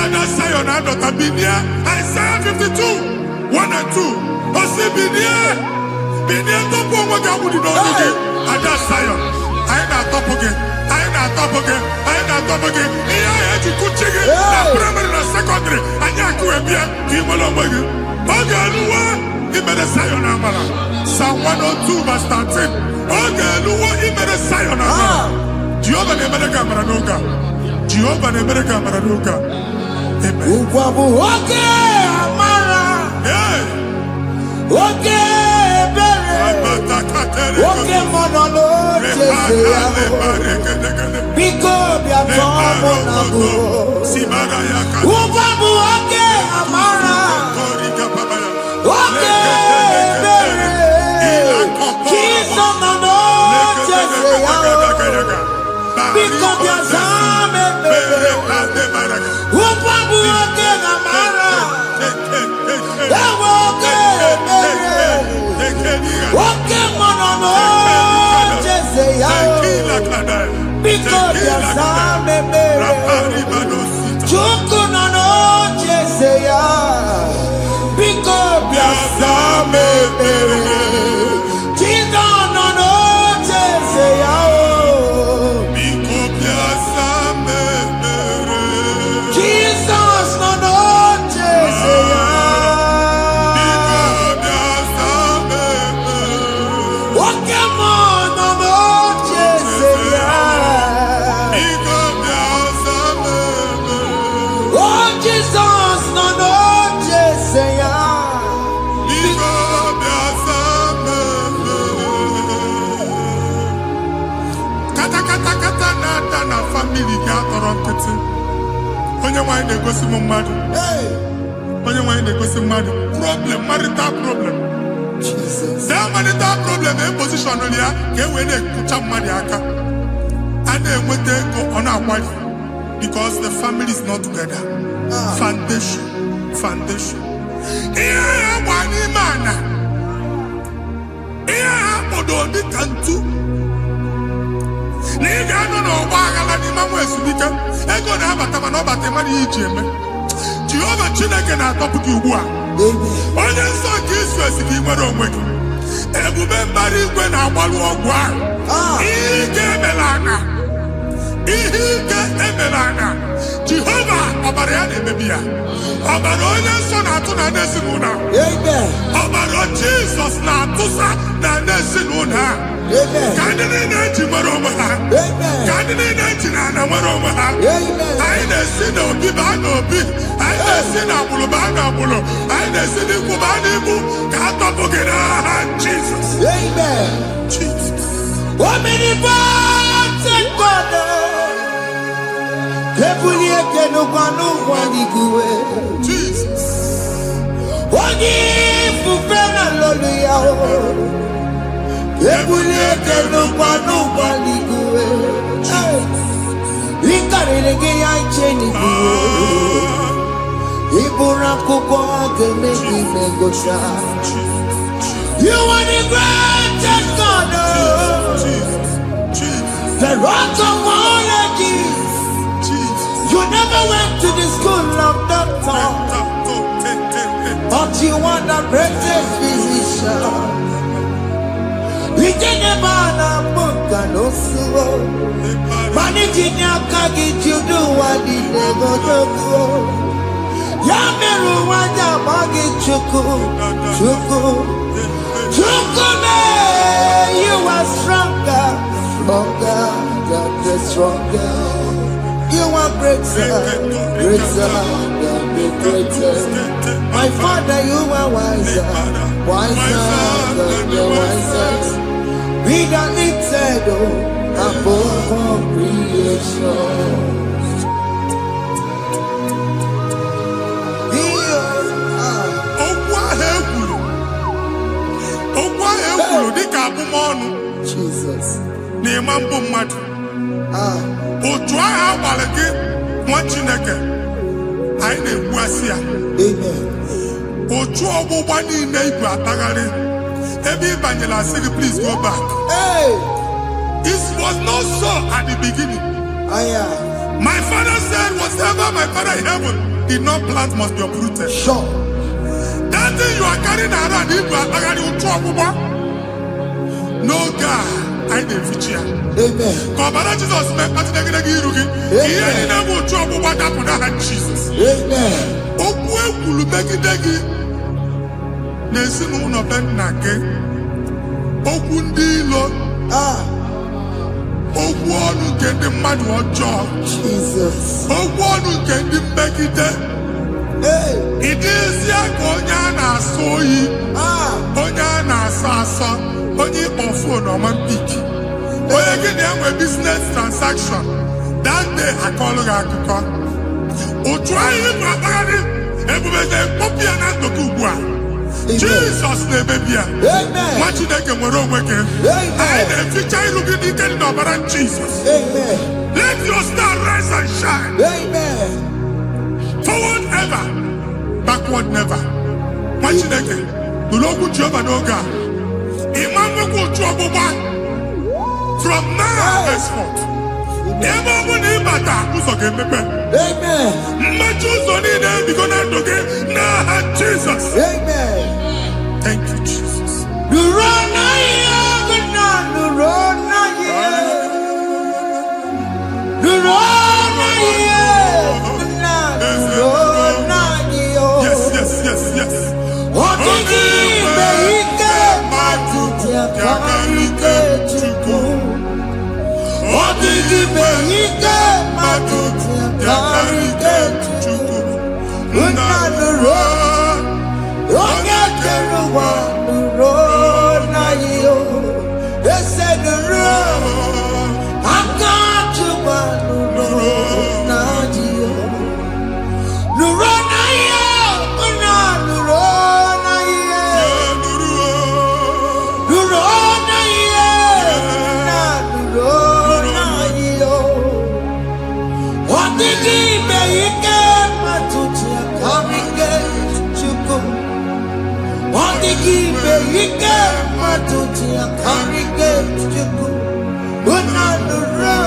Ada Zion ando tabinie. Isaiah 52, 1 and 2. Osi binie. Binie topo mwagi mudi no nuke. Ada Zion. I na top again. I na top again. I na top again. Iya ya chikuchige. Na primary na secondary. Anya kuebia. Kimolo mwagi. Ogeluwa. Imede Zion amala. Psalm 102 verse 13. Ogeluwa imede Zion amala. Jehovah ne mere kamera nuka. Jehovah ne mere kamera nuka. Amen. Ukwabu oge amara. Hey. Oge oge monono biko bia tomo na bu ubabu oge amara oge bere kiso nono chese ya biko bia zame bere ubabu oge amara oge bere oge monono chese ya biko bia zame bere chuku nono chese ya biko bia zame bere chido nono chese ya Biko bia zame nkịtị. Onye nwanyị na-egosi m mmadụ. Onye nwanyị na-egosi mmadụ. Problem, marital problem. That marital problem in position on ya ka e wee na-ekụcha mmadụ aka. A na-enweta ego ọ na-akwali because the family is not together. Foundation. Ihe ha gba n'ime ana. Ihe ha kpọdo dị ka ntu. Na ị ga-anọ n'ọgba aghara n'ime nwa ezumike. Ego na-abata mana ọ bata mmadụ ihe iji eme. Jehova Chineke na-atọpụ gị ugbu a. Onye nsọ nke isu esi gị nwere onwe gị. Ebube mbara igwe na-agbalụ ọgwụ ahụ. Ihe ike emela aka. Jehova ọbara ya na-emebi ya. Ọbara onye nsọ na-atụ na ndị ezinụlọ. Ọbara Jizọs na-atụsa na ndị ezinụlọ ha. Ka ndị niile eji nwere onwe ha. Ka ndị niile eji na ana nwere onwe ha. Anyị na-esi n'obi baa n'obi. Anyị na-esi n'agbụrụ baa n'agbụrụ. Anyị na-esi n'ikwu baa n'ikwu. Ka a tọpụ gị n'aha Jizọs. Omnipotent God, Kebulie Kenukanu Waniguwe, Jesus. Wagi Fufena Loluya, Kebulie Kenukanu Waniguwe, Ikarege Yancheni, Ibura Kuko Ageneki Negosha. You are the greatest God, the rock of all ages. You never went to the school of doctor, but you are the greatest physician. We didn't have a book and also managing your kagi to do what he never do. Yameru wanja magi chuku. Chukume, you are stronger than the stronger. You are greater than the greatest. My Father, you are wiser than the wisest. Be the lifted above all creation. Jesus. Otu ahụ agbalị gị nwa Chineke anyị na-egbu asị ya. Otu ọgbụgba niile ibu atagharị ebe ị banyere asị gị please go back. It was not so at the beginning. My father said whatever my father in heaven did not plant must be uprooted. Sure. That thing you are carrying around ibu atagharị otu ọgbụgba. No God. Amen. Kọbara Jizọs mee kpatụ negidegi iru gị. Ihe niile bụ otu ọgbụgba dapụ n'aha Jizọs. Okwu ekwuru megide gị n'ezinụlọ be nna gị. Okwu ndị ilo. Okwu ọnụ nke ndị mmadụ ọjọọ. Okwu ọnụ nke ndị mmegide. Ịdịzie ka onye a na-asọ oyi. Onye a na-asọ asọ. Onye ịkpọ fon ọma mpiki. Onye gị na-enwe business transaction. That day akọlụ gị akụkọ. Otu anyị bụ akpagharị ebube na-ekpọpụ ya na ndụkọ ugbu a. Jizọs na-emebi ya. Nwa Chineke nwere onwe gị. Anyị na-eficha ilu gị n'ike dị n'ọbara Jizọs. Let your star rise and shine. Forward ever, backward never. Nwa Chineke nụrụ okwu Jehova n'oge a. From now henceforth, ebe ọ bụ na ịbata ụzọ ga-emepe. Mmachi ụzọ niile ebigo na ndụ gị n'aha Jizọs. Thank you, Jesus. Yes. tutia karigate juku. Unanuro.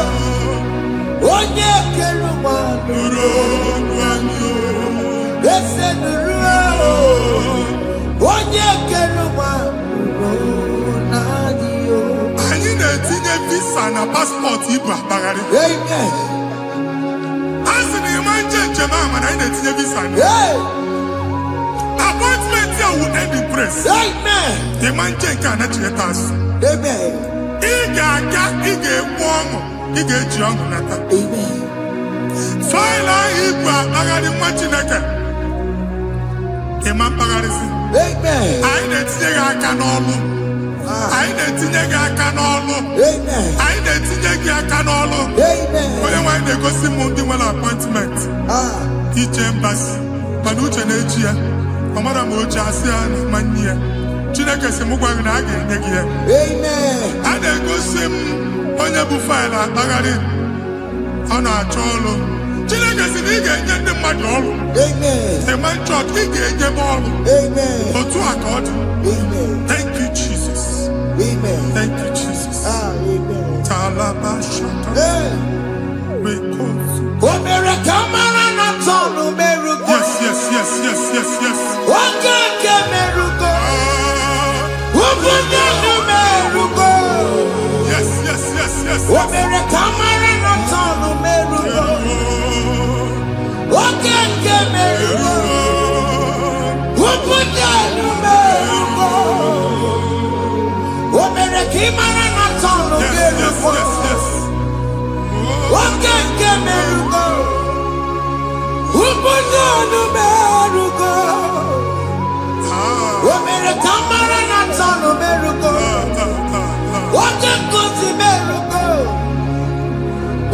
Onye keruma nuro. Ese nuro. Onye keruma nuro. Nadio. Anyị na-etinye visa na passport Igbo akpagharị. Amen. Asị na ịma njem ahụ na anyị na-etinye visa na. Appointment here will end in praise. Amen. Ịma nke a na-echeta asụ. Amen. Ị ga-aga, ị ga-ekwu ọṅụ, ị ga-eji ọṅụ nata. Amen. Faịlụ ahụ Igbo akpagharị nwa Chineke. Ịma mkpagharịsị. Amen. Anyị na-etinye gị aka n'ọlụ. Anyị na-etinye gị aka n'ọlụ. Amen. Anyị na-etinye gị aka n'ọlụ. Amen. Onye nwaanyị na-egosi m ndị nwere appointment ije mbasi mana uche na-eji ya ọ mara ma oche asị ya na nwanne ya Chineke sị m gwa gị na a ga-enye gị ya. Amen. A na-egosi m onye bụ faịlụ akpagharị ọ na-achọ ọrụ Chineke sị na ị ga-enye ndị mmadụ ọrụ. Amen. Ịma chọọchị ị ga-enye m ọrụ. Amen. Otu a ka ọ dị. Amen. Thank you Jesus. Amen. Thank you Jesus. Amen. Talabashata. Hey. Omere kamara na tonu merugo. Yes. Okeke merugo. Ogunye merugo. Yes. Omere kamara na tonu merugo. Okeke merugo. Ogunye merugo. Omere kamara na tonu merugo. Okeke merugo. Ogunye merugo. Omere kamara na tonu merugo. Okeke merugo.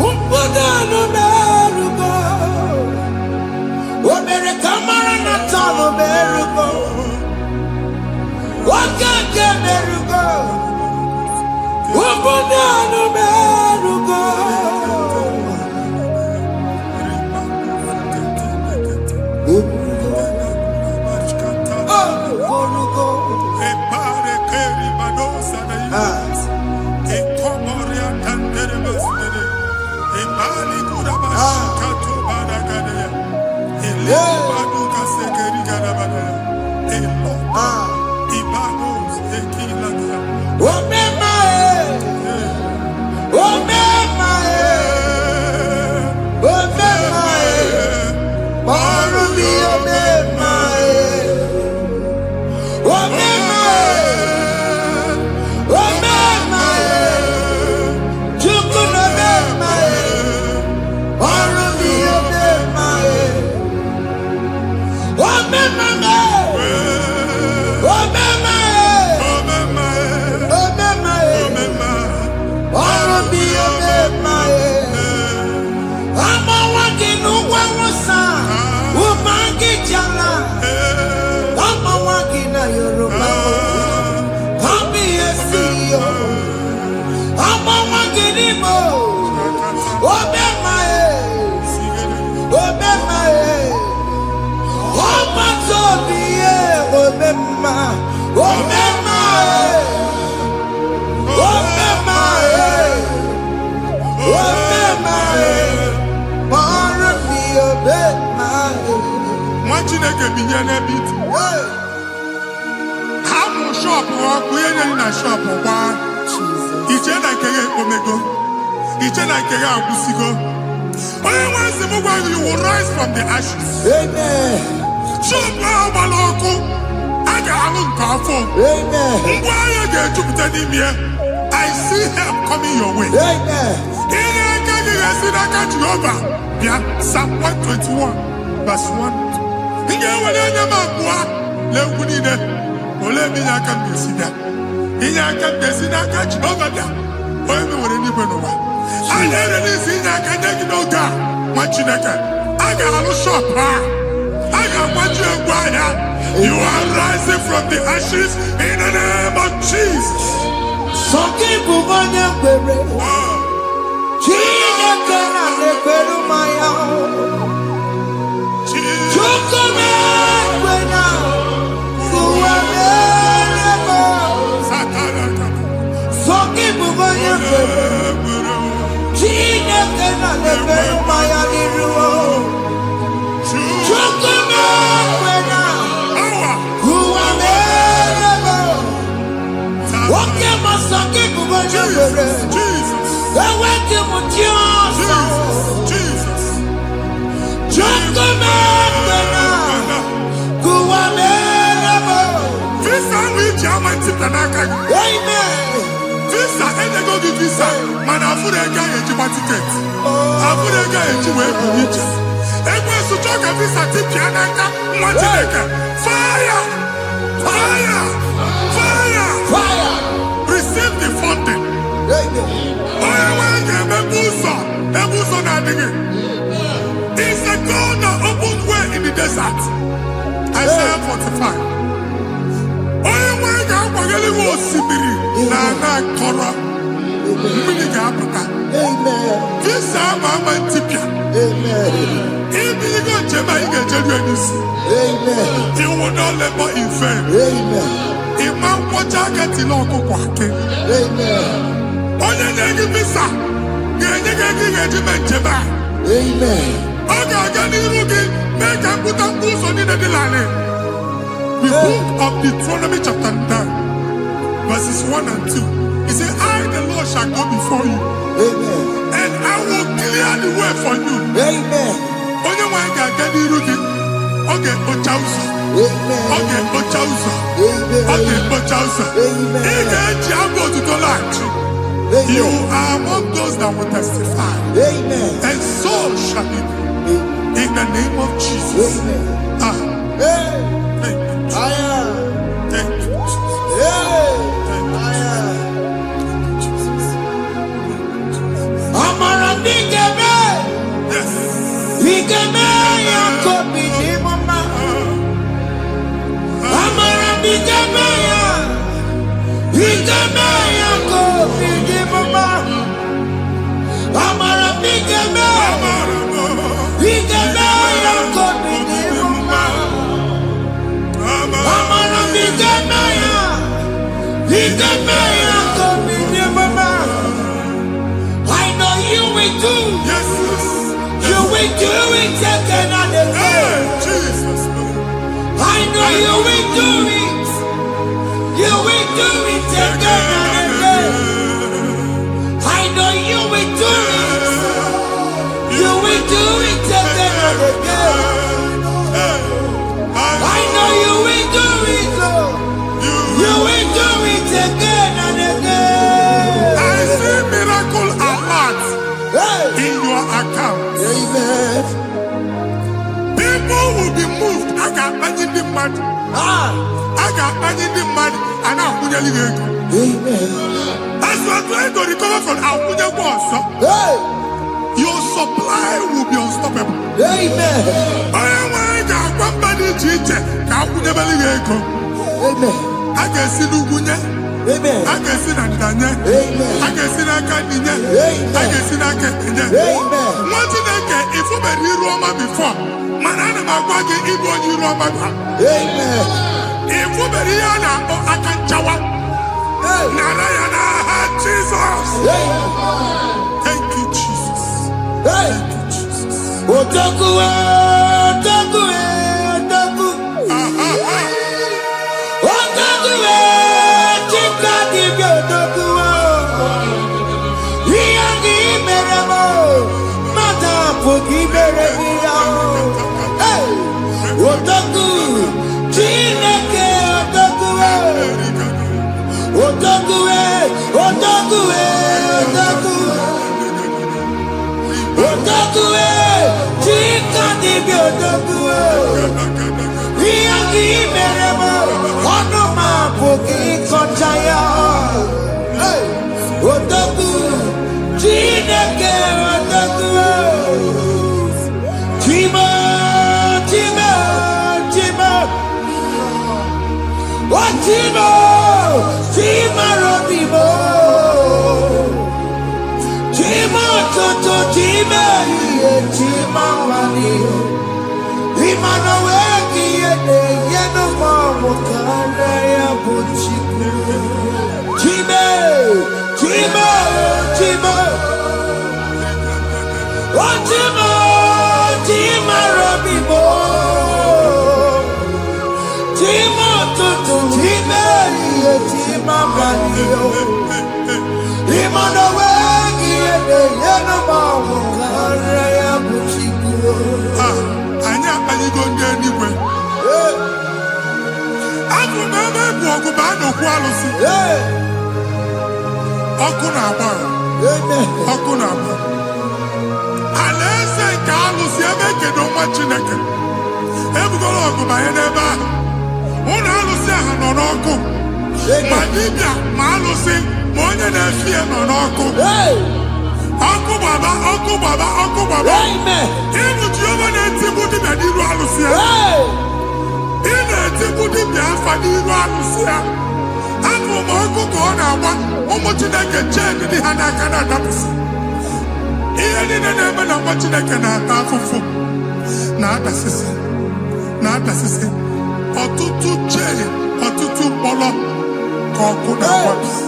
Ogunye merugo. Omere kamara na tonu merugo. Okeke merugo. Ogunye merugo. Chineke binye n'ebe iti. Ha mụ shọpụ ọkụ ihe nyere na shọpụ gbaa. Iche na nke ya ekpomego. Iche na nke ya agwụsigo. Onye nwe nsị m gwa you will rise from the ashes. Amen. Shọpụ ahụ gbara ọkụ. A ga-alụ nke afọ. Amen. Ngwa ahịa ga-ejupụta n'ime ya. I see help coming your way. Amen. Ihe aka gị ga-esi n'aka Jehova bịa Psalm 121 verse 1. Ị ga-ewere anya m abụọ n'egwu niile olee ebe inye aka m ga-esi bịa inye aka m ga-esi n'aka Jehova bịa onye mewere n'igwe n'ụwa a na-ere n'isi inye aka nye gị n'oge a nwa Chineke a ga-alụ shọpụ a ga-agbaji egwu ahịa. You are rising from the ashes in the name of Jesus. Sọgị bụ onye kwere Chineke na na-ekwere mmanya Chukwu na-ekwe na ụwa na-ere n'aka gị. Visa enyego gị visa mana afụrụ ego ahụ ejikwa tiketi. Afụrụ ego ahụ eji wee buru ije. Ekwensu chọọ ka visa tipịa n'aka nwa Chineke. Fire! Fire! Fire! Receive the funding. Onye nwanyị ga-emepe ụzọ ebe ụzọ na-adịghị. It's a God that opens way in the desert. Isaiah 45. Onye nwanyị ga-akwaghere gị osimiri na ana akọrọ. Mmiri ga-apụta. Visa ama ntipịa. Ibiligo njem anyị ga-ejeru n'isi. You will not labor in vain. Ịma nkwọcha akatịla ọkụkọ akị. Onye na-enye visa ga-enye gị ego ị ga-eji mee njem a. Ọ ga-aga n'iru gị mee ka mkpụta ụzọ niile dị larịị. The book of Deuteronomy chapter 9 verses 1 and 2. He said, I the Lord shall go before you. And I will clear the way for you. Onye nwanyị ga-aga n'iru gị. Ọ ga-ekpocha ụzọ. Ọ ga-ekpocha ụzọ. Ọ ga-ekpocha ụzọ. Ị ga-eji abụ otuto laghachi. You are among those that will testify. And so shall it be. In the name of Jesus. Thank you, Jesus. Thank you, Jesus. Amara bigeme. Yes. Bigeme ya kobi ni mama. Amara bigeme ya. Bigeme ya kobi ni mama. Amara bigeme. Bigeme ya kobi ni mama. Amara bigeme ya. Bigeme ya kobi ni mama. I know you will do. Yes. You will do it again and again. Jesus. I know you will do it. You will do it again and again. I know you will do it. You will do it again and again. I know you will do it, Lord. You will do it again and again. I see miracle alert in your account. People will be moved. I got money in the mud. I got money in the mud. And I'm going to go. As you are trying to recover from Abuja Boss, your supply will be unstoppable. I can see Lugunya. I can see Nandanya. I can see Nakaninya. I can see Nakaninya. One thing I get, if you were in Roma before, Manana Magwagi, Igbo, you Roma. If you were here now, I can chawa. Narayana, Jesus. Thank you, Jesus. Thank you, Jesus. Otakuwe, Otakuwe, Otaku. Otakuwe, Chikadi Otakuwe. Iyangi meremo, mata poki meremia. Otaku, Chineke Otakuwe. Otakuwe, Otakuwe, Otaku. Otakuwe, Chikadi Otakuwe. Iyangi meremo, onoma poki konjaya. Otaku, Chineke Otakuwe. Chima, Chima, Chima. Oh, Chima, Chima Robimo. Chima Toto, Chima, Chima Wani. Imano weki yede, yeno mamu kanda ya buchiku. Chima, Chima, Chima. Oh, Chima, Chima Robimo. Chima Toto, Chima, Chima Wani. Imano weki yede, yeno mamu kanda ya buchiku. Anya, I go there anyway. I'm na-ekwu ọgụ baa n'okwu alụsị. Ọkụ na-agba. Ọkụ na-agba. Alaeze nke alụsị ebe ekedo nwa Chineke. Ebugoro ọgụ banye n'ebe ahụ. Ụlọ alụsị ahụ nọ n'ọkụ. Ma dibịa ma alụsị ma onye na-efi ya nọ n'ọkụ. Ọkụ gbaba, ọkụ gbaba, ọkụ gbaba. Ịbụ Jehova na-etigbu dibịa n'iru alụsị ya. Ị na-etigbu dibịa afa n'iru alụsị ya. Afọ ma ọkụ ka ọ na-agba ụmụ Chineke chee dị ha n'aka na-adapụsị. Ihe niile na-eme na nwa Chineke na-ata afụfụ na-adasịsị ọtụtụ chee, ọtụtụ mkpọrọ ka ọkụ na-agbapụsị.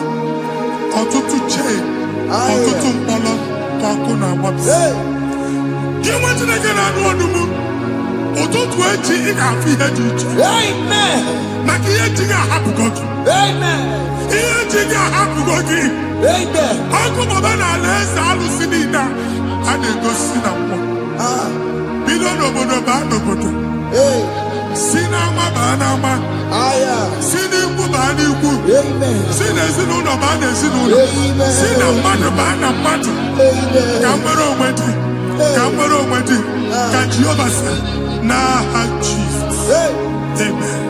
Ọtụtụ chee, ọtụtụ mkpọrọ ka ọkụ na-agbapụsị. Gị nwa Chineke na-anụ ọdụm, ụtụtụ echi ị ga-afụ ihe dị iche. Maka ihe ji ga-ahapụgo gị. Ihe ji ga-ahapụgo gị. Ọkụ baba na alaeze alụsị niile a na-egosi na mmụọ. Bido n'obodo baa n'obodo. Si n'ama baa n'ama. Si n'ikwu baa n'ikwu. Si n'ezinụlọ baa n'ezinụlọ. Si na mmadụ baa na mmadụ. Ka nwere onwe dị. Ka nwere onwe dị. Ka Jehova sị n'aha Jizọs. Amen.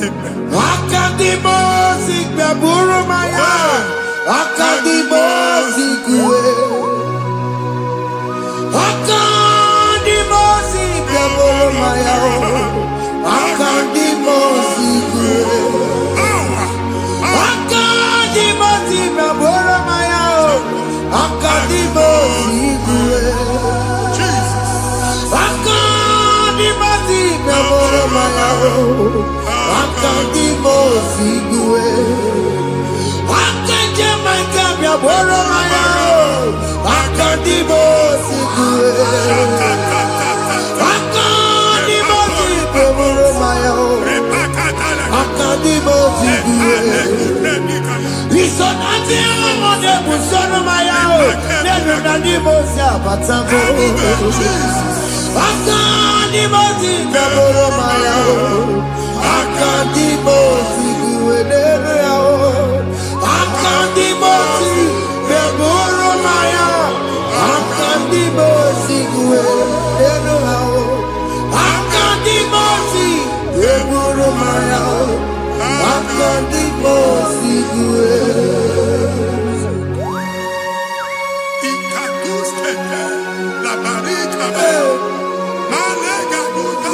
Amen. Akadimosi gbaburu maya. Akadimosi kuwe. Akadimosi gbaburu maya. Akadimosi kuwe. Akadimosi gbaburu maya. Akadimosi kuwe. Akadimosi gbaburu maya. Akadimosi kuwe. Akadimosi gbaburu maya. Akadimosi kuwe. Akadimosi gbaburu maya. Akadimosi kuwe. Isonati amode busono maya. Nenu nadimosi abatamo. Akadimosi gbaburu maya. Akadimosi kuwe nenu yao. Akadimosi gbaburu maya. Akadimosi kuwe nenu yao. Akadimosi gbaburu maya. Akadimosi kuwe. Ikaduskete la barika. Malega duta.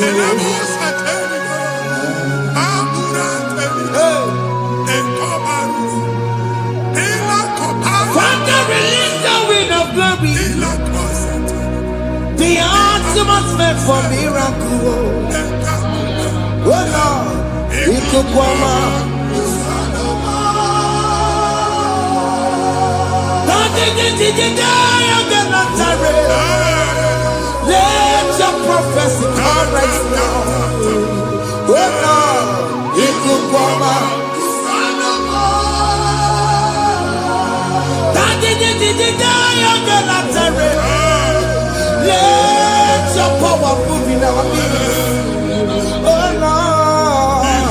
Elemosa telika. Amura telika. Ekobaru. Ela kobaru. Father, release the wind of glory. Ela kosete. The atmosphere for miracle. Oh Lord, ikukwama. Let your prophecy come right now. Oh Lord, ikukwama. Let your power move in our midst. Oh Lord.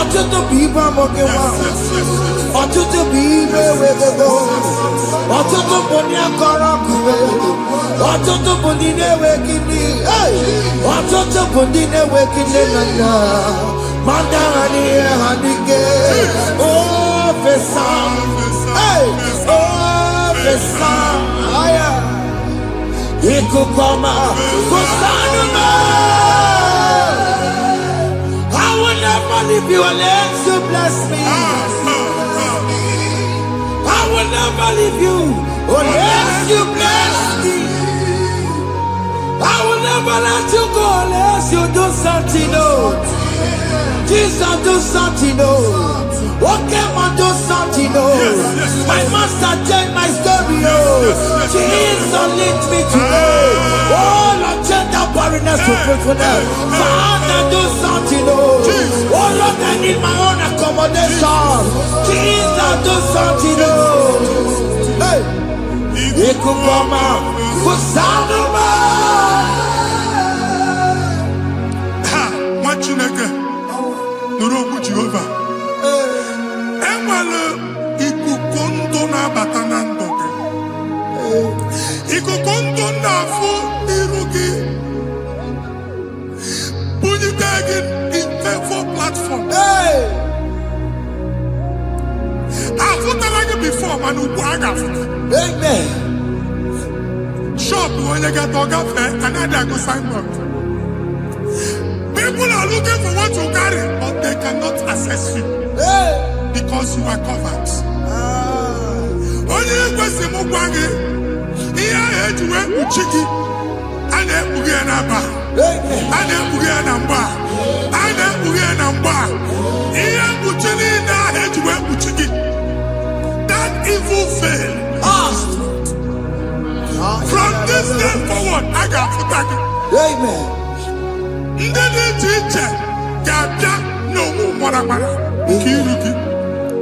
Ọtụtụ bụ ibe amụghị nwa. Ọtụtụ bụ ibe ewegego. Ọtụtụ bụ ndị akọrọ ọkụwe. Ọtụtụ bụ ndị na-enweghị nne. Ọtụtụ bụ ndị na-enweghị nne na nna. Ma ndị agha n'ihe ha n'ike. Ofesa. Ofesa. Ikuku ọma. Kusanụ m. I will never leave you unless you bless me. I will never leave you unless you bless me. I will never let you go unless you do something, oh. Jesus, do something, oh. Okay, man, do something, oh. My master changed my story, oh. Jesus, lift me today. Oh, Lord, change that barrenness to fruitfulness. Father, do something, oh. Oh, Lord, I need my own accommodation. Jesus, do something, oh. Hey. Ikukoma, Kusanuma. Ha, Machineke, Nurobu Jehovah. Enwale ikukondo na batanando. Ikukondo na fu irugi. Bunibegin in favor platform. Hey. I've like before, man, who Amen. Shop when you get dog fair, another go signboard. People are looking for what you carry, but they cannot access you because you are covered. Only a question of Wagi, here I had to wear Uchiki, and then Uganaba, and then Uganamba, and then Uganamba. Here Uchini, I had to wear Uchiki. That evil fail. From this day forward, I got to back it. Amen.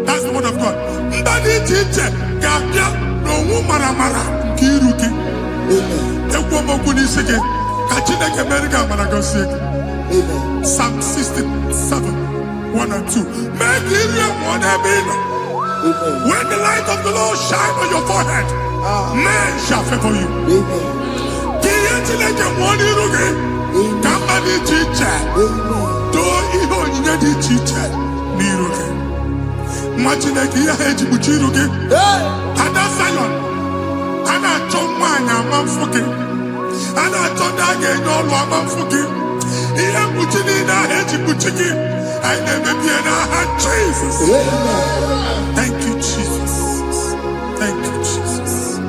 That's the word of God. Psalm 67, 1 and 2. When the light of the Lord shine on your forehead, men shall favor you. Jesus. Thank you, Jesus. Thank you, Jesus.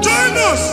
Join us.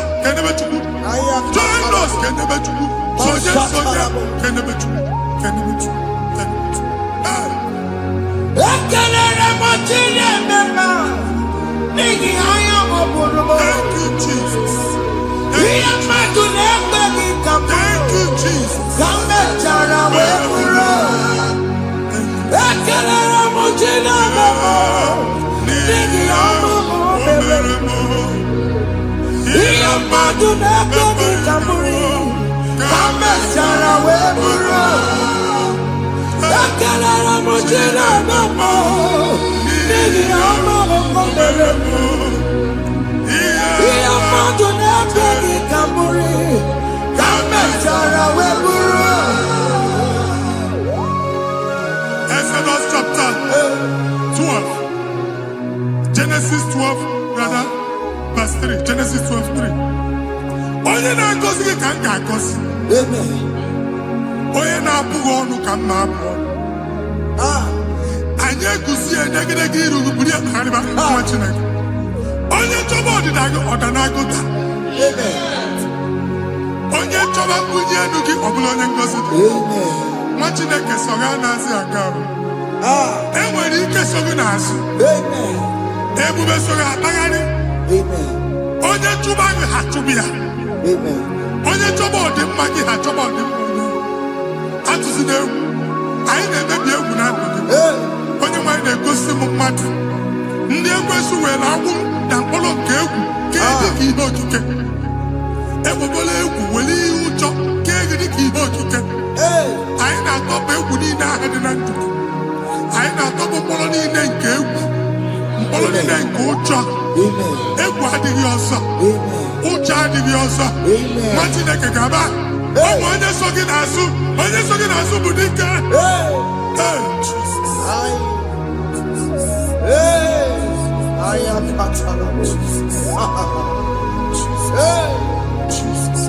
m ga-agọzi. Onye na-abụghị ọnụ ka m na-abụ ọnụ. Anyị eguzie egedege iru buru ya karịba nwa Chineke. Onye chọba ọdịda gị ọdanagụta. Onye chọba mbunye elu gị ọ bụla onye ngozi. Nwa Chineke so gị na-azị aga arụ. Enwere ike so gị n'azụ. Ebube so gị akpagharị. Onye chụba gị ha chụbụ ya. Onye chọba ọdịmma gị ha chọba ọdịmma onye. Atụzina egwu. Anyị na-emebi egwu na ndụ gị. Onye nwanyị na-egosi m mmadụ. Ndị ekwensu were agwụ na mkpụrụ nke egwu kee dị ka ihe okike. Egbebola egwu were ihe ụjọ kee gị dị ka ihe okike. Anyị na-atọpụ egwu niile ahụ dị na ndụ. Anyị na-atọpụ mkpụrụ niile nke egwu. Mkpụrụ niile nke ụjọ. Egwu adịghị ọzọ. Ụjọ adịghị ọzọ. Nwa Chineke ga-aba. Ọ bụ onye so gị n'azụ. Onye so gị n'azụ bụ dike. I am Jesus. Jesus.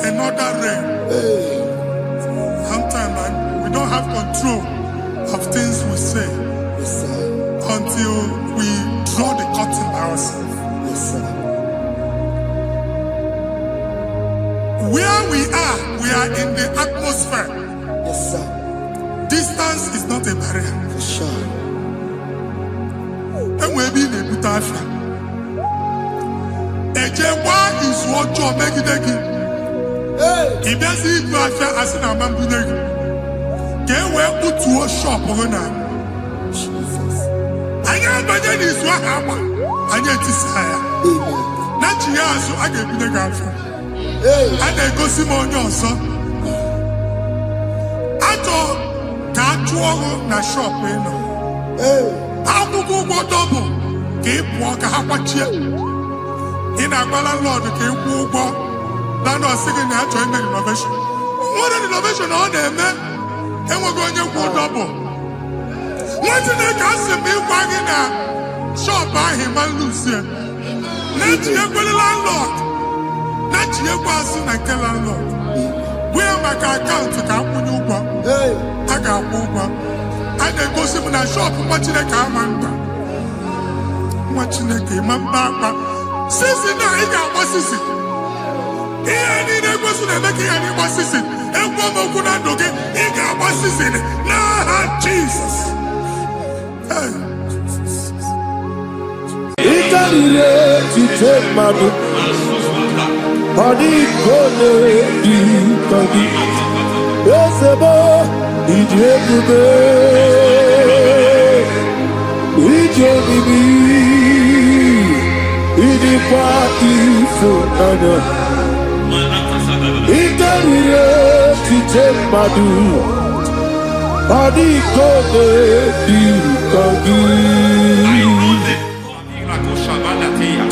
Another realm. Sometimes we don't have control of things we say until we draw the curtain by ourselves. Where we are in the atmosphere. Distance is not a barrier. And maybe in a butafia. Ejekwa is what you're making. If there's a butafia as in a man, can we put to a shop over now? I am better is what happened. I get this higher. Not you, so I get the girlfriend. And I go see my young son. I thought that you na shop, you know. How to go double? Keep walk a half a chair. In a landlord, keep walk. Now, no second, I join the innovation. What an innovation on them, man. And we're going to go double. What's in the castle? Me wagging a shop by him and Lucia. Not you, landlord. Not you, person, I tell landlord. We are my account to come with you. I got over. And they go see me in a shop, watching the camera. Watching the game, Mamba. Sissy, now he got what sissy. Here, need a person that make any what sissy. And woman could not do it. He got what sissy. Now, Jesus. To take my book, body gonna be body. Yes, a boy, it's it's party for Nana. It to take my book, body gonna be body.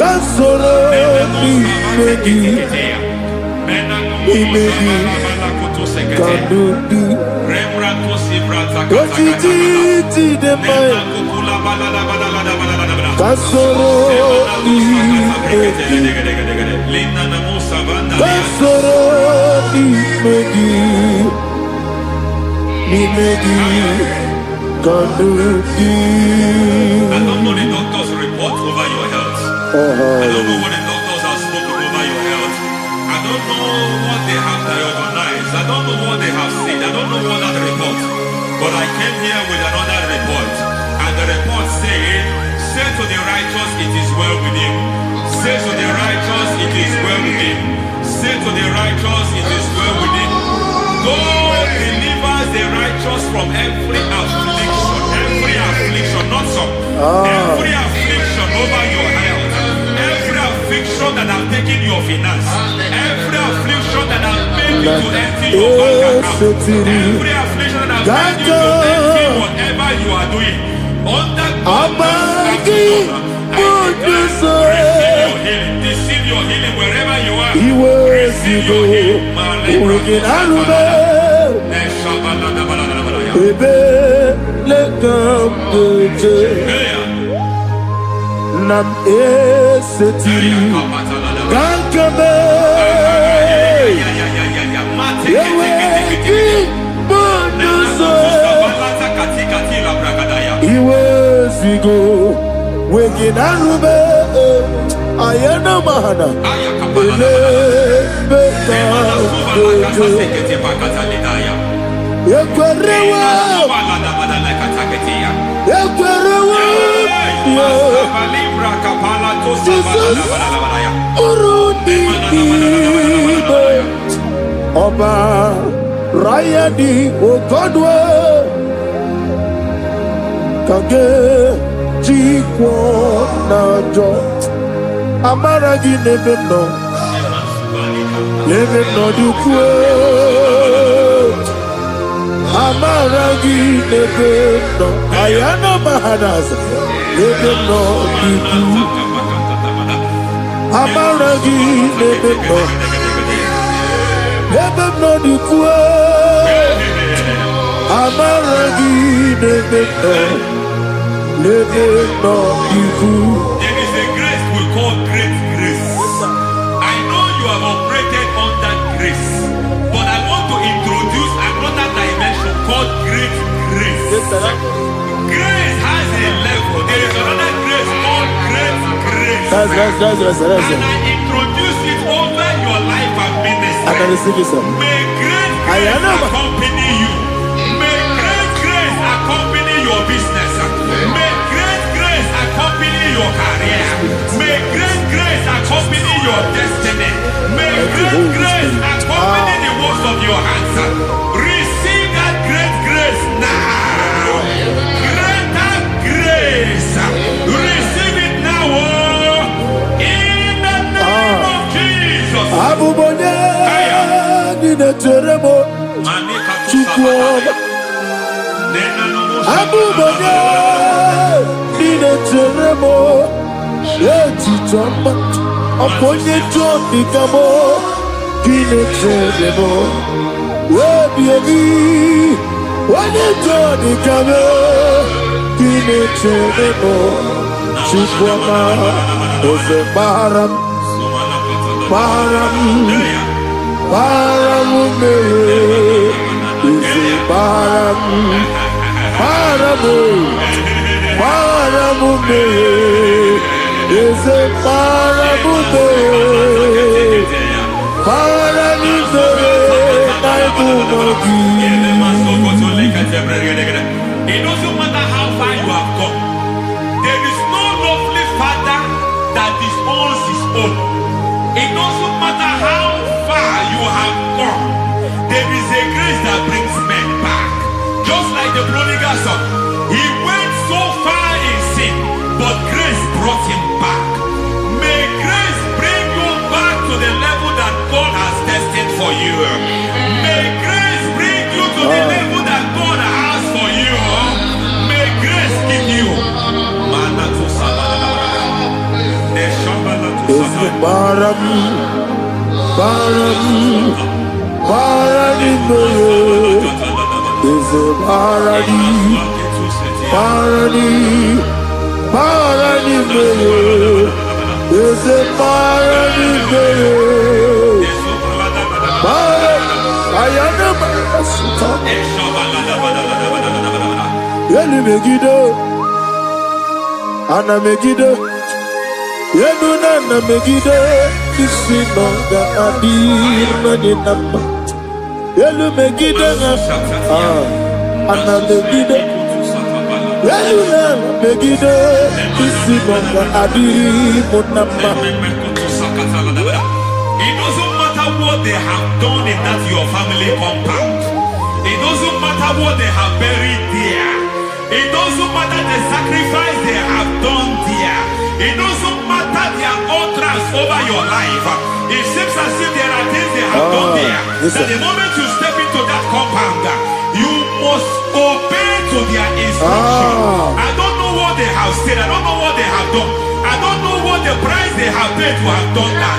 Kasoro imegi kanudu ojiji de mai kasoro imegi kanudu. I don't know the doctor's report over your health. I don't know what the doctors have spoken over your health. I don't know what they have diagnosed. I don't know what they have said. I don't know what that report. But I came here with another report. Say to the righteous, it is well with him. Say to the righteous, it is well with him. God delivers the righteous from every affliction, not some. Every affliction over your health, every affliction that have taken your finance, every affliction that have made you to empty your bank account, every affliction that have made you to empty whatever you are doing. Under receive your healing wherever you are. Receive your healing. Nam esetiri gankame yeweki bonuso iwezigo weginarube ayana mahana ele beta dojo yekwerewa Ọba Rayadi Ogodwe Kage Jikwo Najo Amaragi Nebeno Dukwe Amaragi Nebeno Ayana Mahanas Nebeno Dukwe Amaragi Nebeno Nebeno Dukwe Amaragi Nebeno Dukwe. There is a grace we call great grace. I know you have operated on that grace, but I want to introduce another dimension called great grace. Grace has a level. There is another grace called great grace. That's And I introduce it over your life and ministry. May great grace accompany you. May great grace accompany your business. May great grace accompany your career. May great grace accompany your destiny. May great grace accompany the works of your hands. Receive that great grace now. Greater grace. Receive it now. In the name of Jesus. Abubone Nina Teremo Chukwoba Abubone Nina Teremo Yeti Chomba Aponye Chombi Kamo Kine Teremo Webi Wane Chombi Kamo Kine Teremo Chukwoba Ose Baram Baram me, is it Baram me, is it It doesn't matter how far you have come. There is no lovely father that disowns his own. It doesn't matter how far you have gone. There is a grace that brings men back. Just like the prodigal son. He went so far in sin, but grace brought him back. May grace bring you back to the level that God has destined for you. May grace bring you to the level that God has for you. May grace give you. Baram is a Megiddo, Yeduna Megiddo, Isinonga Adir Maninama. Yelu Megiddo, Anna Megiddo, Yeduna Megiddo, Simonga Adiri Munamba. It doesn't matter what they have done in that your family compound. It doesn't matter what they have buried there. It doesn't matter the sacrifice they have done there. It doesn't matter their utterance over your life. It seems as if there are things they have done there. That the moment you step into that compound, you must obey to their instruction. I don't know what they have said. I don't know what they have done. I don't know what the price they have paid to have done that.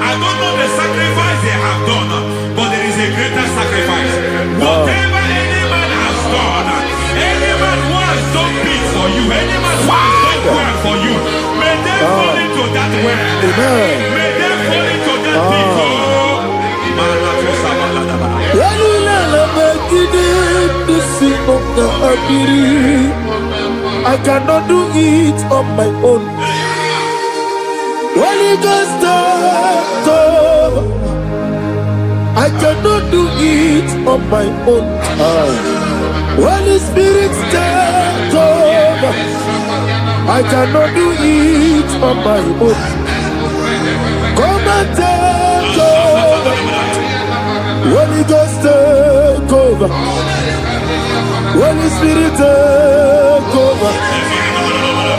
I don't know the sacrifice they have done. But there is a greater sacrifice. Whatever any man has done, any man who has done big for you, any man who has done well for you, may they fall into that well. May they fall into that pit. I cannot do it on my own. Holy Ghost, I cannot do it on my own. Holy Spirit, take over. I cannot do it on my own. Come and take over. Holy Ghost, take over. Holy Spirit, take over.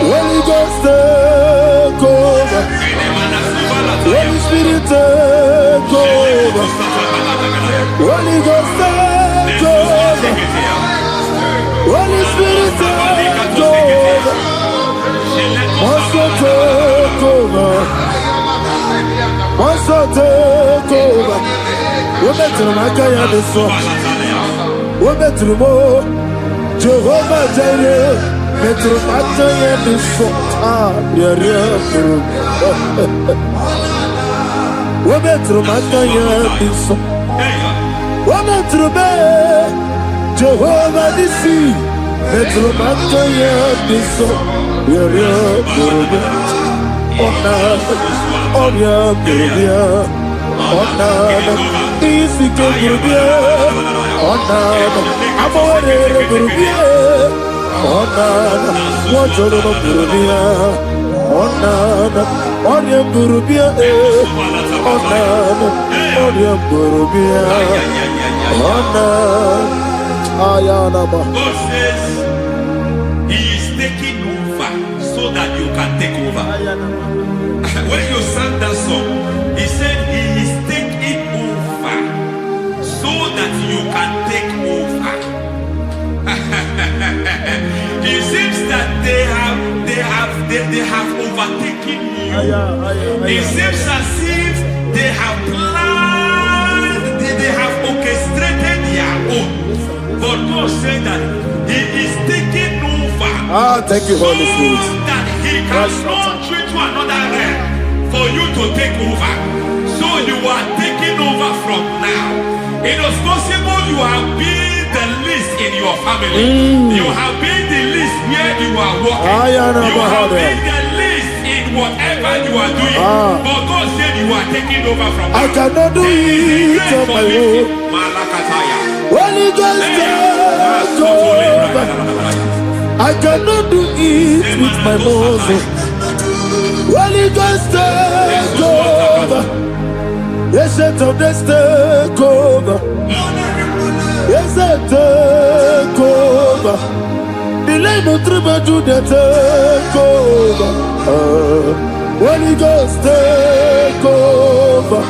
Holy Ghost, take over. Holy Spirit, take over. Holy Ghost, take over. Holy Spirit, take over. Master, take over. Master, take over. Women to my kaya the song. Women to more. Jehovah Jireh. Metro Mataya the song. Women to my kaya the song. Women to me. Jehovah the sea. Metro Mataya the song. Easy to Gurubia, Onana, Amore Gurubia, Onana, Wajolo Gurubia, Onana, Onion Gurubia, Onana, Onion Gurubia, Onana, Ayanaba. God says He is taking over so that you can take over. When you sang that song, He said He is taking over so that you can take over. It seems that they have overtaken you. It seems as if they have planned, they have orchestrated their own. But God said that He is taking over. Thank you, Holy Spirit. So that He can launch you to another realm for you to take over. So you are taking over from now. It is possible you have been the least in your family. You have been the least where you are working. You have been the least in whatever you are doing. But God said you are taking over from now. I cannot do it on my own. Holy Ghost, take over. I cannot do it with my muscle. Holy Ghost, take over. Yes, of this take over. Yes, take over. The name of Tribe Judah take over. Holy Ghost, take over.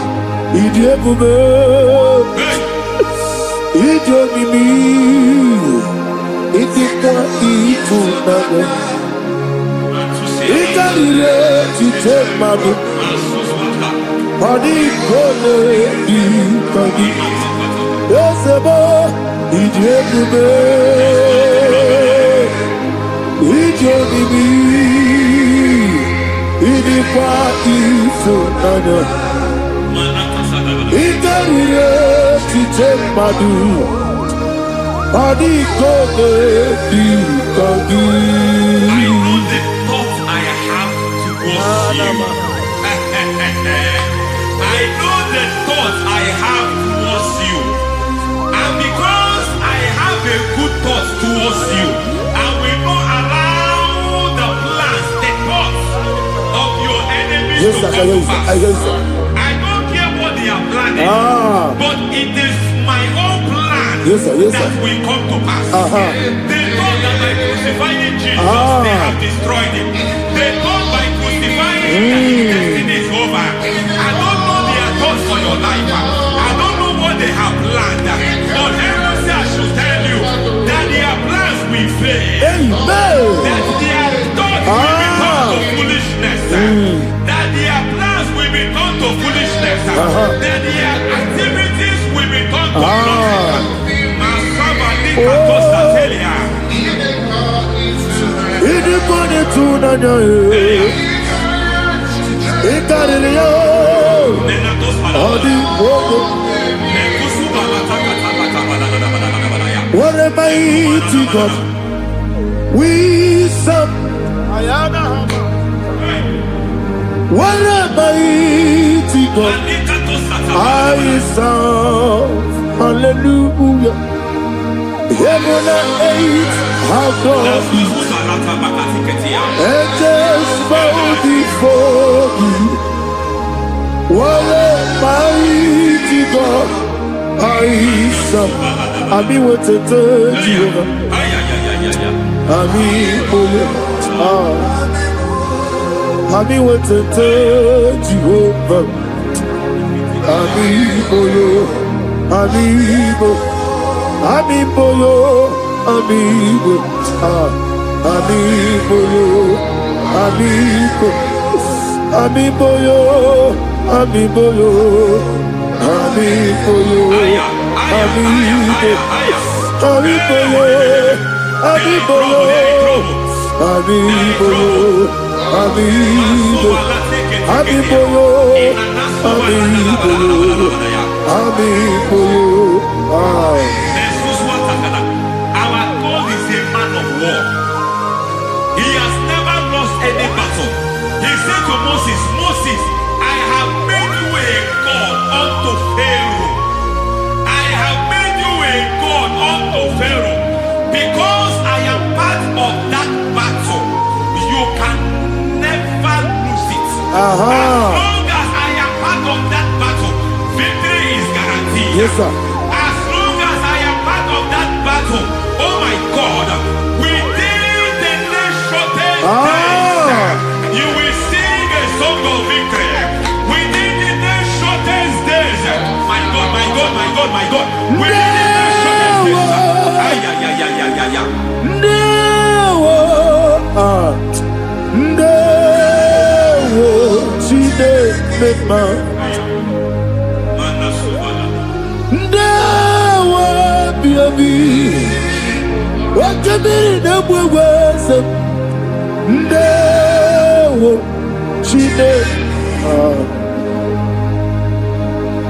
Towards you, and will not allow the plans, the thoughts this to come to pass. I don't care what they are planning, but it is my own plan that will come to pass. They thought that by crucifying Jesus, they have destroyed him. They thought by crucifying that his destiny is over. I don't know their thoughts for your life. I don't know what they have planned. But heaven says I should tell you that their plans will fail. That their thoughts will be turned to foolishness. That their plans will be turned to foolishness. That their activities will be turned to nonsense. What a mighty God we serve. What a mighty God I serve. Hallelujah. Heaven and earth have done it. Angels bow before you. What a mighty God I serve. Ami wetete Jehovah. Ami boyo. Ami wetete Jehovah. Ami boyo. Ami boyo. Ami boyo. Ami boyo. Ami boyo. Ami boyo. Ami boyo. Ami boyo. Ami boyo. Our God is a man of war. He has never lost any battle. He said to Moses, Moses, I have made you a God unto Pharaoh. I have made you a God unto Pharaoh. Because I am part of that battle, you can never lose it. As long as I am part of that battle, victory is guaranteed. Yes, sir. As long as I am part of that battle, oh my God, within the next shortest days, you will sing a song of victory. Within the next shortest days, my God, my God, my God, my God. Within the next shortest days,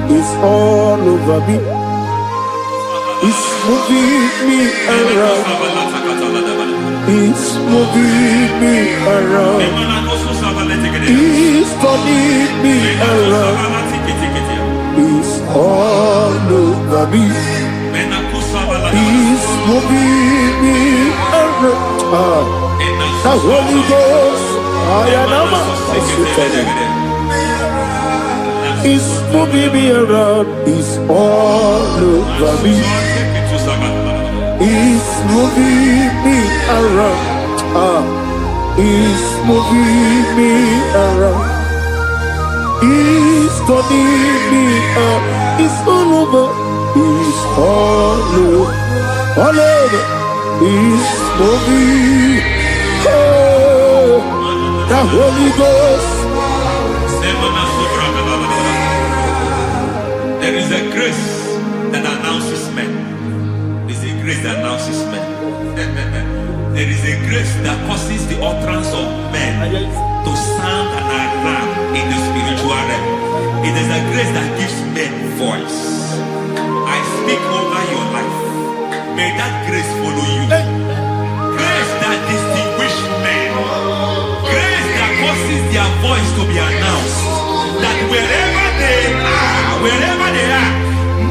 it's all over me. It's moving me around. It's moving me around. It's turning me around. It's all over me. It's moving me around. The Holy Ghost, it's moving me around. It's all over me. It's moving me around. It's moving me around. It's turning me up. It's all over. It's all over. All over. It's moving. Oh, the Holy Ghost. There is a grace that announces men. There is a grace that announces men. There is a grace that causes the utterance of men to sound an alarm in the spiritual realm. It is a grace that gives men voice. I speak over your life. May that grace follow you. Grace that distinguishes men. Grace that causes their voice to be announced. That wherever they are,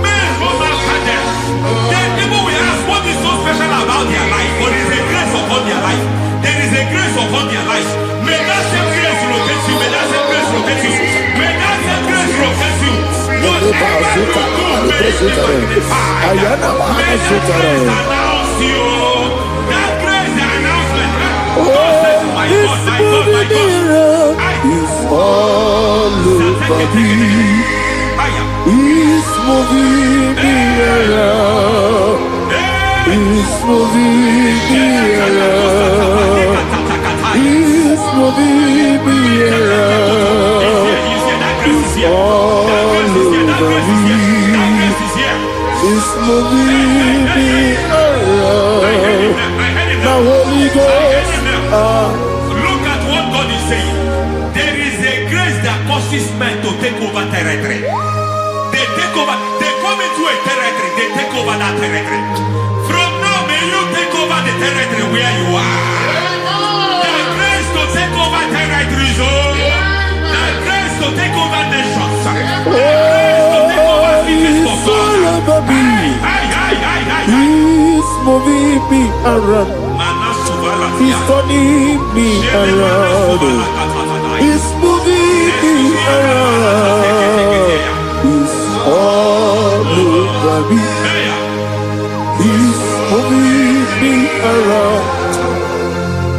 men from after them. Then people will ask what is so special about their life. But there is a grace upon their life. There is a grace upon their life. May that same grace rotate you. May that same grace rotate Ayana Mahasutara. It's all over me. It's moving me around. It's moving me around. It's moving me around. It's all over me. It's moving me around. Now Holy Ghost. Look at what God is saying. There is a grace that causes men to take over territory. They take over, they come into a territory, they take over that territory. From now, may you take over the territory where you are. The grace to take over territories, the grace to take over nations. The grace to take over cities for God. He's moving me around. He's turning me around. He's moving me around. He's all over me. He's moving me around.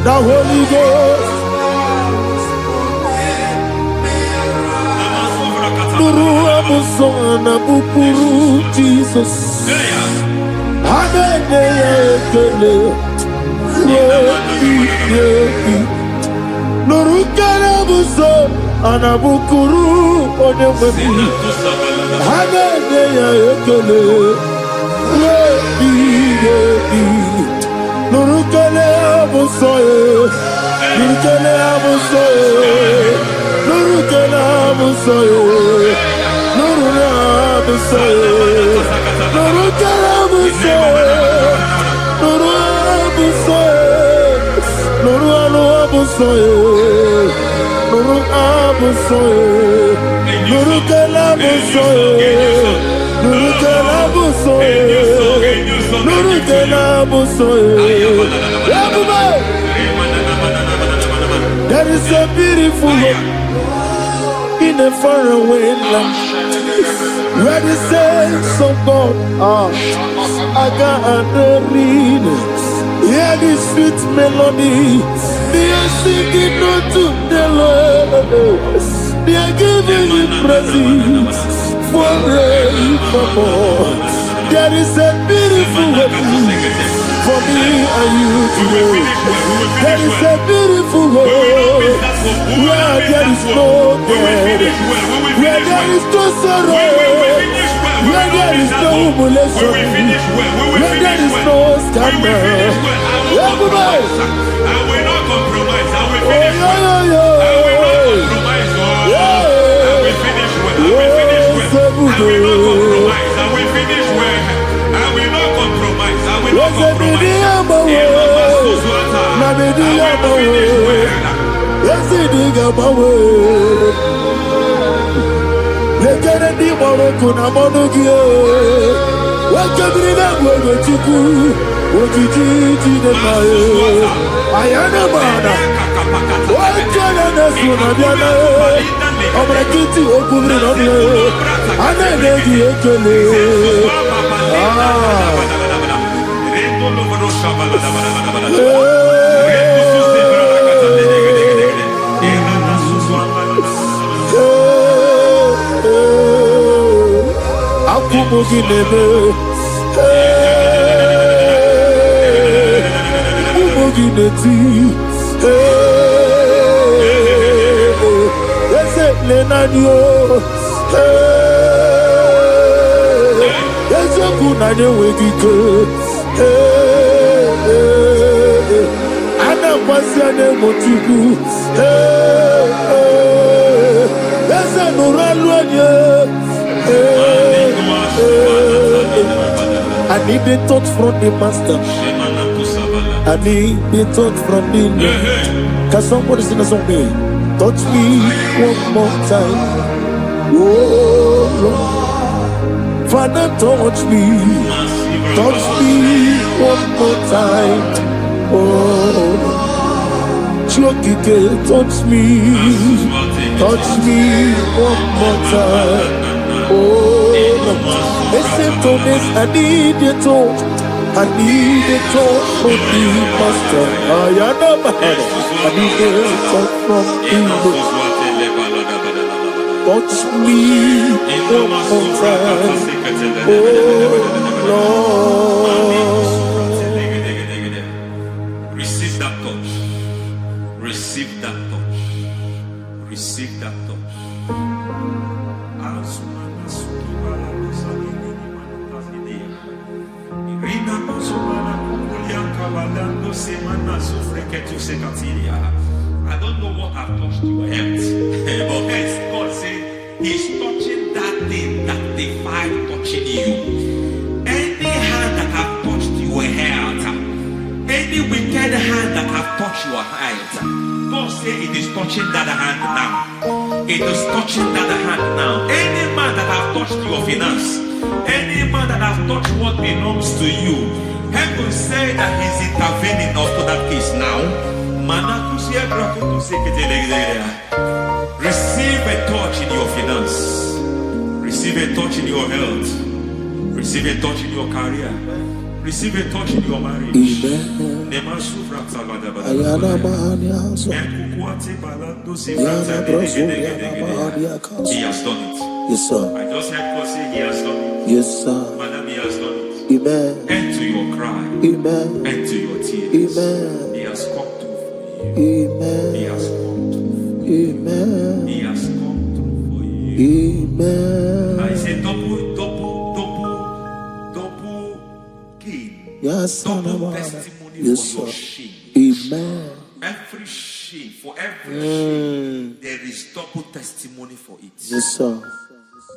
The Holy Ghost. Nuru amusona bukuru Jesus. Hallelujah. Nurukarabuso anabukuru onyembi Hallelujah ekele Nurukarabuso Nurukarabuso Nurukarabuso Nurukarabuso Nurukarabuso Nuru abusoye, Nuru abusoye, Nuru kelabusoye, Nuru kelabusoye, Nuru kelabusoye. There is a beautiful hope in a faraway land where the saints of God are. I got the readings. Hear the sweet melody. They are singing unto the Lord. They are giving you praise forevermore. There is a beautiful way for me and you today. There is a beautiful way where there is no death, where there is no sorrow, where there is no humiliation, where there is no scandal. I will not compromise. I will finish well. I will not compromise. I will finish well. I will finish well. I will not compromise. I will finish well. I will not compromise. I will not compromise. I need the touch from the master. I need the touch from the Lord. Can somebody sing a song there? Touch me one more time. Oh Lord, Father, touch me. Touch me one more time. Oh, Chokike, touch me. Touch me one more time. Oh. Listen to this, I need you to. I need you to from me, Master. I need you to from Igbo. Touch me one more time, oh Lord. Receive that touch. Receive that touch. Receive that touch. I don't know what I've touched your health, but hence God said He's touching that thing that defied touching you. Any hand that have touched your health, any wicked hand that have touched your health, God said it is touching that hand now. It is touching that hand now. Any man that have touched your finance, any man that have touched what belongs to you, heaven say that He's intervening after that case now. Receive a touch in your finance. Receive a touch in your health. Receive a touch in your career. Receive a touch in your marriage. Amen. He has done it. Yes, sir. I just heard God say He has done it. Yes, sir. Madam, He has done it. Amen. End to your cry. Amen. End to your tears. Amen. He has come through for you. Amen. He has come through for you. Amen. He has come through for you. Amen. I say double gain. Yes, Double sir. testimony Yes, for your sir. shame. Amen. Every shame, for every shame, there is double testimony for it. Yes, sir.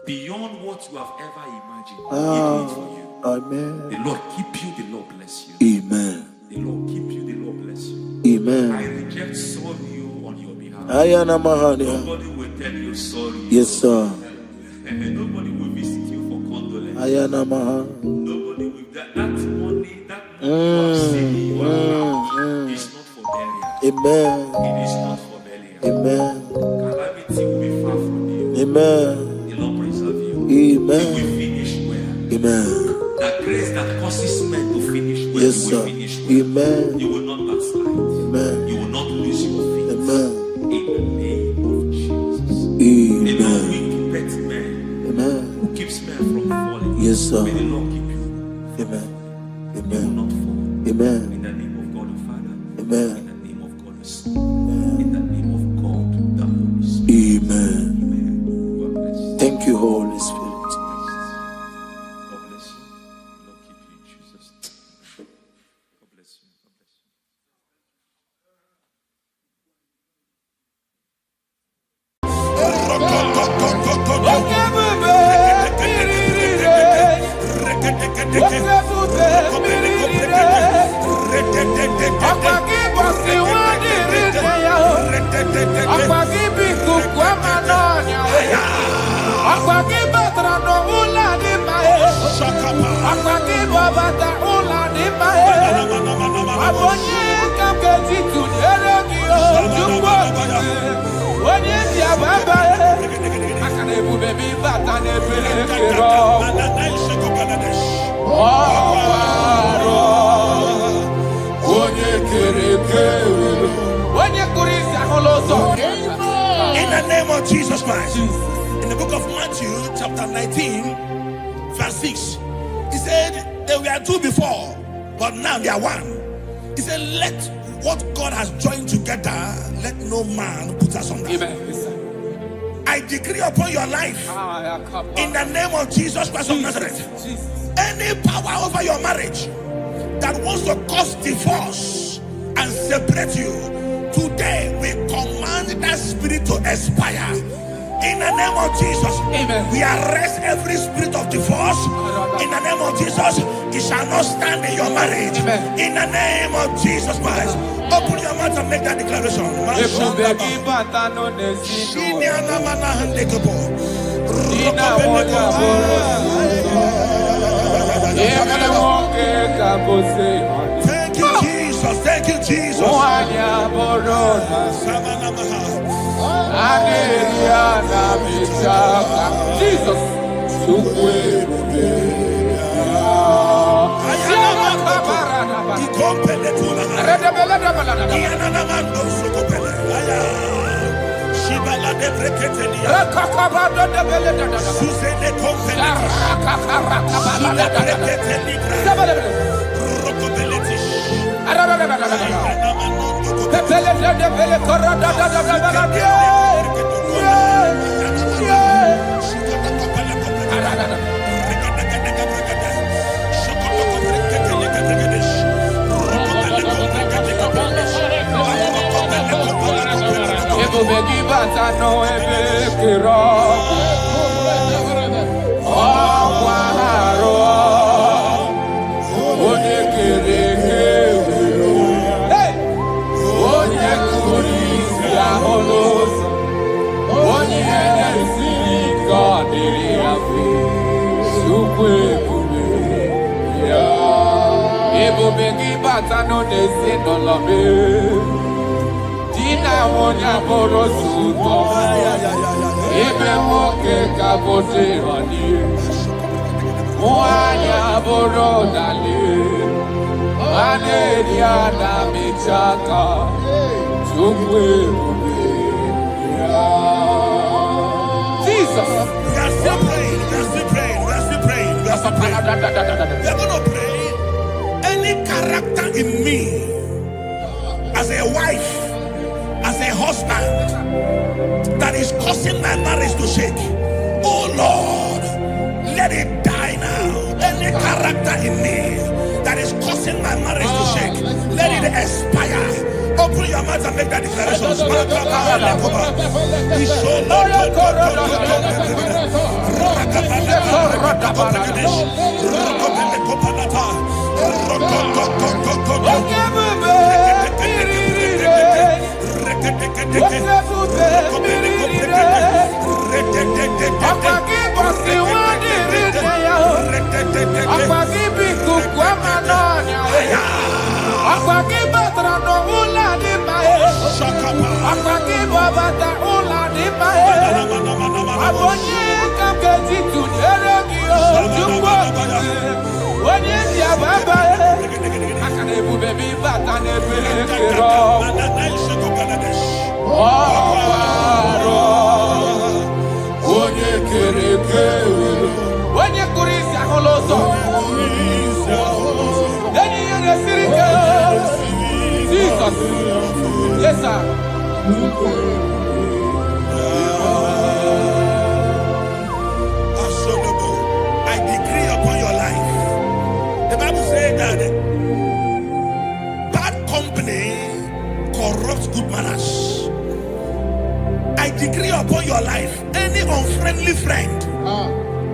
Beyond what you have ever imagined, He Ah. did it for you. Amen. The Lord keep you, the Lord bless you. Amen. The Lord keep you, the Lord bless you. I Amen. reject sorry on your behalf. Ayana Mahania. Nobody will tell you sorry. Yes, sir. And nobody will visit you for condolence. Ayana Mahania. Nobody will that money you have saved you have is not for burial. Amen. It is not for burial. Amen. Calamity will be far from you. Amen. The Lord preserve you. Amen. You will finish well. Amen. That grace that causes men to finish well, Yes, you will sir. finish well. Amen. You will not backslide. Amen. You will not lose your faith. Amen. In the name of Jesus. The Lord Amen. will keep men Amen. who keeps men from falling. Yes, sir. May the Lord keep you. Amen. You will Amen. not fall. Amen. In the name of God the Father. Amen. In the name of God the Son. In the name of God the Holy Spirit. Amen. Amen. God bless you. Thank you, Holy Spirit. God bless you. Lord keep you in Jesus' name. God bless you. God bless you. In the name of Jesus Christ. In the book of Matthew, chapter 19, verse 6, he said, they were two before, but now they are one. He said, let what God has joined together, let no man put us on that. I decree upon your life, in the name of Jesus Christ of Nazareth, any power over your marriage that wants to cause divorce and separate you, today we command that spirit to expire. In the name of Jesus, amen. We arrest every spirit of divorce. In the name of Jesus, it shall not stand in your marriage. Amen. In the name of Jesus Christ, open your mouth and make that declaration. Thank you, Jesus. Thank you, Jesus. We're going to pray. Any character in me, as a wife, as a husband, that is causing my marriage to shake, oh Lord, let it die now. Any character in me that is causing my marriage to shake, let it expire. Open your mouth and make that declaration. Yes, sir. I decree upon your life. The Bible says that bad company corrupts good manners. I decree upon your life, any unfriendly friend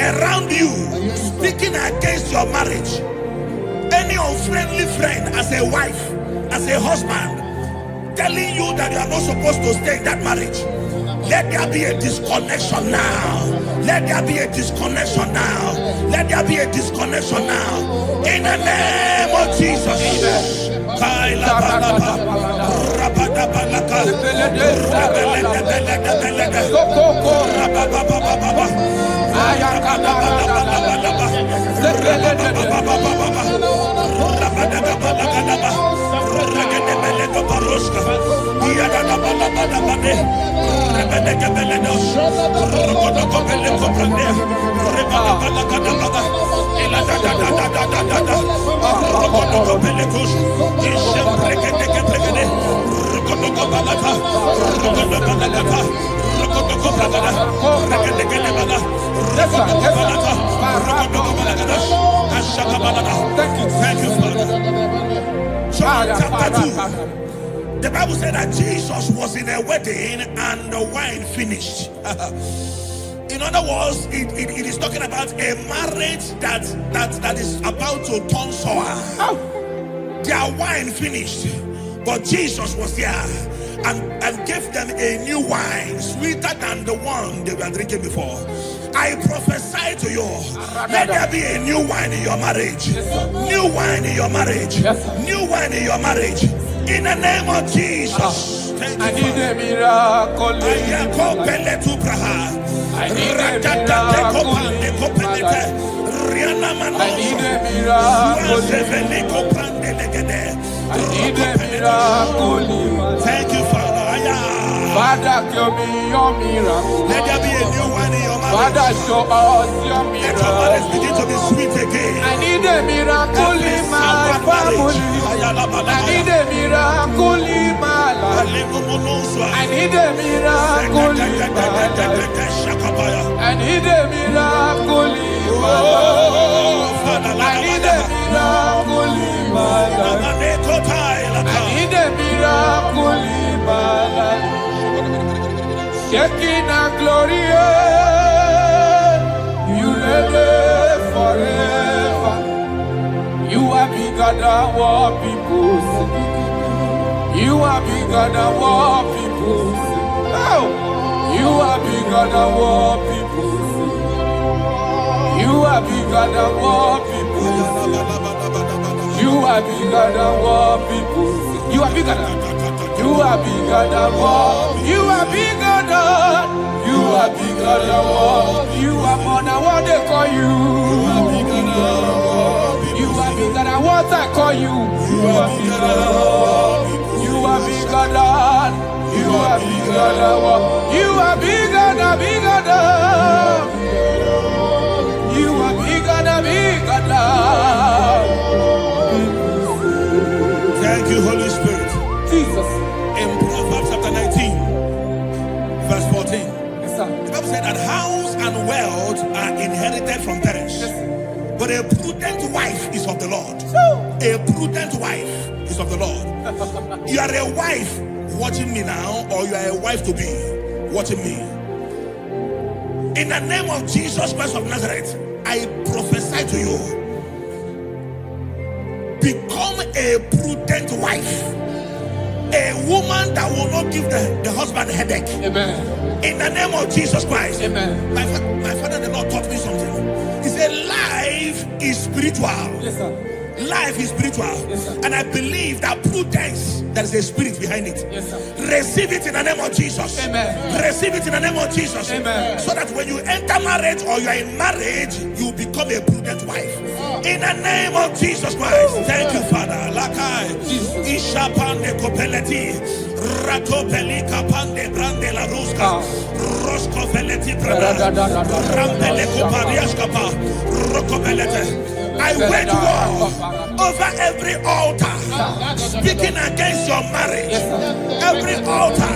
around you speaking against your marriage, any unfriendly friend as a wife, as a husband, telling you that you are not supposed to stay in that marriage, let there be a disconnection now. Let there be a disconnection now. Let there be a disconnection now. In the name of Jesus. Thank you, Father. John chapter 2. The Bible said that Jesus was in a wedding and the wine finished. In other words, it is talking about a marriage that is about to turn sour. Their wine finished, but Jesus was there and gave them a new wine, sweeter than the one they were drinking before. I prophesy to you, let there be a new wine in your marriage. New wine in your marriage. New wine in your marriage. In the name of Jesus. I need a miracle. I need a miracle in my life. I need a miracle in my life. I need a miracle in my life. Thank you, Father. Father, give me your miracle. Let there be a new one in your marriage. Father, show us your Let your marriage begin miracle. to be sweet again. I need a miracle in my family. I need a miracle in my life. I need a miracle in my life. I need a miracle in my life. I need a miracle in my life. I need a miracle in my life. Shaking a glory, you live forever. You are bigger than what people say. You are bigger than what people say. Oh, you are bigger than what people say. You are bigger than what people say. You are bigger than what people say. You are bigger than. You are bigger than what. You are bigger than. You are bigger than what. You are more than what they call you. You are bigger than what. You are bigger than what I call you. You are bigger than what. You are bigger than. You are bigger than what. You are bigger than bigger than. You are bigger than bigger than. Thank you, Holy Spirit. Jesus. In Proverbs chapter 19, verse 14, Yes, sir. the Bible said that house and wealth are inherited from parents. But a prudent wife is of the Lord. A prudent wife is of the Lord. You are a wife watching me now, or you are a wife to be watching me. In the name of Jesus Christ of Nazareth, I prophesy to you. Become a prudent wife. A woman that will not give the husband a headache. Amen. In the name of Jesus Christ. Amen. My father, the Lord taught me something. He said, life is spiritual. Yes, sir. Life is spiritual. Yes, sir. And I believe that prudence, there is a spirit behind it. Yes, sir. Receive it in the name of Jesus. Amen. Receive it in the name of Jesus. Amen. So that when you enter marriage or you are in marriage, you become a prudent wife. In the name of Jesus Christ. Thank you, Father. Lakai. Ishapande kopeleti. Ratopeli kapande brande la ruska. Rosko veleti brada. Rampele kopariaskapa. Rokopelete. I wage war over every altar speaking against your marriage. Every altar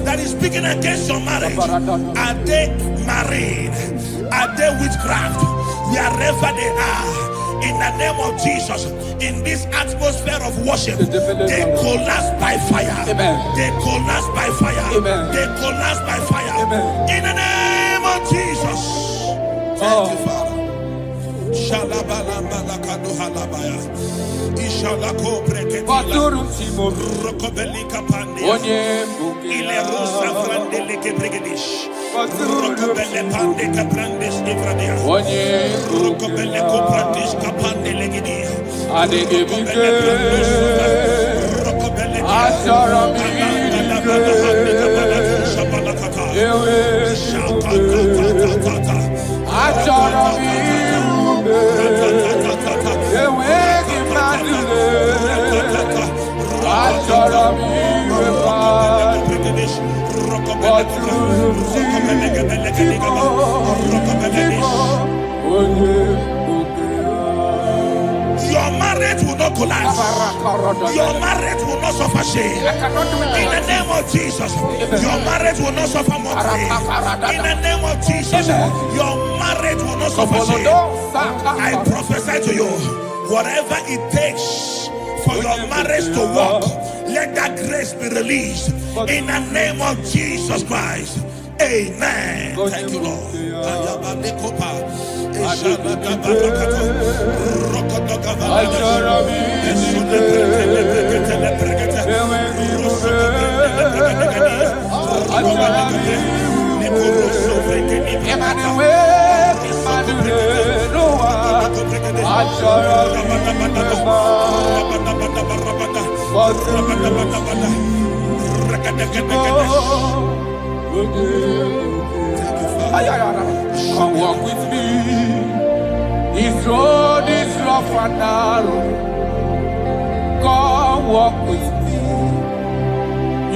that is speaking against your marriage. Are they married? Are they witchcraft? Wherever they are, in the name of Jesus, in this atmosphere of worship, they collapse by fire. They collapse by fire. They collapse by fire. In the name of Jesus. Thank you, Father. Shalabalambala halabaya. Ishalako breketila. Rokobelika pandia. Ile rusa frandeleke bregedish. Rokobele pande kaprandes ivradia. Rokobele koprandish kapande legidia. Rokobele Rokobele Your marriage will not collapse. Your marriage will not suffer shame. In the name of Jesus, your marriage will not suffer mockery. In the name of Jesus, your marriage will not suffer shame. I prophesy to you, whatever it takes for your marriage to work, let that grace be released. In the name of Jesus Christ. Amen. Thank you, Lord. Thank you, Father. Come walk with me. This road is rough and narrow. Come walk with me.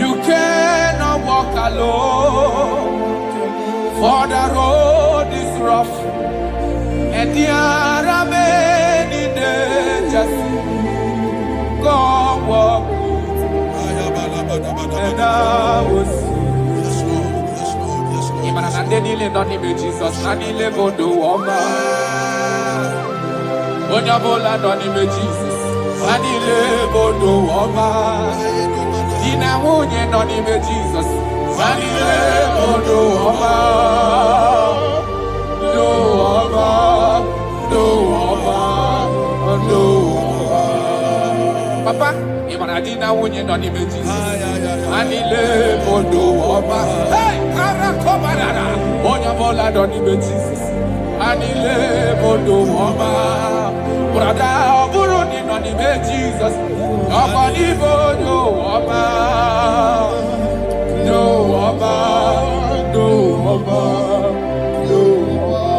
You cannot walk alone. For the road is rough. And there are many dangers. Come walk with me. And I will see. Jesus, Nanile Bodo Woma. Onyabola Nonime Jesus, Nanile Bodo Woma. Dina Munye Nonime Jesus, Nanile Bodo Woma. Do Woma, Do Woma, Do Woma. Papa, Imanadina Munye Nonime Jesus, Nanile Bodo Woma. Hey! Onyabola Nonime Jesus, Anile Bodo Woma. Brother Buruni Nonime Jesus, Nobody Bodo Woma. Do Woma, Do Woma, Do Woma.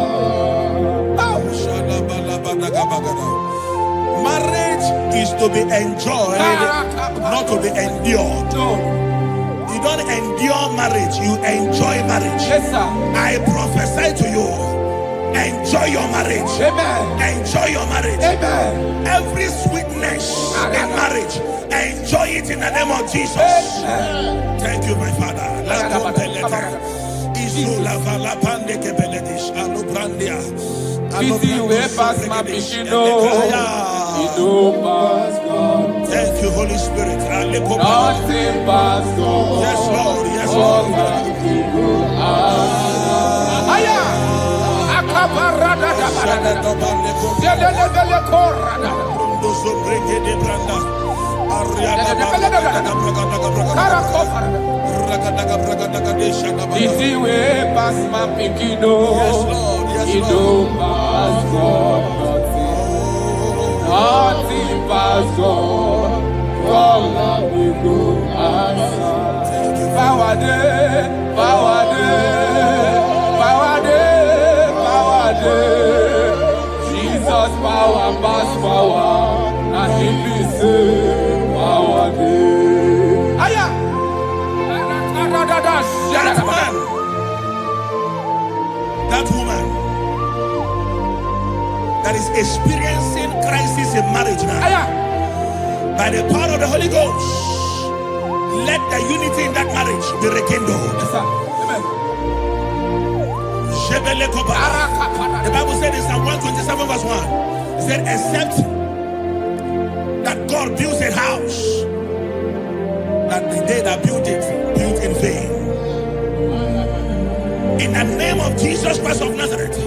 Marriage is to be enjoyed, not to be endured. You don't endure marriage, you enjoy marriage. Yes, sir. I prophesy to you, enjoy your marriage. Amen. Enjoy your marriage. Amen. Every sweetness in marriage, enjoy it in the name of Jesus. Amen. Thank you, my Father. Thank you, Holy Spirit. Nothing pass God. Yes, Lord. Yes, Lord. Easy way past my pikido. Yes, Lord. Yes, It don't pass God. Nothing pass God. God we go answer. Power day, power day, power day, power day. Jesus power pass power. And he be say power day. Aya. That man, that woman that is experiencing crisis in marriage now, by the power of the Holy Ghost, let the unity in that marriage be rekindled. Yes, sir. Amen. The Bible said in Psalm 127 verse 1, it said, except that God builds a house, that the day that built it, built in vain. In the name of Jesus Christ of Nazareth,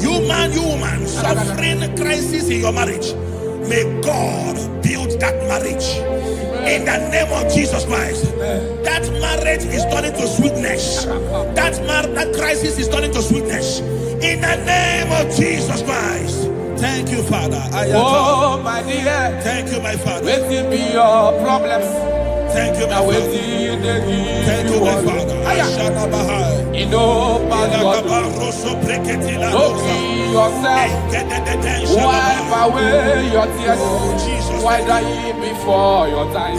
you man, you woman, suffering crisis in your marriage, may God build that marriage. In the name of Jesus Christ, that marriage is turning to sweetness. That crisis is turning to sweetness. In the name of Jesus Christ. Thank you, Father. Oh, my dear. Thank you, my Father. Waiting be your problems. Thank you, my Father. Thank you, my Father. You know, Pastor, don't kill yourself. Wipe away your tears. Why die before your time?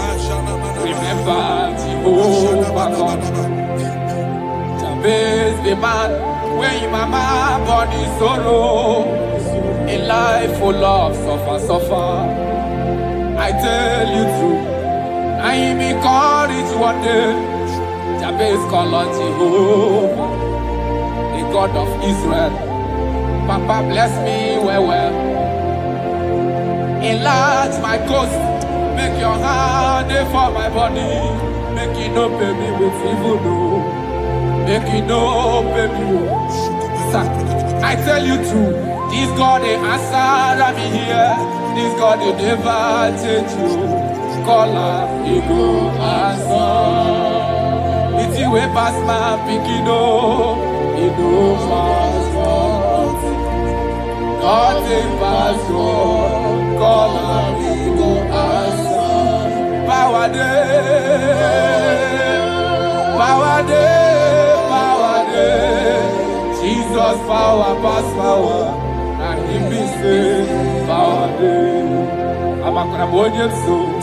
Remember Jehovah God. Jabez the man, when your mama born in sorrow, a life full of suffer. I tell you true. I am encouraged one day. Jabez called on Jehovah, the God of Israel. Papa bless me well. Enlarge my coast. Make your hand for my body. Make it no pay me with evil. No. Make it no pay me. Sir, I tell you true. This God they answer me here. This God they never change you. Caller, he go answer. It's you way past my pikido. He go pass God. Nothing pass God. Caller, he go answer. Power day, power day, power day. power pass power. And him be say power day.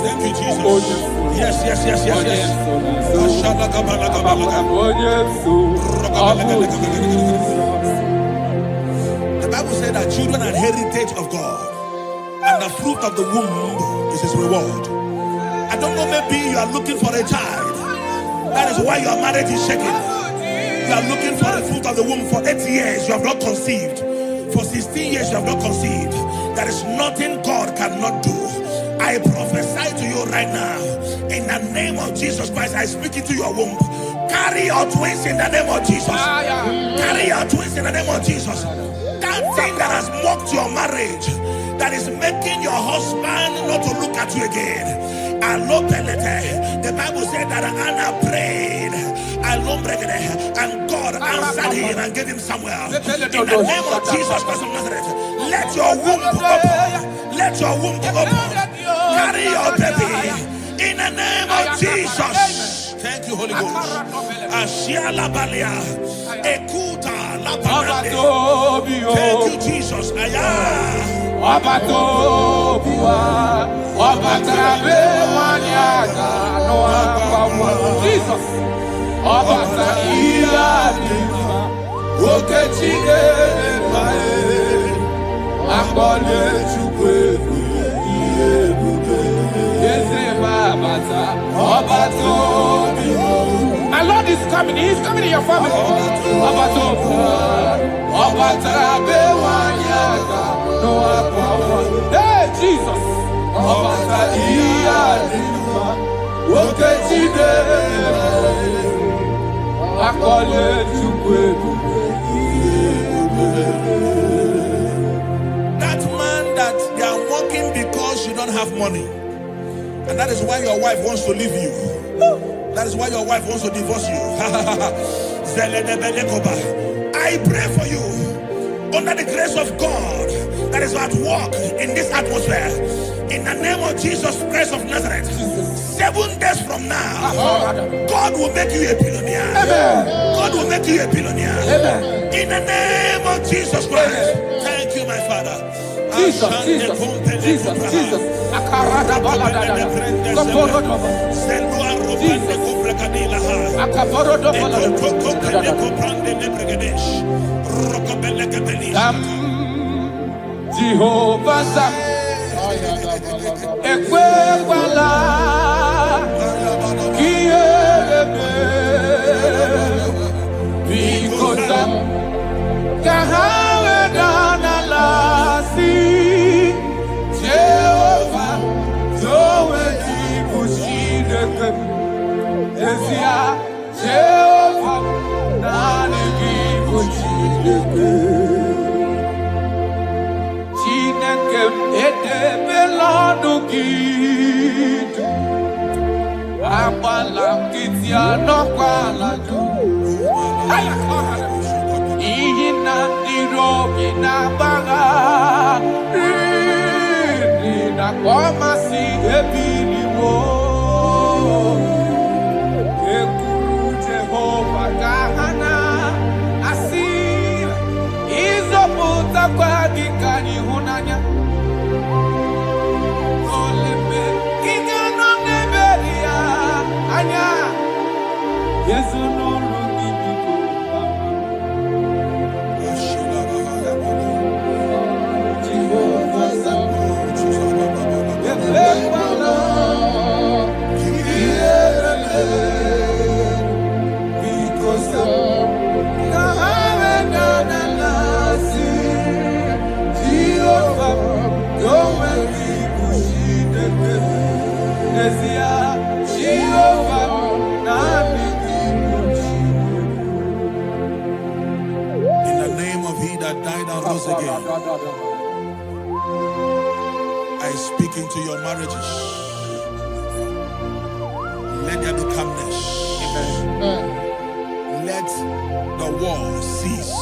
Thank you, Jesus. Yes. The Bible said that children are heritage of God, and the fruit of the womb is his reward. I don't know, maybe you are looking for a child. That is why your marriage is shaking. You are looking for the fruit of the womb. For 8 years you have not conceived. For 16 years you have not conceived. There is nothing God cannot do. I prophesy to you right now, in the name of Jesus Christ. I speak into your womb. Carry your twins in the name of Jesus. Carry your twins in the name of Jesus. That thing that has mocked your marriage, that is making your husband not to look at you again. The Bible said that Anna prayed, and God answered him and gave him Samuel. In the name of Jesus Christ of Nazareth, let your womb open. Let your womb open. Carry your baby in the name of Jesus. Thank you, Holy Ghost. Ashiala Balia, Ekuta Labanade. Thank you, Jesus. Jesus. My Lord is coming. He is coming in your family. Hey, Jesus. That man that they are working because you don't have money, and that is why your wife wants to leave you. That is why your wife wants to divorce you. I pray for you, under the grace of God that is at work in this atmosphere, in the name of Jesus Christ of Nazareth. 7 days from now, God will make you a billionaire. God will make you a billionaire. In the name of Jesus Christ. Thank you, my Father. Jesus. Jehovah Ekwewala Kiebe Bikosa Kahawe Danalasi Jehovah Zoe Dibushideke Ezia Jehovah Nani Dibushideke Again, I speak into your marriages. Let there be calmness. Let the war cease.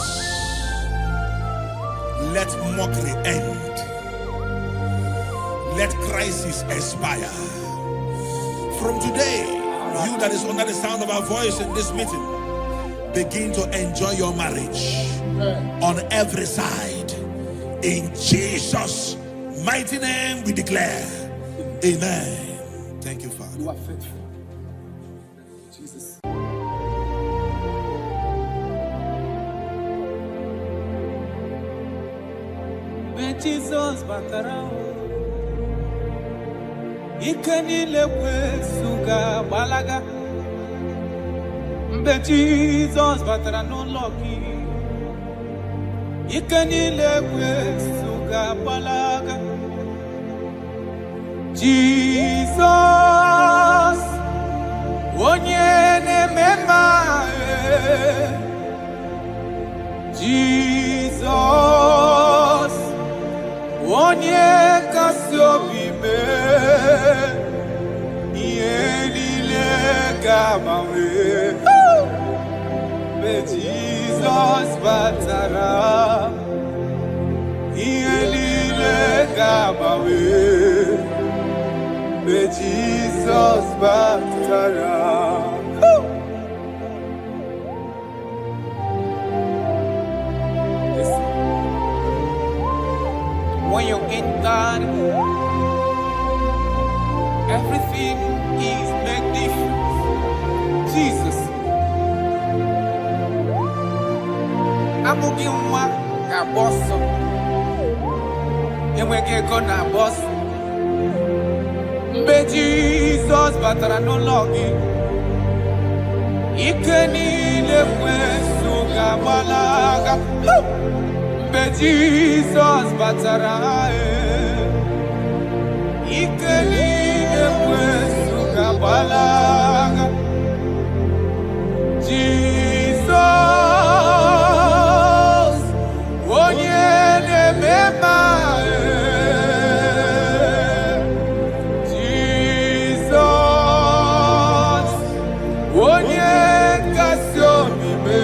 Let mockery end. Let crisis expire. From today, you that is under the sound of our voice in this meeting, begin to enjoy your marriage on every side. In Jesus' mighty name we declare. Amen. Thank you, Father. You are faithful. Jesus. When Jesus batara, ikanile kwesuga balaga. When Jesus batara no lucky, ikanile kwesuga balaga. Jesus, onyene mema. Jesus, onye kasiobi me, yenile gamawe. Be Jesus batara, yenile gamawe. Be Jesus batara. When you're in God, everything is magnificent. Jesus. I'm going to boss. And we get gonna boss. But Jesus, but I no longer. Ikenile kwesuga balaga. Be Jesus batarae, ikenile kwesuga balaga. Jesus, onyene memae. Jesus, onye kasiomi me.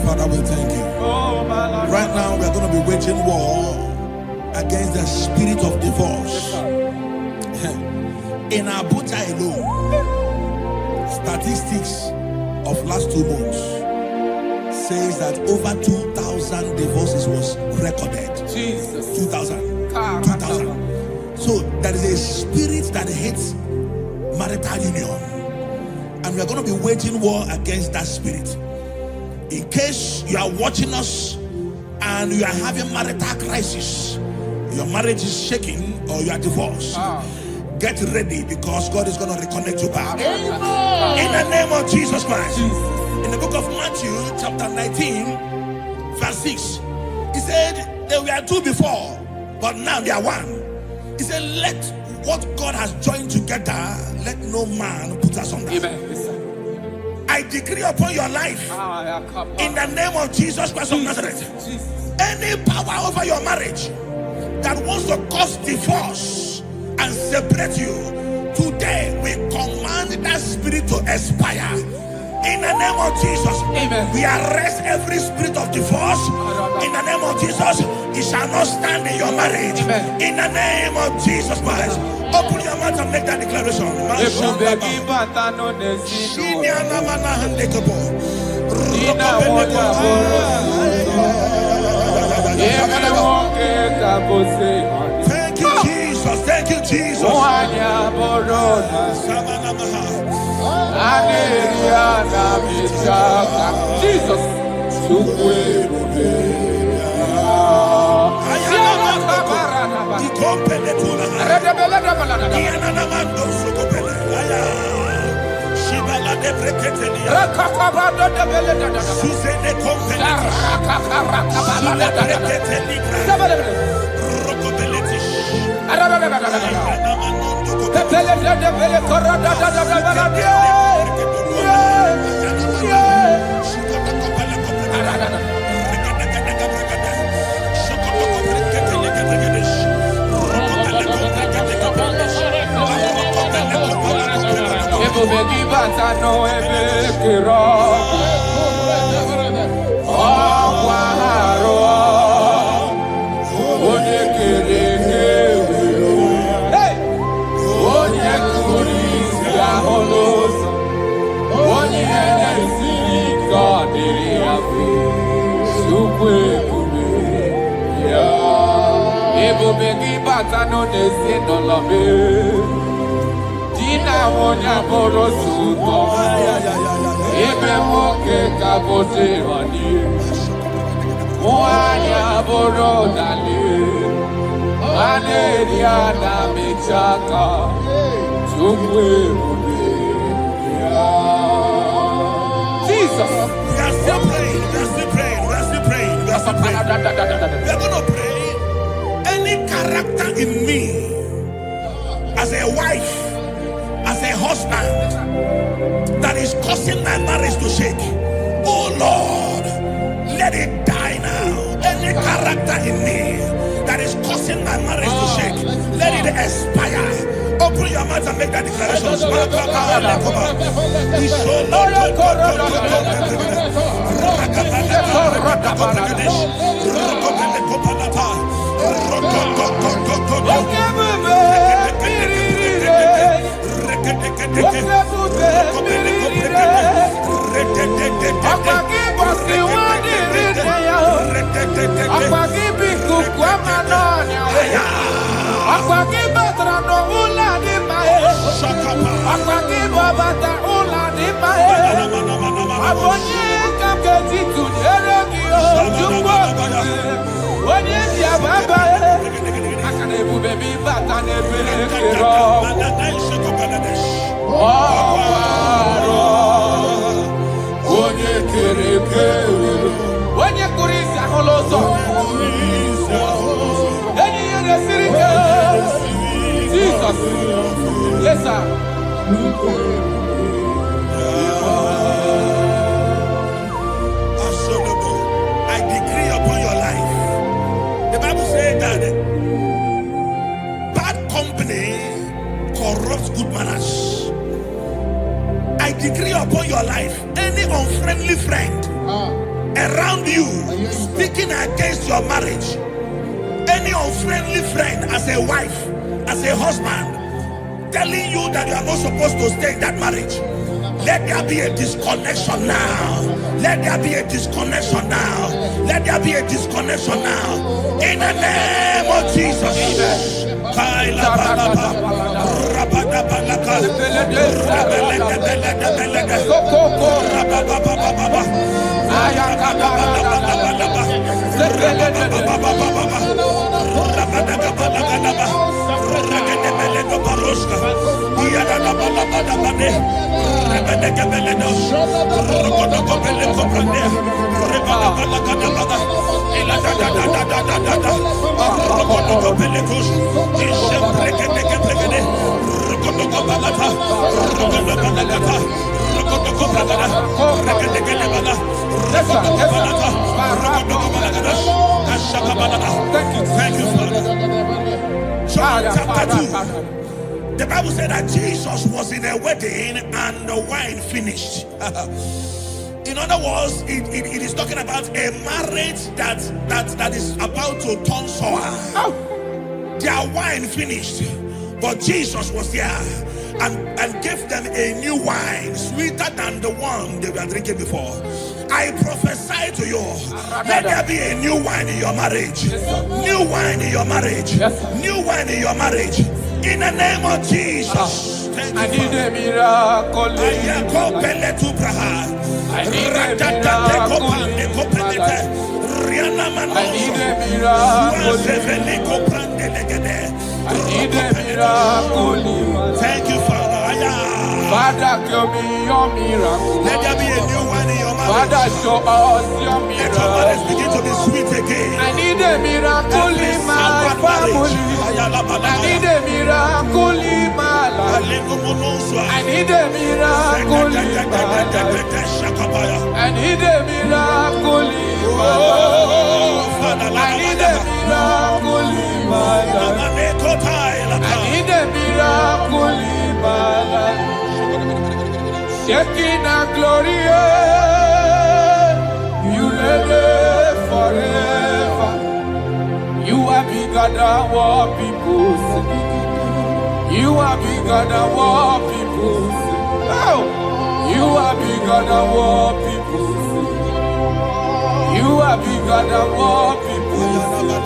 Father, we thank you. Right now, we are going to be waging war against the spirit of divorce. In Abuja alone, statistics of last 2 months says that over 2,000 divorces was recorded. Jesus. 2,000. 2,000. So there is a spirit that hates marital union. And we are going to be waging war against that spirit. In case you are watching us and you are having marital crisis, your marriage is shaking or you are divorced, get ready because God is going to reconnect you back. In the name of Jesus Christ. In the book of Matthew chapter 19 verse 6, he said there were 2 before, but now they are 1. He said, let what God has joined together, let no man put asunder. Amen. I decree upon your life, in the name of Jesus Christ of Nazareth, any power over your marriage that wants to cause divorce and separate you, today we command that spirit to expire. In the name of Jesus, Amen. We arrest every spirit of divorce. In the name of Jesus, it shall not stand in your marriage. Amen. In the name of Jesus Christ, open your mouth and make that declaration. Thank you, Jesus. Thank you, Jesus. Jesus. Ibu begi bata no ebe kiro. Ọkwaharo. Onye kere kewe. Hey! Onye kuri isi ahụ n'ụzọ. Onye na-esi ike ọ dịrị ya mfe. Chukwu ebube ya. Ebube gị bata n'ezinụlọ m. Di na nwunye bụrụ sọ ụtọ. Ebe nwoke ka bụzi ọdị. Nwanyị abụrụ dali. A na-eri a na-emechi aka. Chukwu ebube ya. Jesus. We are still praying. We are still praying. We are still praying. We are still praying. We are going to pray. Any character in me, as a wife, as a husband, that is causing my marriage to shake. Oh Lord, let it die now. Any character in me that is causing my marriage to shake, let it expire. Open your mouth and make that declaration. Yes, sir. I decree upon your life. The Bible says that bad company corrupts good manners. I decree upon your life, any unfriendly friend around you speaking against your marriage, any unfriendly friend as a wife, as a husband, telling you that you are not supposed to stay in that marriage, let there be a disconnection now. Let there be a disconnection now. Let there be a disconnection now. In the name of Jesus. Thank you, Father. John chapter 2. The Bible said that Jesus was in a wedding and the wine finished. In other words, it is talking about a marriage that is about to turn sour. Their wine finished, but Jesus was there and gave them a new wine, sweeter than the one they were drinking before. I prophesy to you, let there be a new wine in your marriage. New wine in your marriage. New wine in your marriage. In the name of Jesus. I need a miracle. I need a miracle. Thank you, Father. Father, give me your miracle. Let there be a new wine in your marriage. Father, show us your miracle. Let your marriage begin to be sweet again. I need a miracle in my family. I need a miracle in my life. I need a miracle in my life. I need a miracle in my life. I need a miracle in my life. I need a miracle in my life. Shekinah glory, you reign forever. You are bigger than what people say. You are bigger than what people say. Oh, you are bigger than what people say. You are bigger than what people say.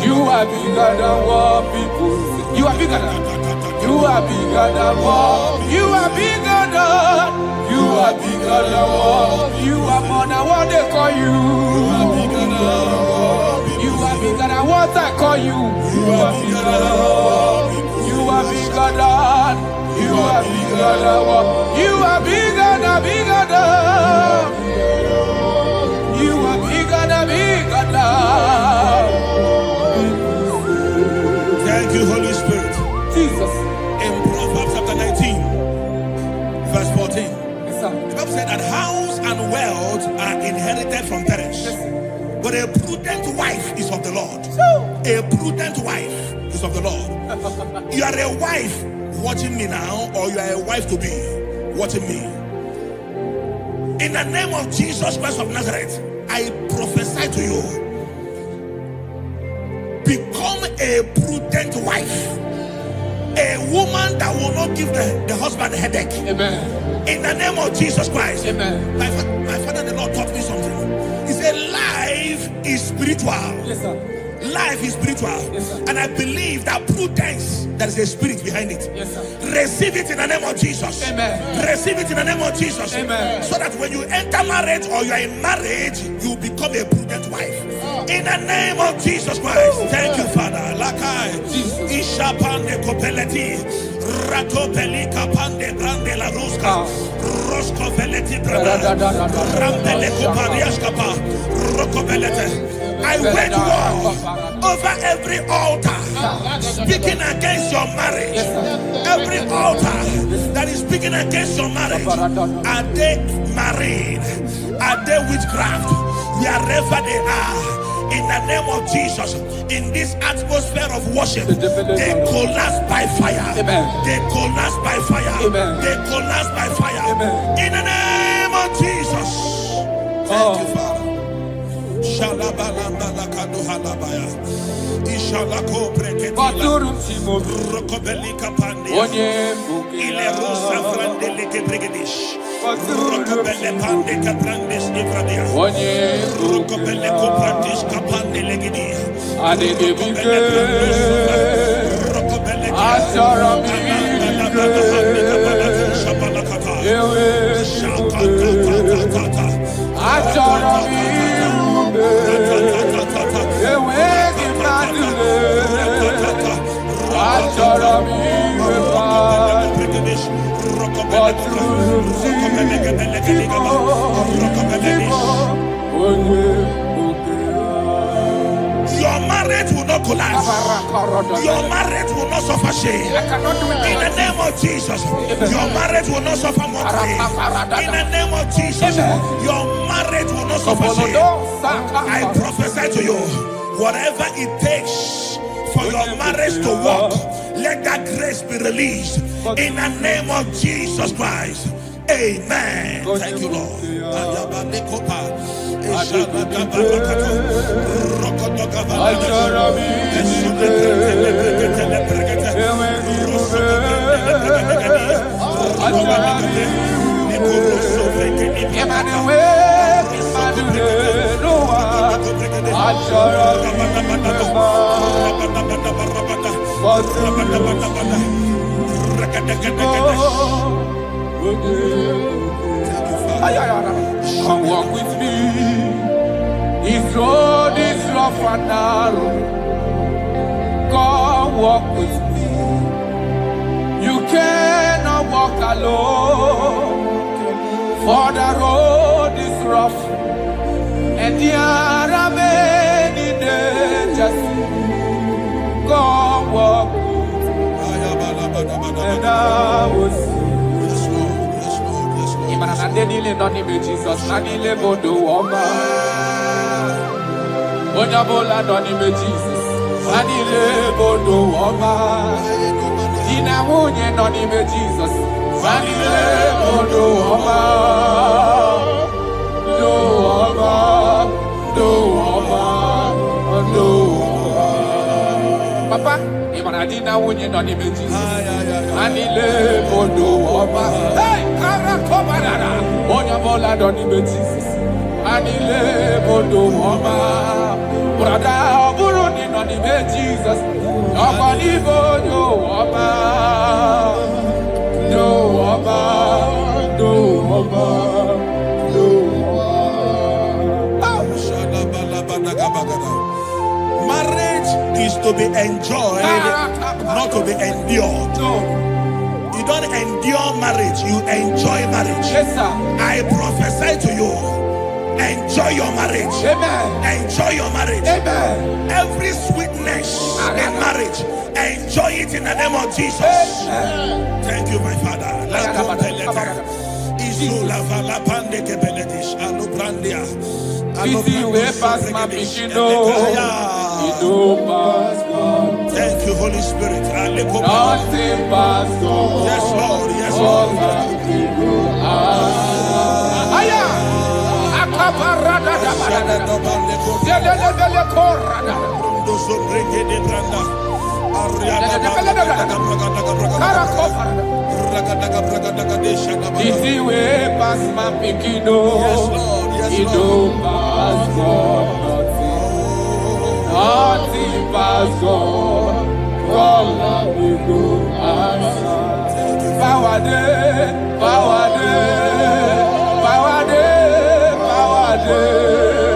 You are bigger than what people say. You are bigger than. You are bigger than what. You are bigger than. You are bigger than what. You are more than what they call you. You are bigger than what. You are bigger than what I call you. You are bigger than what. You are bigger than. You are bigger than what. You are bigger than bigger than. You are bigger than bigger than. Thank you, Holy Spirit. Jesus. In Proverbs chapter 19, verse 14, Yes, sir. the Bible said that house and wealth are inherited from parents, but a prudent wife is of the Lord. A prudent wife is of the Lord. You are a wife watching me now, or you are a wife to be watching me. In the name of Jesus Christ of Nazareth, I prophesy to you, become a prudent wife. A woman that will not give the husband a headache. Amen. In the name of Jesus Christ. Amen. My father, the Lord, taught me something. He said, life is spiritual. Yes, sir. Life is spiritual. Yes, sir. And I believe that prudence, there is a spirit behind it. Yes, sir. Receive it in the name of Jesus. Amen. Receive it in the name of Jesus. Amen. So that when you enter marriage or you are in marriage, you become a prudent wife. In the name of Jesus Christ. Thank you, Father. Lakai. Ishapande kopeleti. Ratopeli kapande grande la ruska. Rosko veleti brada. Rampele koparias kapa. Rokobelete. I wage war over every altar speaking against your marriage. Every altar that is speaking against your marriage. Are they married? Are they witchcraft? Wherever they are, in the name of Jesus, in this atmosphere of worship, they collapse by fire. They collapse by fire. They collapse by fire. In the name of Jesus. Thank you, Father. Ile rusa frandele ke brigadish. Rokobele pande kaprandes ifradia. Rokobele koprandish kapande legidi. Rokobele your marriage will not collapse. Your marriage will not suffer shame. In the name of Jesus, your marriage will not suffer mockery. In the name of Jesus, your marriage will not suffer shame. I prophesy to you, whatever it takes for your marriage to work, let that grace be released. In the name of Jesus Christ. Amen. Thank you, Lord. Come walk with me. This road is rough and narrow. Come walk with me. You cannot walk alone. For the road is rough and there are many dangers. Come walk with me. And I will see. Jesus, Nanile Bodo Woma. Onyabola Donime Jesus, Nanile Bodo Woma. Inamunye Donime Jesus, Papa, Imanadina wunye no ni meji. Anile bodo oba. Hey, karakobarara. Onya bola do ni meji. Anile bodo oba. Brother, oburu ni no ni meji Jesus. Oba ni bodo oba. Do oba. Do oba. Do oba. Marriage is to be enjoyed, not to be endured. You don't endure marriage, you enjoy marriage. Yes, sir. I prophesy to you, enjoy your marriage. Amen. Enjoy your marriage. Amen. Every sweetness in marriage, enjoy it in the name of Jesus. Thank you, my Father. Thank you, Holy Spirit. Nothing but God. Yes, Lord. Yes, Lord. Easy way past my pikino. Yes, Lord. Yes, You Lord. don't pass God. Nothing pass God. God we go answer. Power day, power day, power day, power day.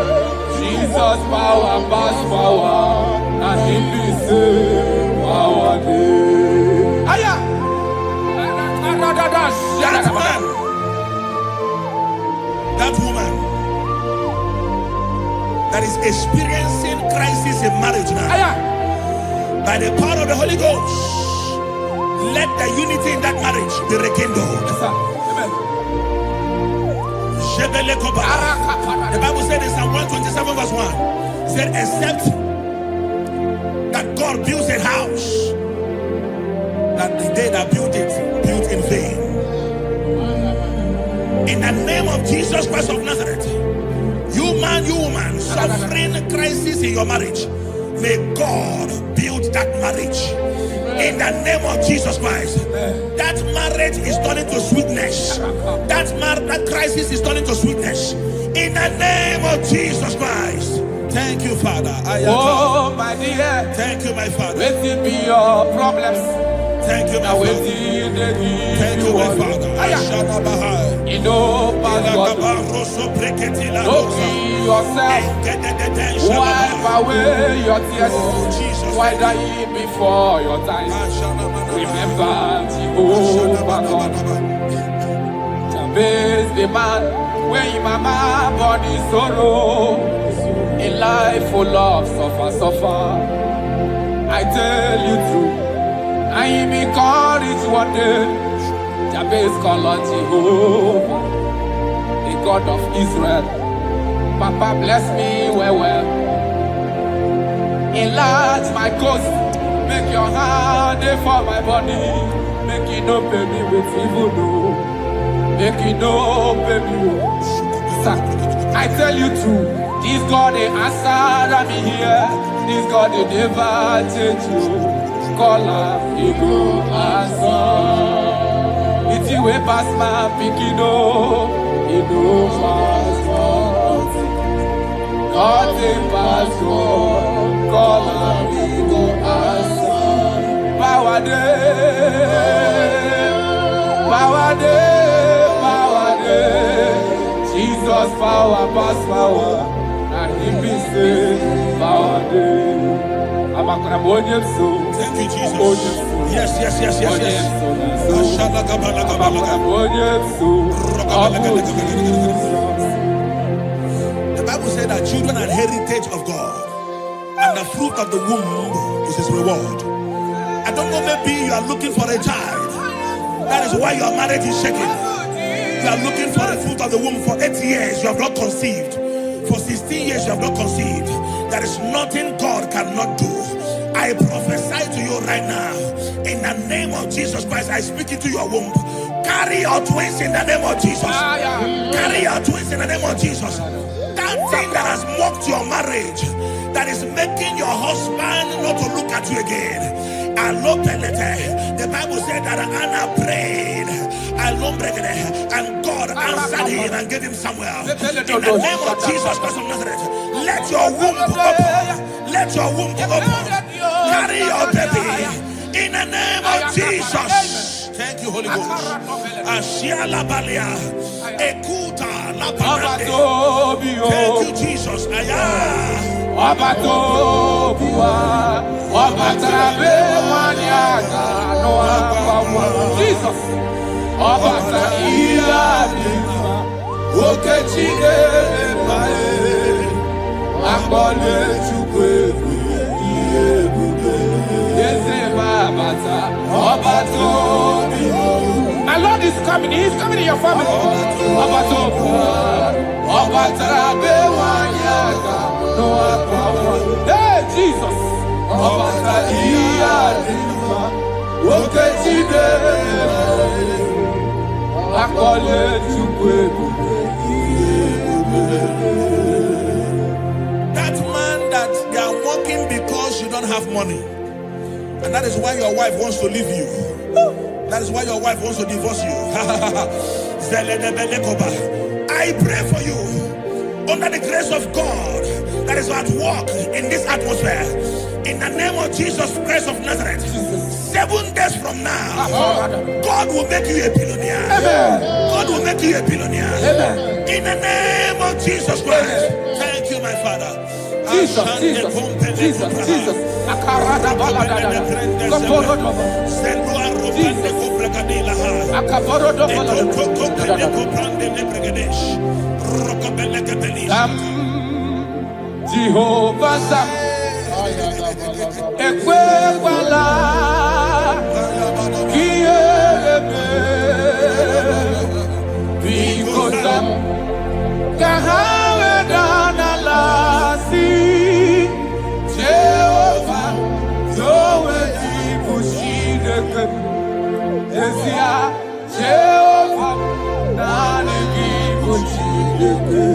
Jesus power pass power, and He be say power day. Aya. That man, that woman that is experiencing crisis in marriage now, Aya. by the power of the Holy Ghost, let the unity in that marriage be rekindled. Yes, sir. Amen. The Bible said in Psalm 127 verse 1, it said, except that God builds a house, that the day that built it, built in vain. In the name of Jesus Christ of Nazareth, you man, you woman, suffering crisis in your marriage, may God build that marriage. In the name of Jesus Christ, that marriage is turning to sweetness. That crisis is turning to sweetness. In the name of Jesus Christ. Thank you, Father. Oh, my dear. Thank you, my Father. Let it be your problems. Thank you, my Now Father. wait till they give Thank you, my Father. You know, pass God. Don't be yourself. Wipe away your tears. Why die before your time? Remember Jehovah God. Jabez the man, when your mama body sorrow, a life full of suffer. I tell you true, I am encouraged one day. Jabez call on Jehovah, the God of Israel. Papa bless me well. Enlarge my coast, make your hand for my body. Make it no pay me with evil, no. Make it no pay me. Sir, I tell you true, this God they answer me here. This God they never change you. Call her, he go answer. It's you way past my pikino, he no pass God. Nothing pass God. Call her, he go answer. Power day, power day, power day. Jesus power pass power, and he be say power day. Thank you, Jesus. Yes. The Bible said that children are heritage of God, and the fruit of the womb is his reward. I don't know, maybe you are looking for a child. That is why your marriage is shaking. You are looking for the fruit of the womb. For 8 years you have not conceived. For 16 years you have not conceived. There is nothing God cannot do. I prophesy to you right now, in the name of Jesus Christ, I speak into your womb. Carry your twins in the name of Jesus. Carry your twins in the name of Jesus. That thing that has mocked your marriage, that is making your husband not to look at you again. The Bible said that Anna prayed, and God answered him and gave him Samuel. In the name of Jesus Christ of Nazareth, let your womb open. Let your womb open. Carry your baby in the name of Jesus. Thank you, Holy Ghost. Ashiala Balia, Ekuta La Thank you, Jesus. Jesus. My Lord is coming. He is coming in your family. Hey, Jesus. That man that they are working because you don't have money, and that is why your wife wants to leave you. That is why your wife wants to divorce you. I pray for you under the grace of God that is at work in this atmosphere. In the name of Jesus Christ of Nazareth, 7 days from now, God will make you a billionaire. God will make you a billionaire. In the name of Jesus Christ. Thank you, my Father. Jesus. Jehovah Sam, Ekwebala, Kiebe, Bigosam, Kahawe Danalasi, Jehovah, Yowe Dibushideke, Esia, Jehovah, Nani Dibushideke.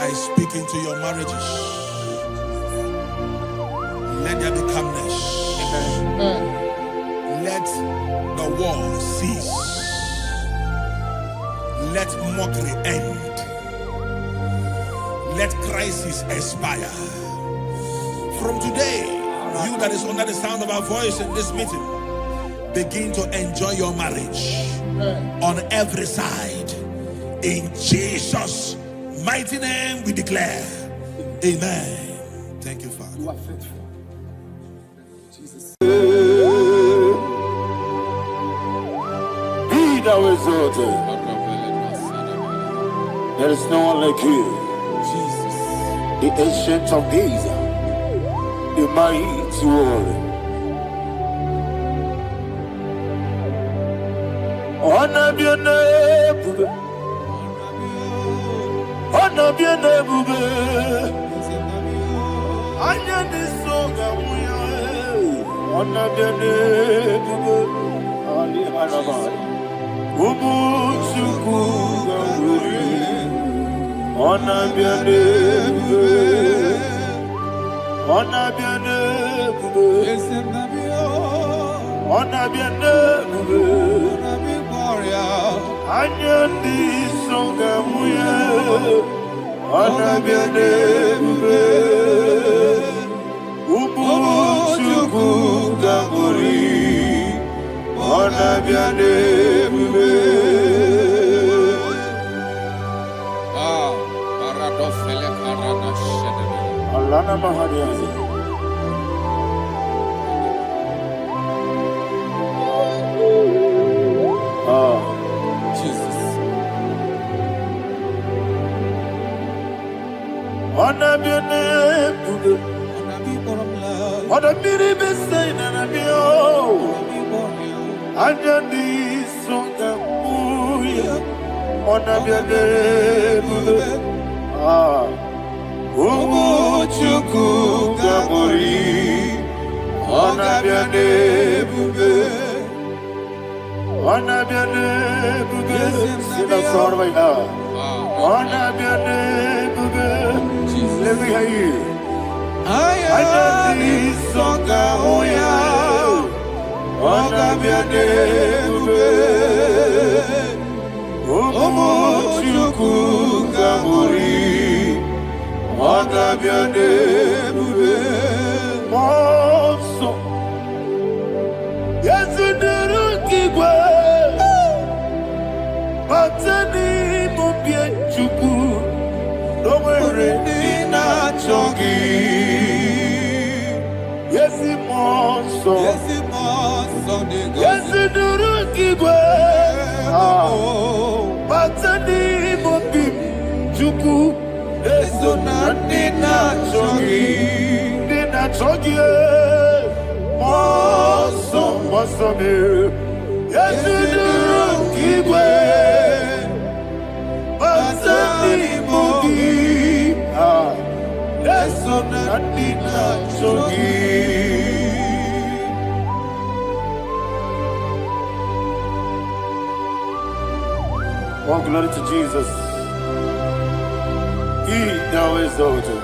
I speak into your marriages. Let there be calmness. Let the war cease. Let mockery end. Let crisis expire. From today, you that is under the sound of our voice in this meeting, begin to enjoy your marriage on every side. In Jesus' mighty name we declare, amen. Thank you, Father. You are faithful. Jesus. Be thou exalted. There is no one like you. Jesus. The ancient of days, the mighty warrior. Honor your name. Honor your name. Honor this song. Ona biane bubu ali arabari. Ubu chuku gamburi. Ona biane bubu. Ona biane bubu. Ona biane bubu. Anya di songa muya. Ona biane bubu. Ubu chuku gamburi. Ona biane bubu. Paradofele karana shedebe. Alana mahadiyazi. Jesus. Ona biane bubu. Ona biri besayna na biyo. Anya di songa muya. Ona biane bubu. Ubu chuku gamburi. Ona biane bubu. Ona biane bubu. Sina sorvaina. Ona biane bubu. Let me hear you. Anya di songa muya. Ona biane bubu. Ubu chuku gamburi. Ona biane bubu. Monso. Yesu kigwe. Batani mubie chuku. Nomere nina chongi. Yesi monso. Yesu kigwe. Batani mubie chuku. Yesu nina chongi. Nina chongi. Monso me. Yesu kigwe. Batani mubie. Yesu nina chongi. Oh, glory to Jesus. He now exalted.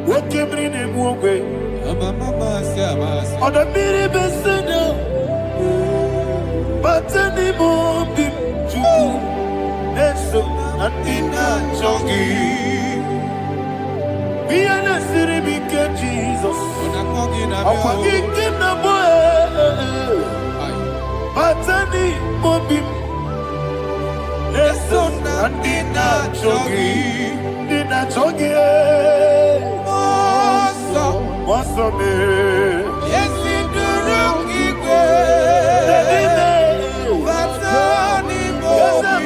What came in him away? On the miri besena. But anymore be true. Eso natina chongi. Be an asiri bike Jesus. Akwa gikim na boy. But anymore be. Eso natina chongi. Nina chongi. Monso me. Yesi durukigwe. Batani mobi.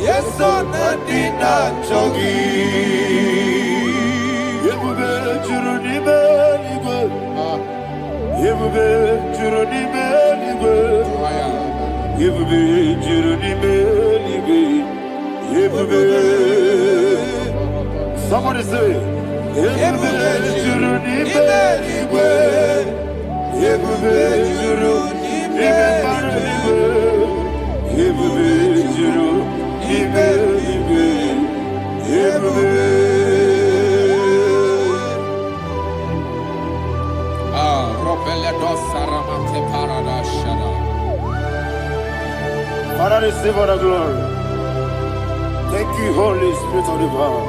Yeso nadina chogi. Yebube juruni beligwe. Yebube juruni beligwe. Yebube juruni beligwe. Yebube. Somebody say. Yebube juruni beligwe. Yebube juruni beligwe. Yebube juruni beligwe. Yebube. Robele dosaramate paradashada. Father, receive all the glory. Thank you, Holy Spirit of the Father.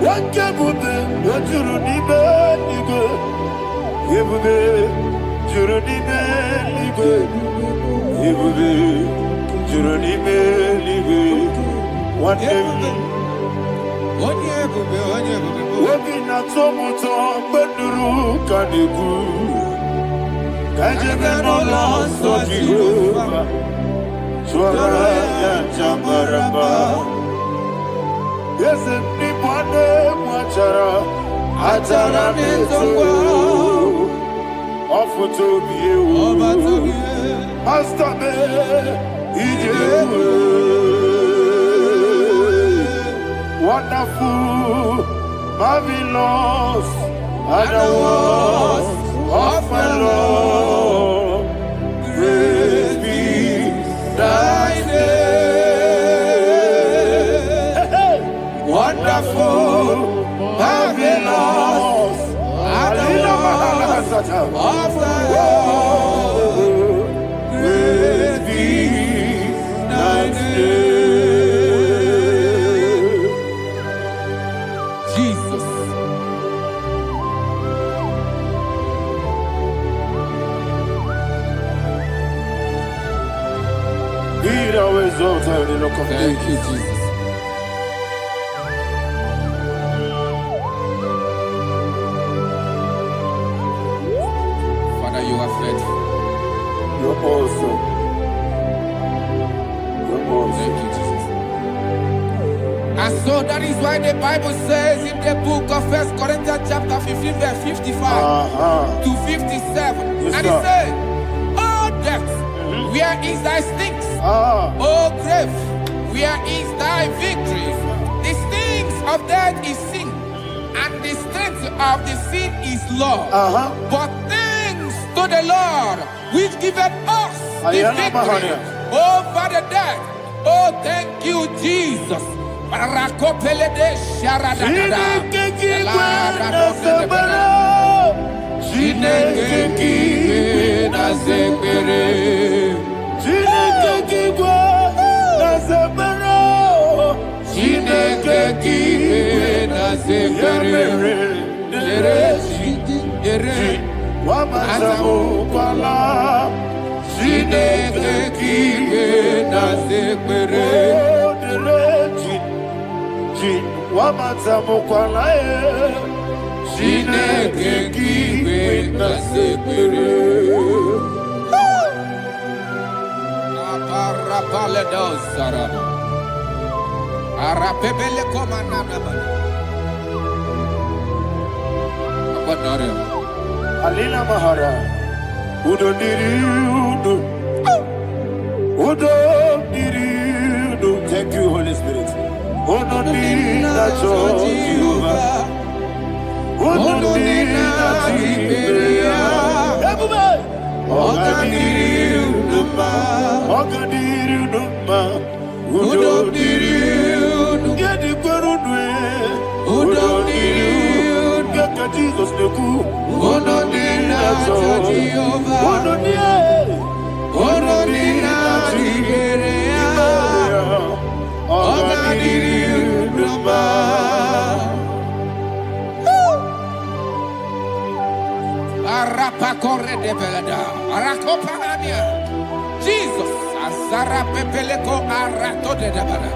Wakabube, wajurunibe libe. Yebube, jurunibe libe. Yebube, jurunibe libe. Webi na tomuto beduru kaniku. Kajebe no loso Jehovah. Chwara ya jambaraba. Yese nipane mwachara. Achara netongo. Ofuto biye. Master me. Wonderful, marvelous, are the words of my Lord. Praise be thy name. Wonderful, marvelous, are the words of thy Lord. Praise be thy name. Jesus. Be thou exalted in the rock of Thank ages. you, Jesus. Father, you are faithful. You're awesome. You're awesome. Thank you, Jesus. And so that is why the Bible says in the book of 1 Corinthians chapter 15, verse 55 to 57. Yes, And it sir. says, "Oh death, where is thy stings? Ah, Oh grave, where is thy victory? The stings of death is sin, and the strength of the sin is law. But thanks to the Lord, which giveth us the Ayana victory Mahania. over the death." Oh, thank you, Jesus. Rakopele de sharadadada. Chineke kiwe na zekere. Chineke kiwe na zekere. Wamazamu kwala. Chineke kiwe na zekere. Wamazamu kwala. Chineke kiwe na zekere. Aparapale dos saraba. Arapebele komanana bana. Abanare. Alina Mahara. Udo diri udo. Udo diri udo. Thank you, Holy Spirit. Udo diri na Jehovah. Udo diri na Tiberia. Everybody. Oga diri udo ma. Oga diri udo ma. Udo diri udo. Gedi kweru nwe. Udo diri udo. Geka Jesus neku. Udo diri na Jehovah. Udo diri. Udo diri na Tiberia. Oga diri udo ma. Arapa corre de belada. Arakopa ania. Jesus. Azara pepeleko arato de dabada.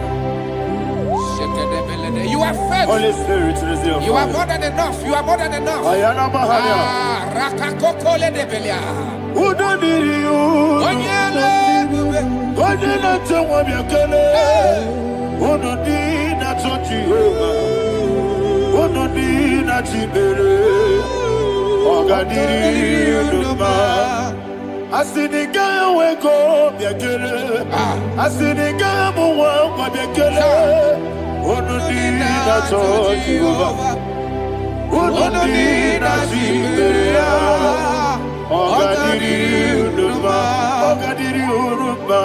Sheke de belede. You are faithful. Holy Spirit, reserve. You are more than enough. You are more than enough. Ayana Mahania. Rakakokole de belia. Udo diri udo. Onyele bube. Onye na-ete nwa bịa kelee. Unu dị na-achọ Jehova. Unu dị na-achị mere. Ọ ga-adịrị unu mma. Asị na ị gaghị enwe ego bịa kelee. Asị na ị gaghị amụ nwa ngwa bịa kelee. Unu dị na-achọ Jehova. Unu dị na-achị mere ya. Ọ ga-adịrị unu mma. Ọ ga-adịrị unu mma.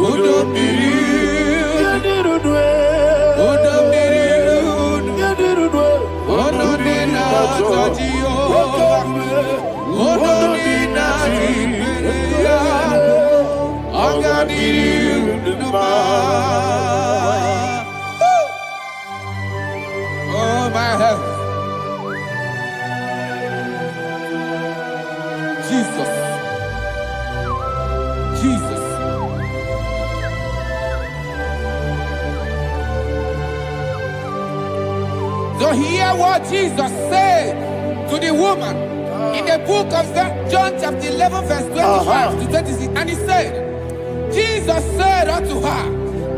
Udo dịrị. Yadịrị unu. Udo dịrị unu. Yadịrị unu. Udo dị na-achọ Jehova. Udo dị na-achị mere ya. Ọ ga-adịrị unu mma. Oh, my health. Jesus. Jesus. So hear what Jesus said to the woman in the book of John chapter 11 verse 25 to 26. And he said, Jesus said unto her,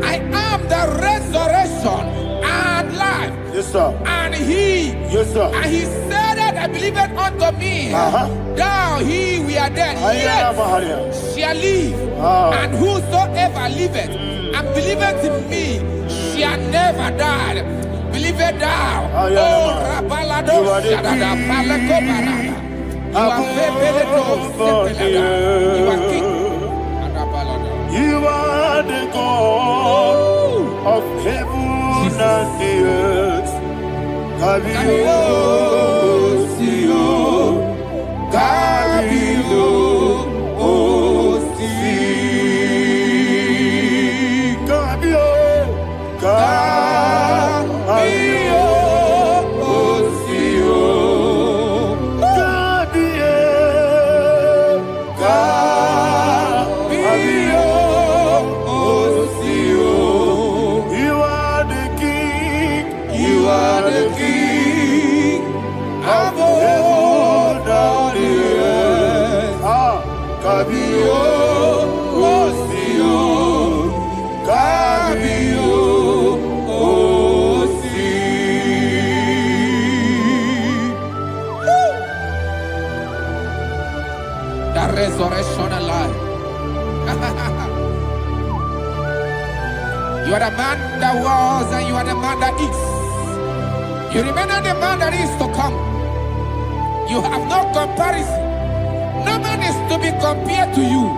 I am the resurrection and life. Yes, sir. And he, Yes, sir. and he said that I believe believeth unto me, thou he we are dead, yet shall live. And whosoever liveth and believeth in me shall never die. Believeth thou, oh Rabalado Shadada Palakobara. You are you are king. You are the God of heaven and the earth. Kabio, Sio, Kabio, Osi, Kabio, Kabio, Osio, Kabio, Kabio, Osio. You are the king. You are the king of heaven and the earth. Kabio, Osio, Kabio, Osi. The resurrection alive. You are the man that was and you are the man that is. You remember the man that is to come. You have no comparison. No man is to be compared to you.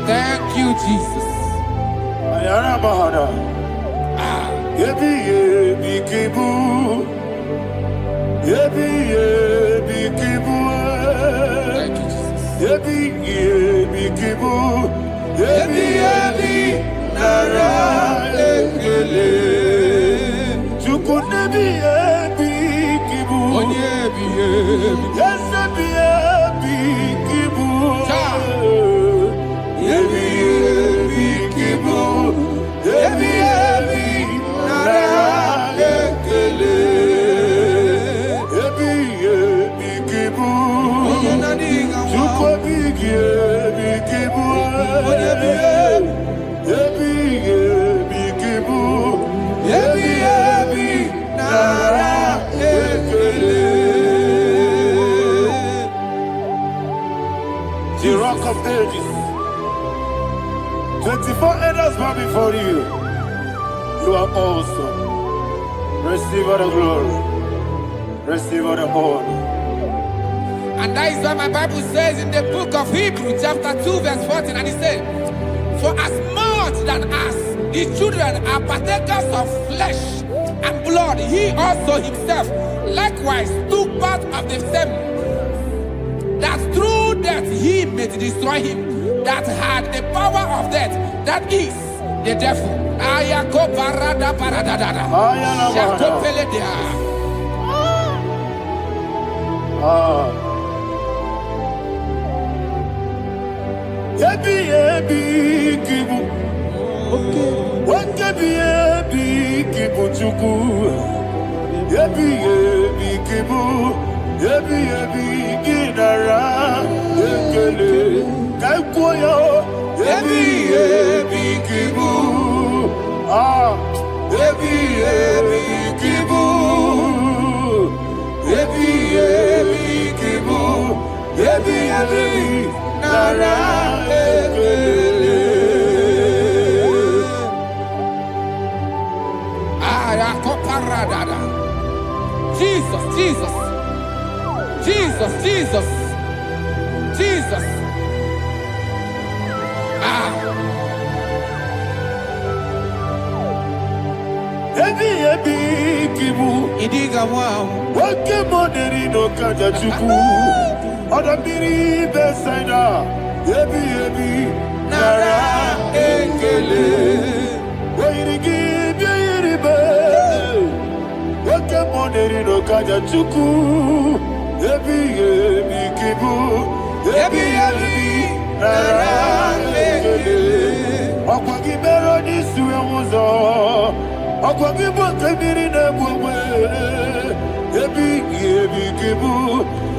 Thank you, Jesus. Ayana Mahana. Yebi yebi kibu. Yebi yebi kibu. Thank you, Jesus. Yebi yebi kibu. Yebi yebi nara ekele. Chuku nebi yebi kibu. Onyebi yebi. Yes yebi yebi kibu. Yebi yebi kibu. Yebi yebi nara ekele. Yebi yebi kibu. Chuku bigi yebi kibu. Yebi yebi kibu. Yebi yebi nara ekele. The rock of ages. 24 elders bow before you. You are awesome. Receive all the glory. Receive all the honor. And that is what my Bible says in the book of Hebrews chapter 2 verse 14. And it says, for as much that as the children are partakers of flesh and blood, he also himself likewise took part of the same, that through death he may destroy him that had the power of death, that is the devil. Ayako parada paradadada. Shako peledea. Yebi yebi kibu. Yebi yebi kibu chuku. Yebi yebi kibu. Yebi yebi ginara ekele. Kaikoyo. Yebi yebi kibu. Yebi yebi kibu. Yebi yebi kibu. Yebi yebi nara ekele. Jesus, Jesus, Jesus, Jesus, Jesus. Yebi yebi kibu. Idiga wow. Wake moderi no kaja chuku. Odambiri besaida. Yebi yebi nara ekele. Wairigi biiribe. Wake moderi no kaja chuku. Yebi yebi kibu. Yebi yebi nara ekele. Okwagi bero ni suwe muzo. Okwagi bote miri ne bwewe. Yebi yebi kibu.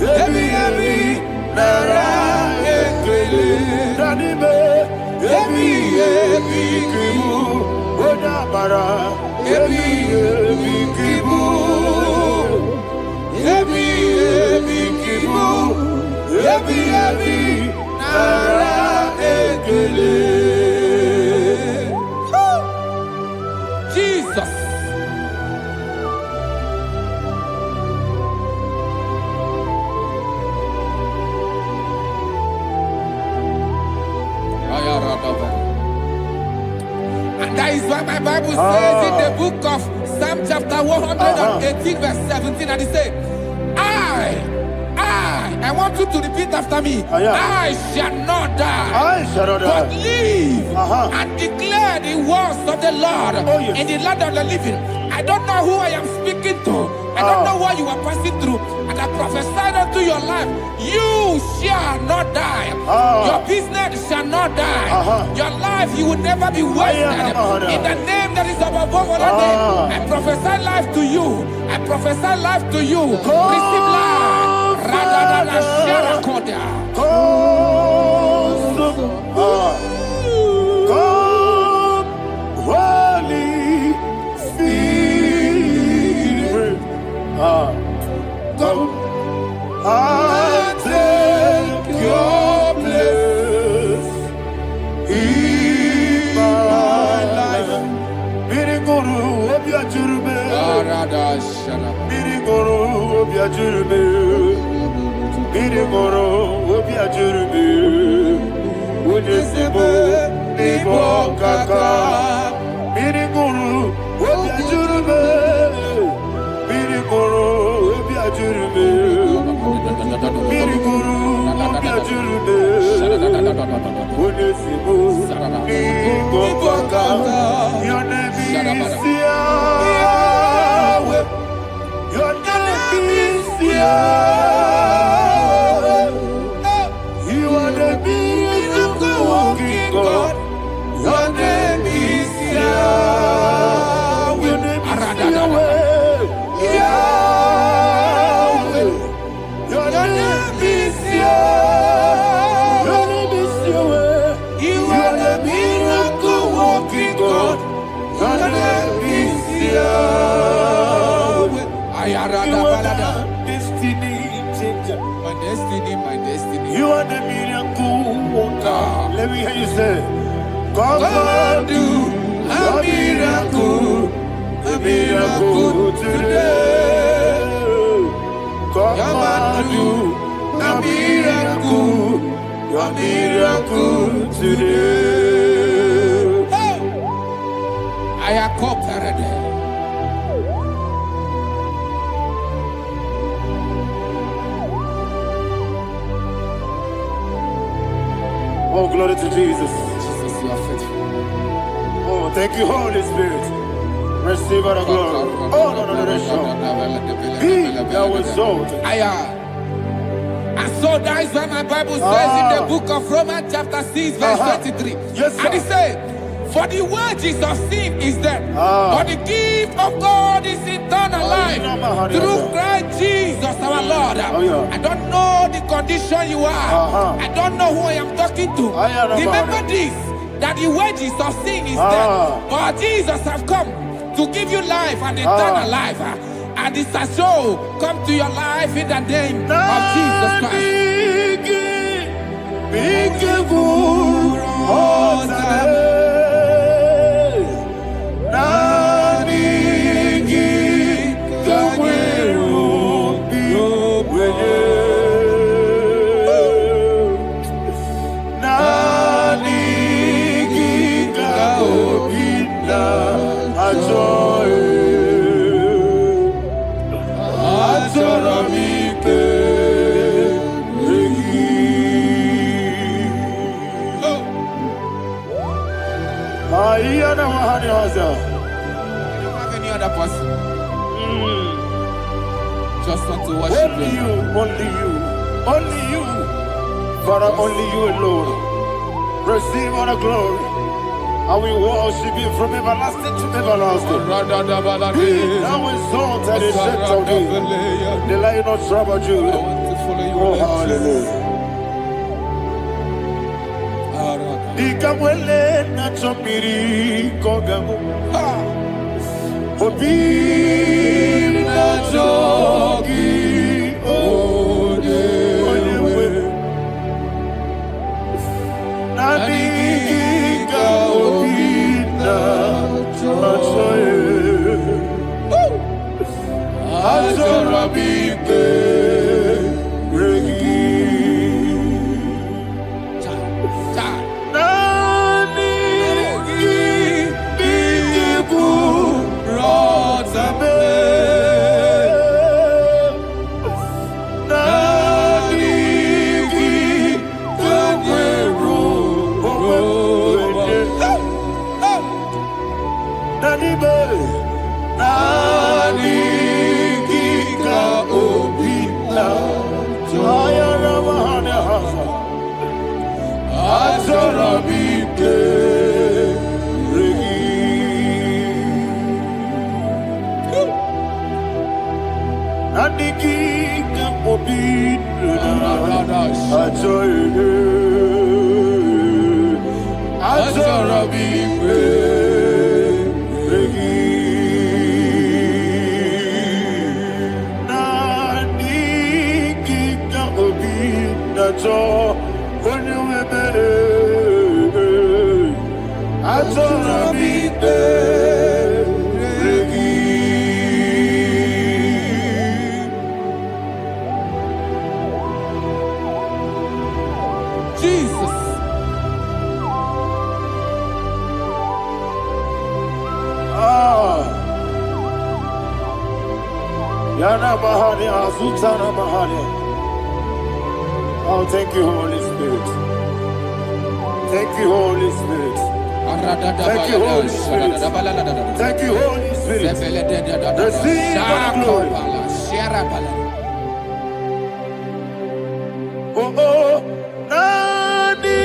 Yebi yebi nara ekele. Danime. Yebi yebi kibu. Ebi kibu, ebi kibu, ebi nara ekele. Jesus. And that is why my Bible says in the book of Psalm chapter 118 verse 17, and it says, I want you to repeat after me. I shall not die, but live and declare the words of the Lord in the land of the living. I don't know who I am speaking to. I don't know what you are passing through. And I prophesied unto your life, you shall not die. Your business shall not die. Your life, you will never be wasted. In the name that is above all other name, I prophesy life to you. I prophesy life to you. Receive life. Radadada Sharakoda. Holy Spirit, come and take your place in my life. Miriguru obiajurube, miriguru obiajurube, miriguru obiajurube. Unisimo ibo kaka, miriguru obiajurube, miriguru obiajurube, miriguru obiajurube. Unisimo ibo kaka, your name is Yahweh, your name is Yahweh. You are the miracle working God. Your name is Yahweh. Your name is Yahweh. Yahweh. Your name is Yahweh. Your name is Yahweh. You are the miracle working God. Your name is Yahweh. You are the destiny changer. My destiny. You are the miracle worker. Let me hear you say, come and do a miracle today. Come and do a miracle today. I am cooperative. Oh, glory to Jesus. Jesus, you are faithful. Oh, thank you, Holy Spirit. Receive our glory. Oh, no, Be thou exalted. And so that is why my Bible says in the book of Romans chapter 6 verse 23. Yes, sir. And it says, for the wages of sin is death, but the gift of God is eternal life through Christ Jesus our Lord. I don't know the condition you are. I don't know who I am talking to. Remember this, that the wages of sin is death, but Jesus has come to give you life and eternal life. And this has so come to your life in the name of Jesus Christ. I don't have any other person. Just want to worship only you, only you, Father, only you alone. Receive all the glory. I will worship you from everlasting to everlasting. Be thou exalted and set of thee, the Lion of Tribe of Judah. I want to follow you. Oh, hallelujah. Be Ikamwele na chomiri kogamu. Obi na jogi ode. Nadiga obi na choye. Azorabike regi. Nani biku rotabe. Nani kagweru Nani be. Nani kika obina. Ayana mahane hasa. Azorabike regi. Nani kika obina. Ajoye. Azorabike regi. Nani kika obina jo. Azorabike regi. Jesus. Yana mahani azutana mahani. Oh, thank you, Holy Spirit. Thank you, Holy Spirit. Thank you, Holy Spirit. Thank you, Holy Spirit. Receive the glory. Oh, oh, Nadigi,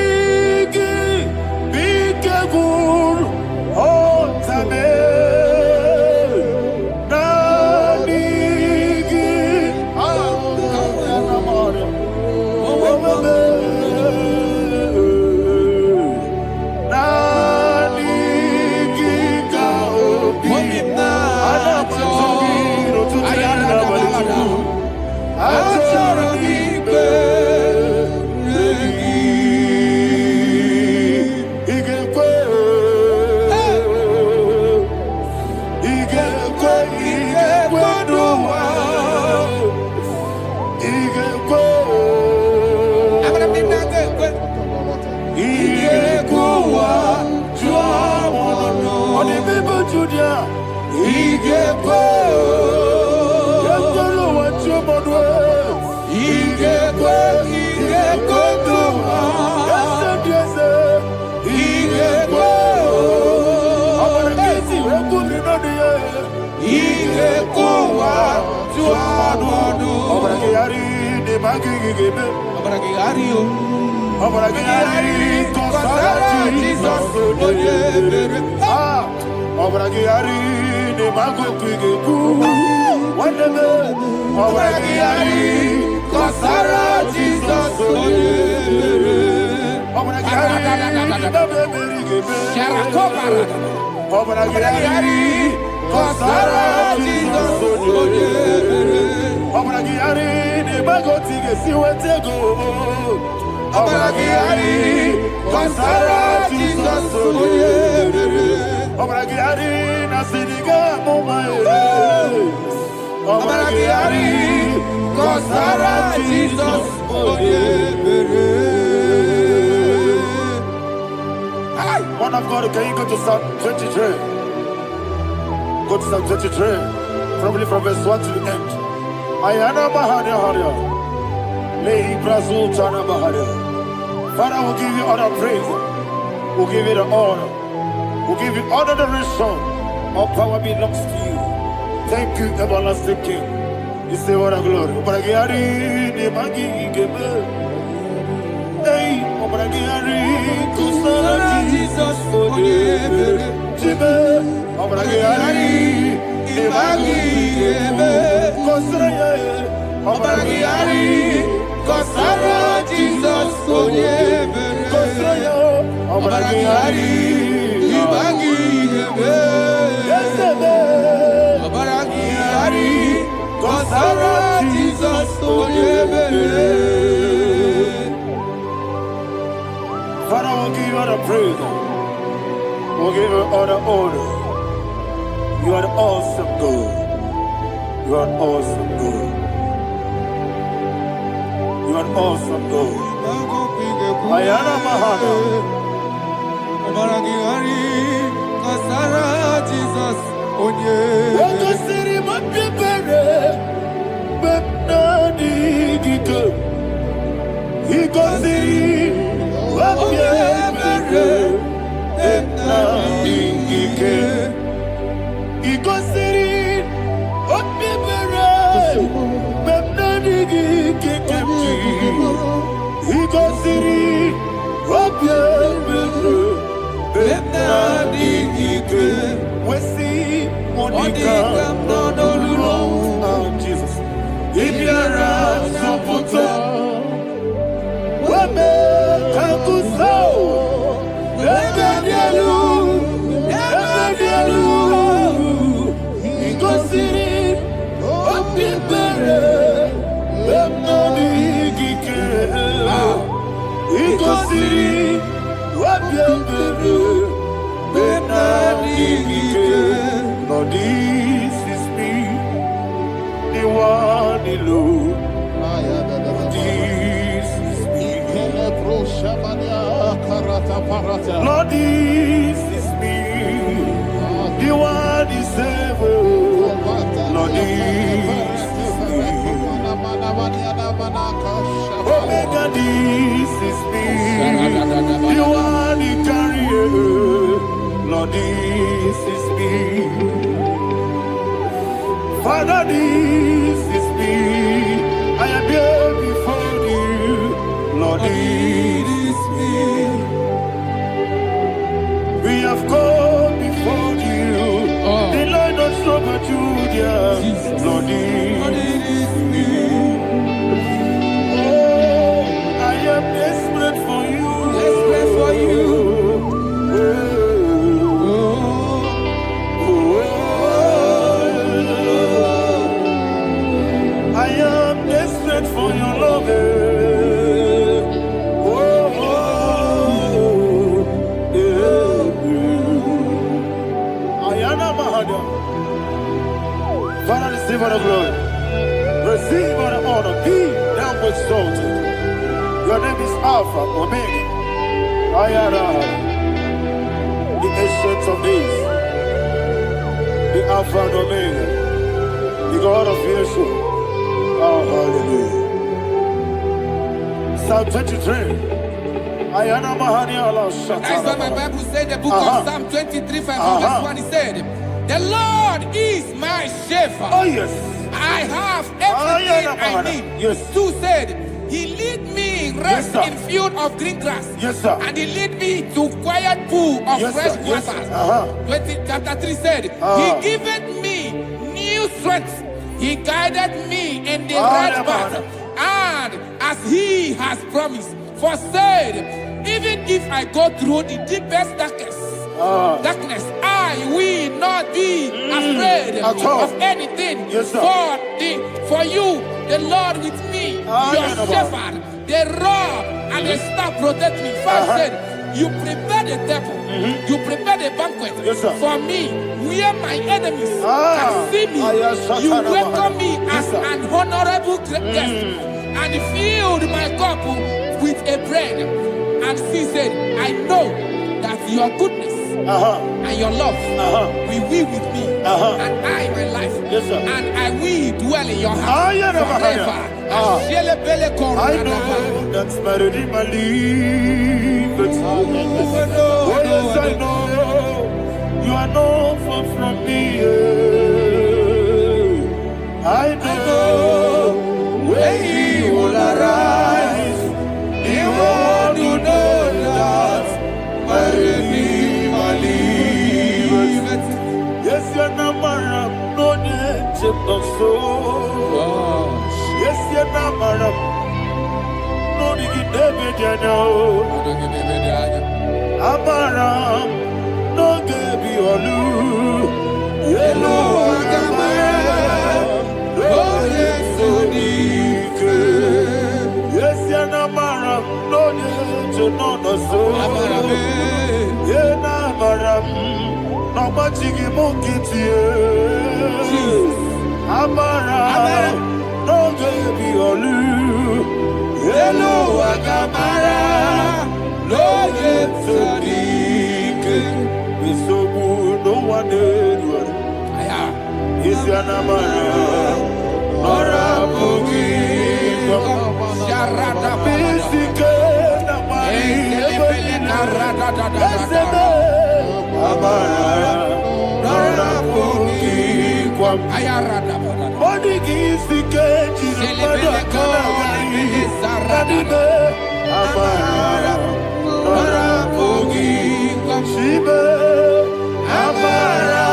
Bikagur, oh, Tame. Nadigi, Man of God, can you go to Psalm 23? Go to Psalm 23, probably from verse 1 to the end. Ayana Bahania Haria. Lay Brazil Chana Bahania. Father, we'll give you all the praise. We'll give you the honor. We'll give you all the adoration. All power belongs to you. Thank you, everlasting King. You say what a glory. Obragiari, Nemagi, Gebe. Hey, Obragiari, Kusara, Jesus, forgive. Jibe, Obragiari, Nemagi, Gebe. Kusara, Obragiari, Kusara, Jesus, forgive. Kusara, Abaragihari, Ibagi Hebe, Abaragihari, Kosara Jesus Oyebe. Father, we'll give you all the praise. We'll give you all the honor. You are the awesome God. You are an awesome God. You are an awesome God. Ayana Mahana. Abaragihari, Kosara Jesus Oyebe. Waka siri mapipere, bepnani gike. Iko siri mapipere, bepnani gike. Iko siri mapipere, bepnani gike kemji. Iko siri mapipere, bepnani gike. Wesi Monica, oh Jesus. Ibiara Sopoto, Wame Kakuso, Ebedielu, Igosiri, Opibere, Bemnani Gike, Igosiri, Opibere, Bemnani Gike. Lord, this is me, the one alone. This is me. Lord, this is me, the one is ever. Lord, this is me. Omega, this is me, the one he carries. Lord, this is me. Father, this is me. I am here before you. Lord, this is me. We have come before you. The Lord of Super Judah. Lord, this is me. Oh, I am desperate for you. Desperate for you. I am desperate for your love. Ayana Mahada. Father, receive all the glory. Receive all the honor. Be thou exalted. Your name is Alpha, Omega. Ayana. The ancient of days. The Alpha and Omega. The God of Yeshua. Oh, hallelujah. Psalm 23. Ayana Mahani Allah Shata. That's what my Bible said, the book of Psalm 23, verse 1, it said, the Lord is my shepherd. Oh, yes. I have everything I need. Yes. 2 said, he lead me rest Yes, in field of green grass. Yes, sir. And he lead me to quiet pool of Yes, fresh sir. Yes, waters. sir. Chapter 3 said, he giveth me new strength. He guided me in the right path. And as he has promised, for said, even if I go through the deepest darkness, I will not be afraid of anything. Yes, sir. For you, the Lord with me, your shepherd, the rod and the staff protect me. First said, you prepare the table, you prepare the banquet for me, where my enemies can see me. You welcome me as an honorable guest, and filled my cup with a bread. And she said, I know that your goodness and your love will be with me, and I, my life, and I will dwell in your house forever. I know that's better than my life. Oh, yes, I know you are not far from me. I know when he will arise, he will do that. My Redeemer liveth. Yes, you're not married, no need to so. Yes, you're not married, no need to be Amara no gebi olu. Yelo agamara no yesodike. Yes yanamara no yejo no no so. Amara me. Yena amara no machigi mukiti. Amara no gebi olu. Yelo agamara no yesodike. So no one did. Is your namara ora bugi sharada bisike namari ebele narada amara ora bugi kwam ayarada body gisike jilebele kanari sarada amara ora bugi kwam shibe amara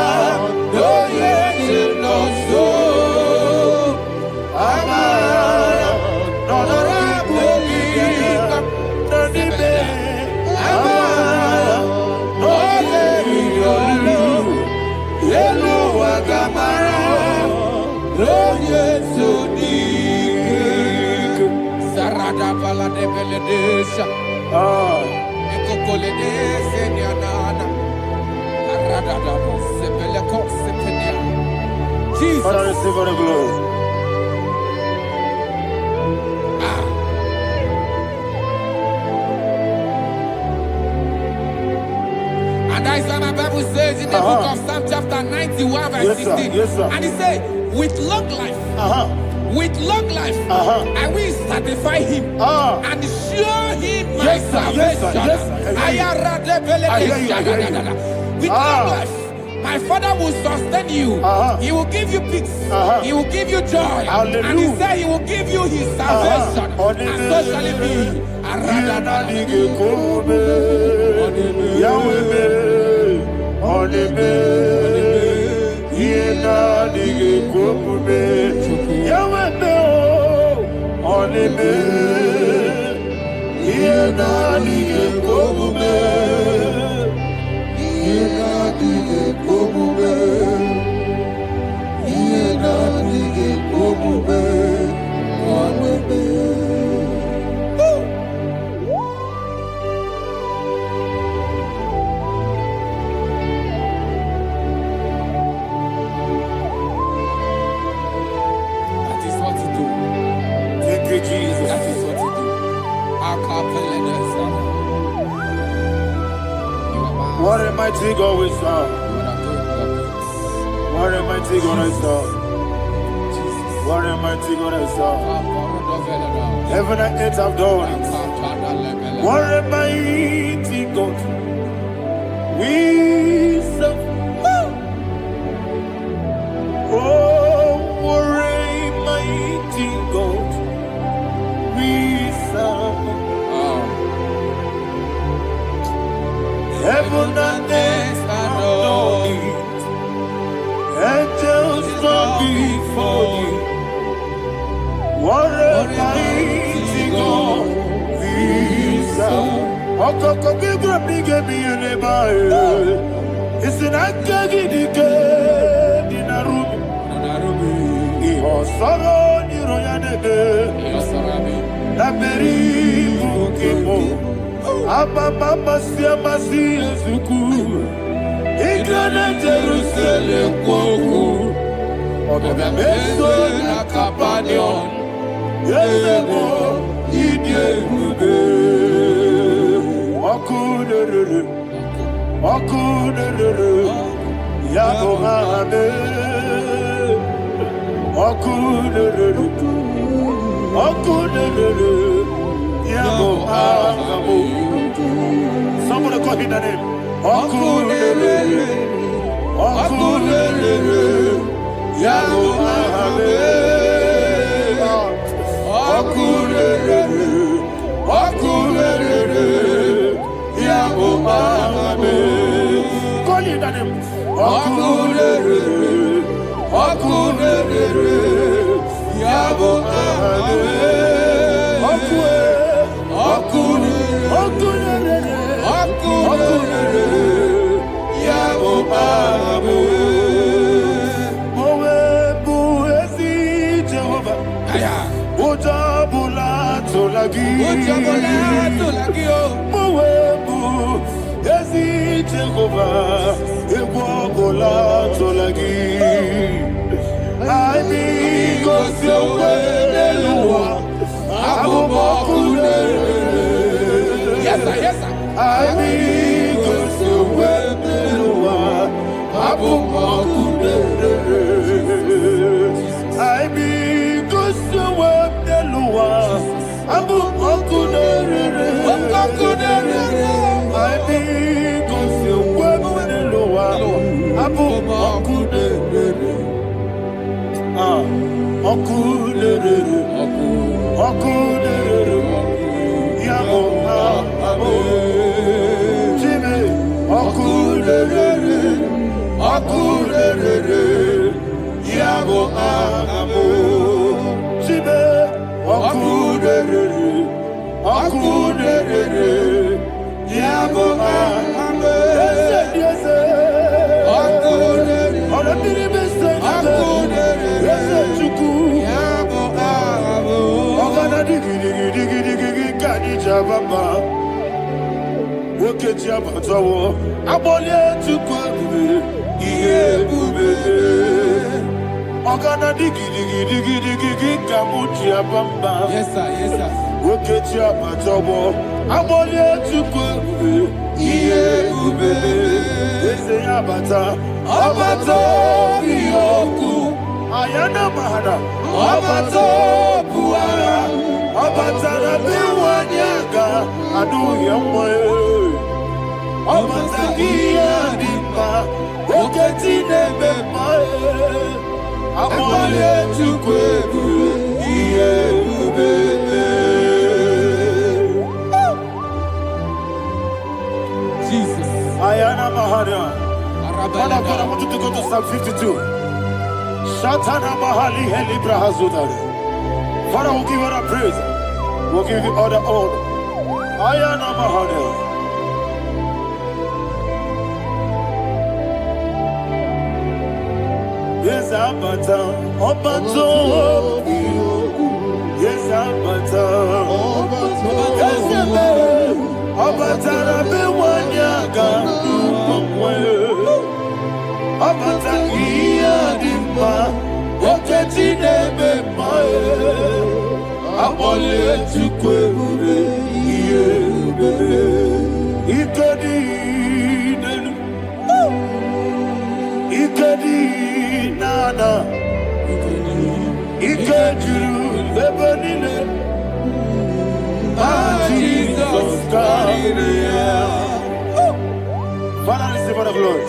Jesus. Father, receive all the glory. And that is what my Bible says in the book of Psalm chapter 91 verse 16. Yes, sir. And he said, with long life, with long life, I will satisfy him and show him my salvation. With long life, my Father will sustain you. He will give you peace. He will give you joy. Hallelujah. And he said he will give you his salvation. And so shall it be. What a mighty God we serve. What a mighty God I serve. What a mighty God I serve. Heaven and earth have done it. What a mighty God we serve. Oh, what a mighty God we serve. Heaven and earth adore it. Angels bow before you. What a mighty God we serve. Okoko kibra bige biye bae. Isinaka gidike dinarubi. Iho soro ni royanebe. Naberi bukipo. Abba Baba Siamasi Zuku Igana Jerusalem Kwoku Oga Meso na Kapanion Yesebo Idie Gube Okunere Yabo Hame Okunere Yabo Hame. Somebody call him the name. Okunere, Yabo Hame. Okunere, Yabo Hame. Call him the name. Okunere, Yabo Hame. Okunere.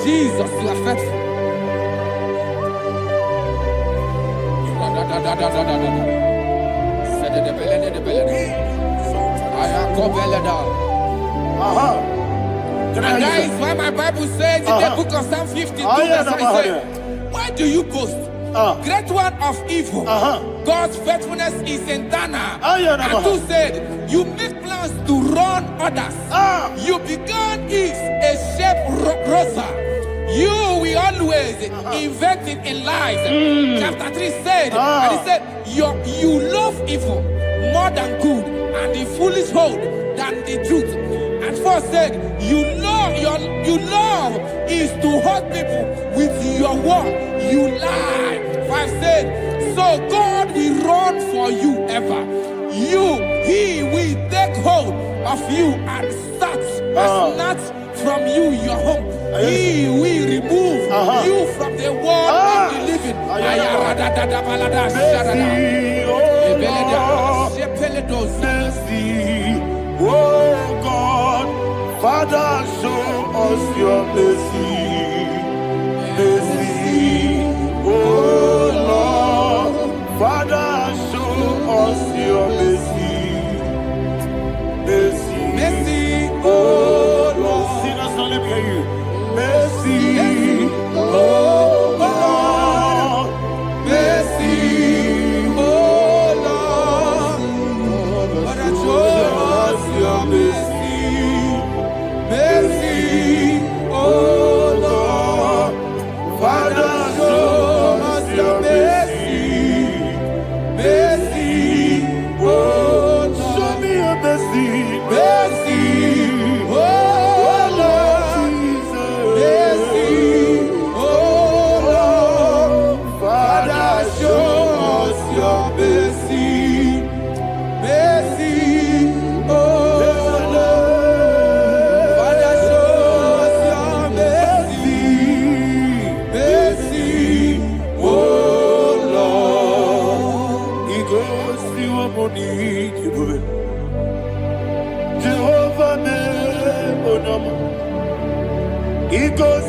Jesus, you are faithful. And that is why my Bible says in the book of Psalm 52, verse 5, why do you boast? Great one of evil. God's faithfulness is eternal. And two said, you make plans to run others. You began is a shape rosa. You will always inventing in lies. Chapter 3 said, and he said, you love evil more than good, and the foolish hold than the truth. And 4 said, you love is to hurt people with your word. You lie. 5 said, so God will run for you ever. He will take hold of you and snatch from you your home. He will remove you from the world of the living. Oh God, Father, show us your mercy. Mercy, oh Lord, Father, show us your mercy. Mercy, mercy, oh Lord. Sinners, let me hear you. Mercy, oh Lord. Mercy, oh Lord. Father, show us your mercy. Mercy,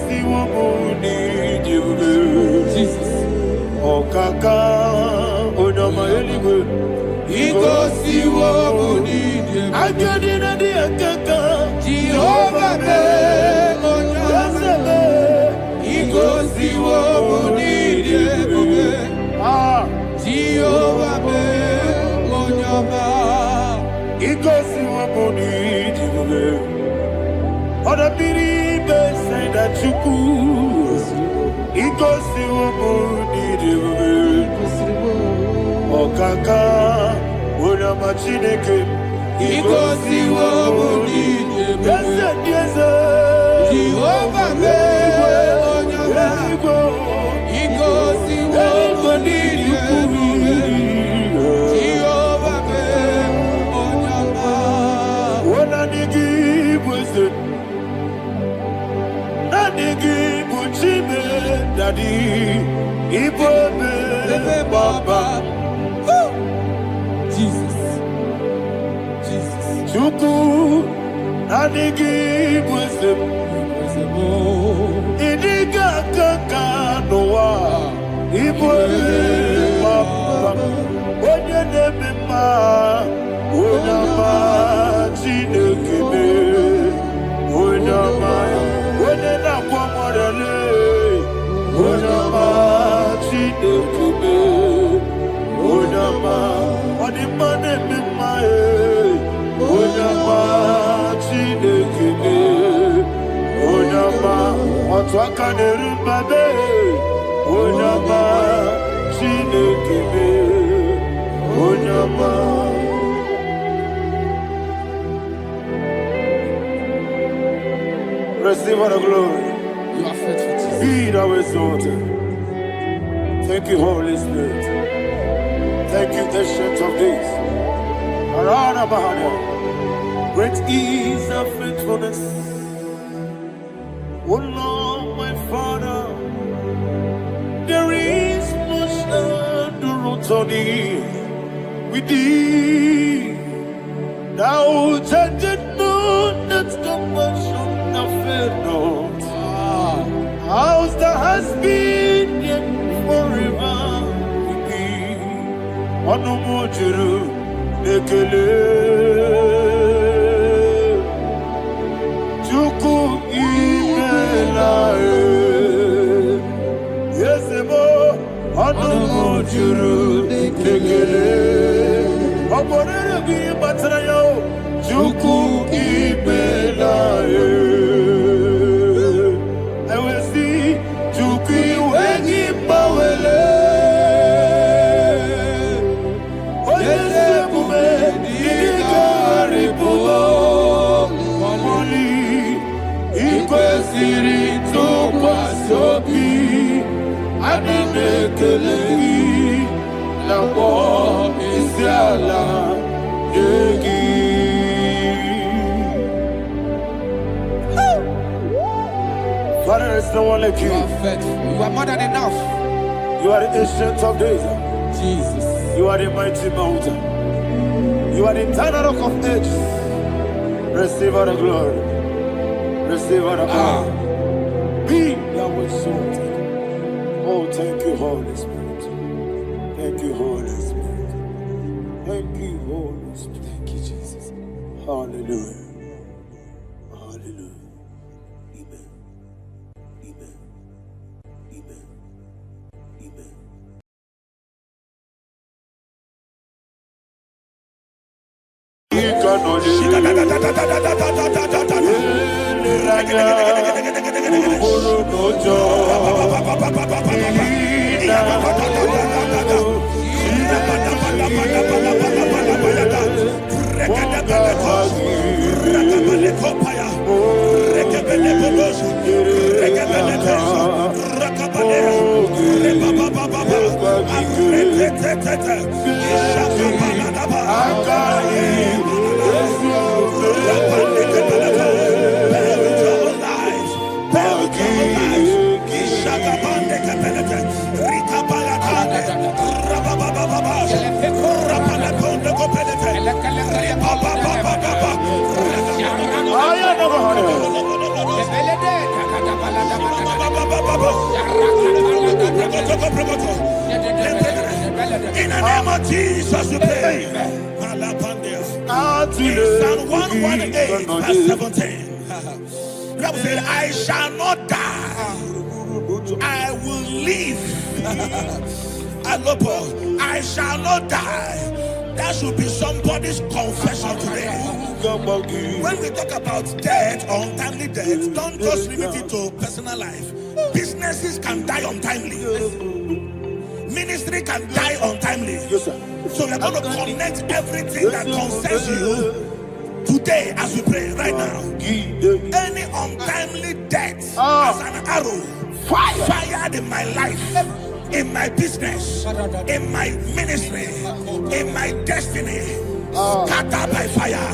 si wabuni jiwe. Jesus. Okaka onama eligwe. Igo si wabuni jiwe. Agadina di akaka. Jehovah be onyame. Igo si wabuni jiwe. Jehovah be onyame. Igo si wabuni jiwe. Oda biri be say that you could. Igo si wabuni jiwe. Okaka onama chineke. Igo si wabuni jiwe. Yes, Jehovah be onyame. Igo si wabuni jiwe. Jehovah be onyame. Wona nigi bwese na nigi buchime dadi ibobe baba Jesus. Jesus. chuku na nigi bwese idiga kaka noa ibobe baba onye nebe ma onyama chinekebe onyama onye na-akwa mmadụ onyama chinekebe onyama ọdịmma na-eme mma onyama chinekebe onyama otu aka na-eru mbabe onyama chinekebe onyama. Receive all the glory. You are faithful, Jesus. Be thou exalted. Thank you, Holy Spirit. Thank you, Ancient of Days. Arana Bahana. Great is thy faithfulness. O Lord, my Father, there is much endurance on thee. With thee, thou changest not that compassion of faith not. Ours that has been yet forever with thee. Onomojuru ekele. Chukwu imela Yesemo onomojuru ekele. Oborere gị batara ya o. Chukwu imela ewesi Chukwu iwe gị gbawele. Onye ezi emume dịka arịbụọ mọlị ikwesịrị ntụkwasị obi. Anyị na-ekele gị na mkpọ isi ala nye gị. Father, there's no one like You you. are faithful. You are more than enough. You are the ancient of days. Jesus. You are the mighty mountain. You are the eternal rock of ages. Receive all the glory. Receive all the power. Be thou exalted. Oh, thank you, Holy Spirit. Thank you, Holy Spirit. Thank you, Holy Spirit. Thank you, Jesus. Hallelujah. Hallelujah. Amen. Amen. Amen. Amen. In the name of Jesus, we pray. In Psalm 118, verse 17, the Bible said, I shall not die, I will live. I shall not die. That should be somebody's confession today. When we talk about death or untimely death, don't just limit it to personal life. Businesses can die untimely. Ministry can die untimely. Yes, sir. So we're going to connect everything that concerns you today as we pray right now. Any untimely death as an arrow fired in my life, in my business, in my ministry, in my destiny, scattered by fire.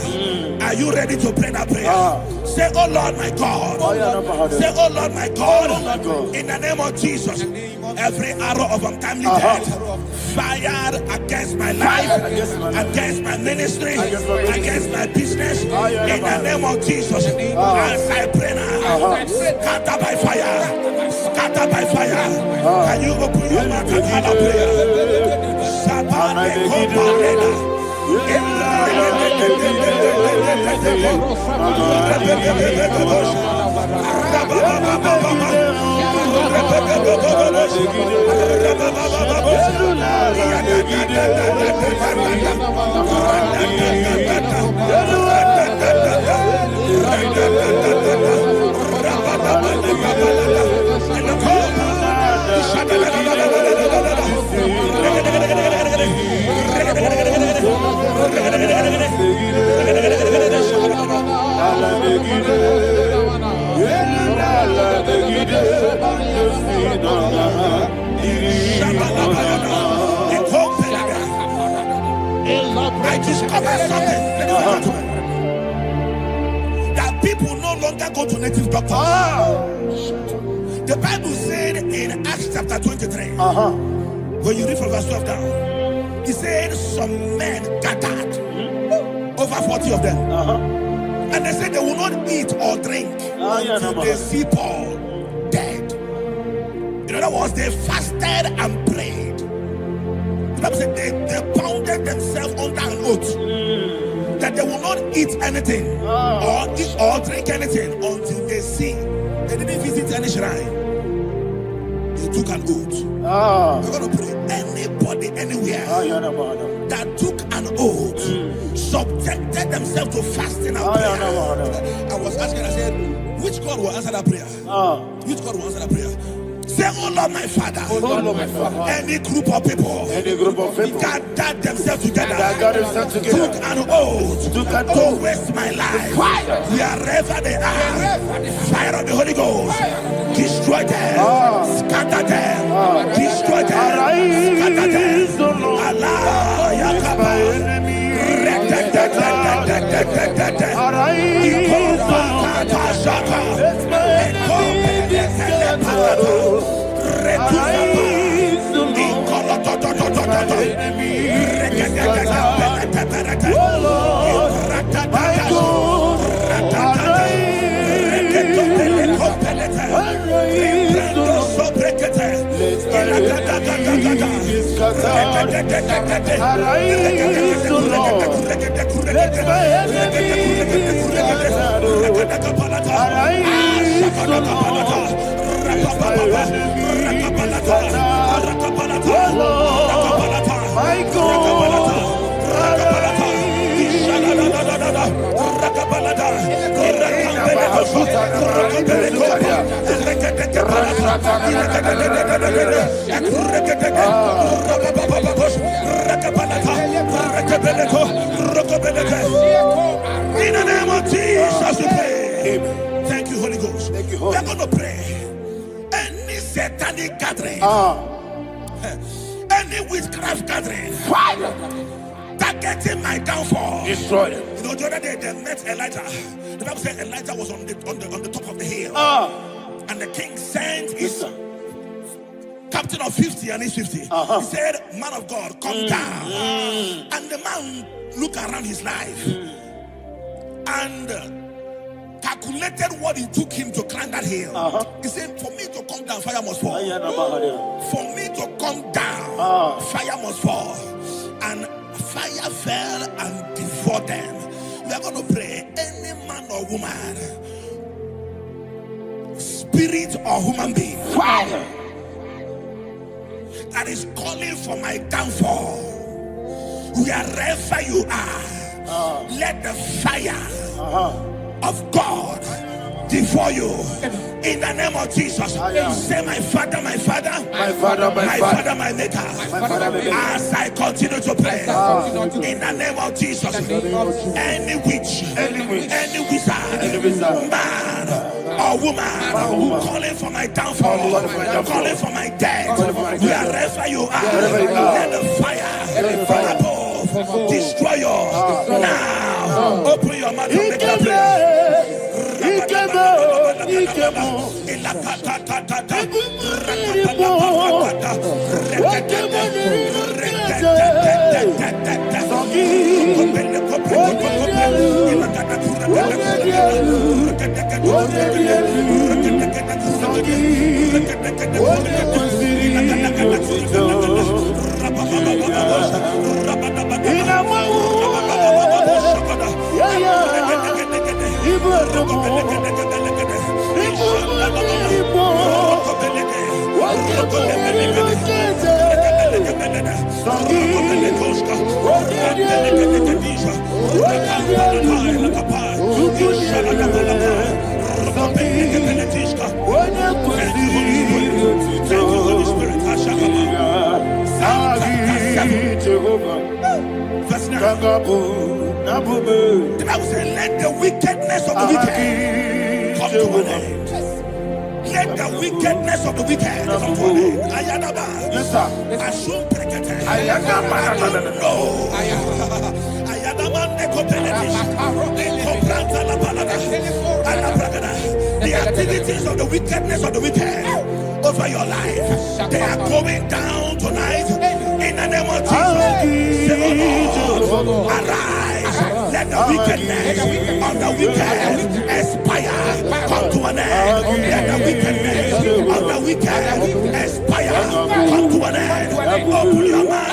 Are you ready to pray that prayer? Say, oh Lord my God. Say, oh Lord my God. In the name of Jesus, every arrow of untimely death fired against my life, against my ministry, against my business, in the name of Jesus, as I pray now, scattered by fire, scattered by fire. Can you open your mouth and have a prayer? I discovered something that people no longer go to native doctors. The Bible said in Acts chapter 23, when you read from verse 12 down, it said some men gathered, over 40 of them, and they said they will not eat or drink until they see Paul dead. In other words, they fasted and prayed. The Bible said they bounded themselves under an oath that they will not eat anything or drink anything until they see. They didn't visit any shrine. They took an oath. We're going to pray. Anybody, anywhere that took an oath, subjected themselves to fasting and prayer. I was asking, I said, which God will answer that prayer? Which God will answer that prayer? Say, oh Lord my Father, any group of people gathered themselves together, took an oath to waste my life. Wherever they are, fire of the Holy Ghost, destroy them, scatter them, destroy them, scatter them. Allah, Yakaba, In the name of Jesus, we pray. Thank you, Holy Ghost. We're going to pray. Any satanic gathering, any witchcraft gathering, targeting my downfall, destroy them. You know, the other day they met Elijah. The Bible said Elijah was on the top of the hill, and the king sent his captain of 50 and his 50. He said, man of God, come down. And the man looked around his life and calculated what it took him to climb that hill. He said, for me to come down down, fire must fall. For me to come down, fire must fall. And fire fell and devoured them. We are going to pray. Any man or woman, spirit or human being, fire, that is calling for my downfall, wherever you are, let the fire of God devour you in the name of Jesus. Say, my father, my father, my father, my father, my maker. As I continue to pray in the name of Jesus, any witch, any wizard, man or woman calling for my downfall, calling for my death, wherever you are, let the fire from above destroy you now. Open your mouth and make a prayer. The Bible says, let the wickedness of the wicked come to an end. Let the wickedness of the wicked come to an end. Ayadaba. Yes, sir. Assume prekete. Ayadaba. No. Ayadaba. The activities of the wickedness of the wicked over your life, they are going down tonight in the name of Jesus. Say, oh Lord, arise. Let the wickedness of the wicked expire, come to an end. Let the wickedness of the wicked expire, come to an end. Open your mouth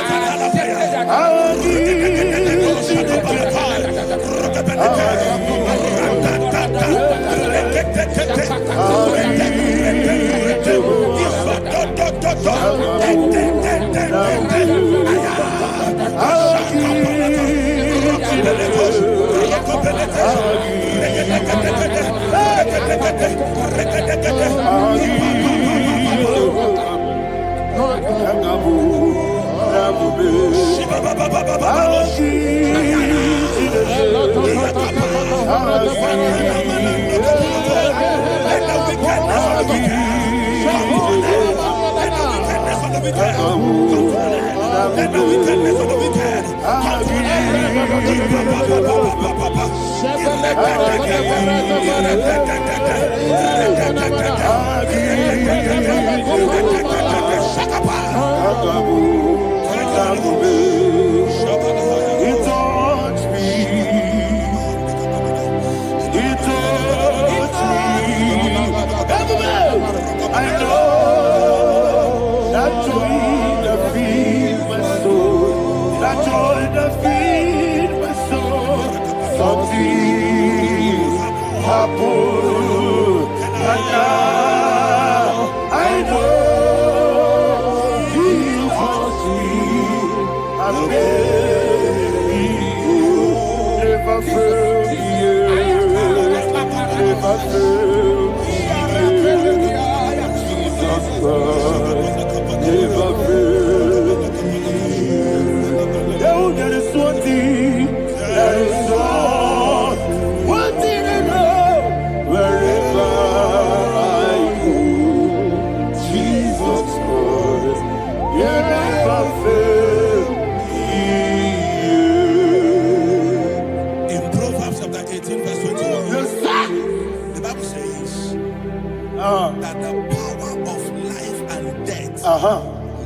and that the power of life and death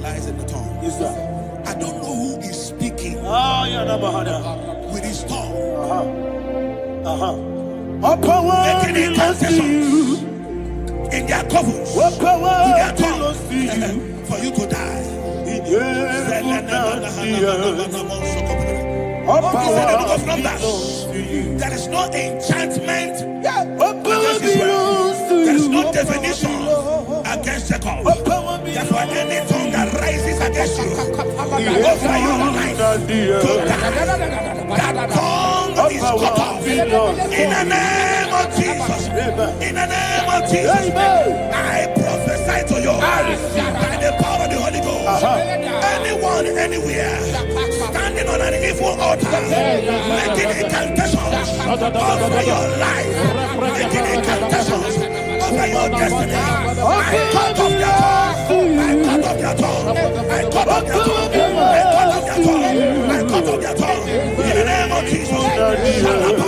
lies in the tongue. Yes, sir. I don't know who is speaking with his tongue. Making incantations in their covens, What in power their belongs to you? tongue, for you to die. In your All He said in the book of power Numbers, belongs to you. there is no enchantment All power against Israel. belongs to There is you. no divination against Jacob. All power Therefore, belongs any tongue that rises against you over your life to you. to die, that tongue is cut off. In the name of Jesus. In the name of Jesus. I prophesy to you by the power of the Holy Ghost. Anyone, anywhere, standing on an evil altar, making incantations over your life, making incantations over your destiny. I cut off their tongue. I cut off their tongue. I cut off their tongue. I cut off their tongue. I cut off their tongue. In the name of Jesus.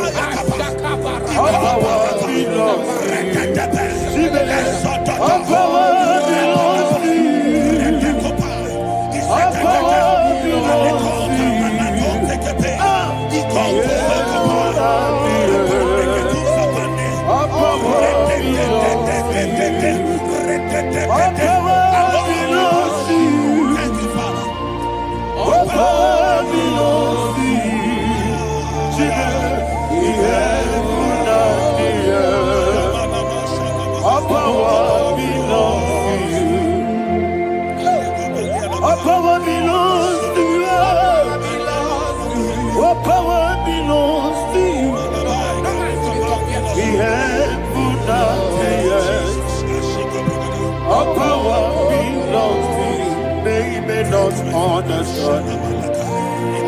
All power belongs to you. All power belongs to you. All power belongs to you. Power belongs to you. What power belongs to you? We have put down the earth. All power belongs to you. They may not understand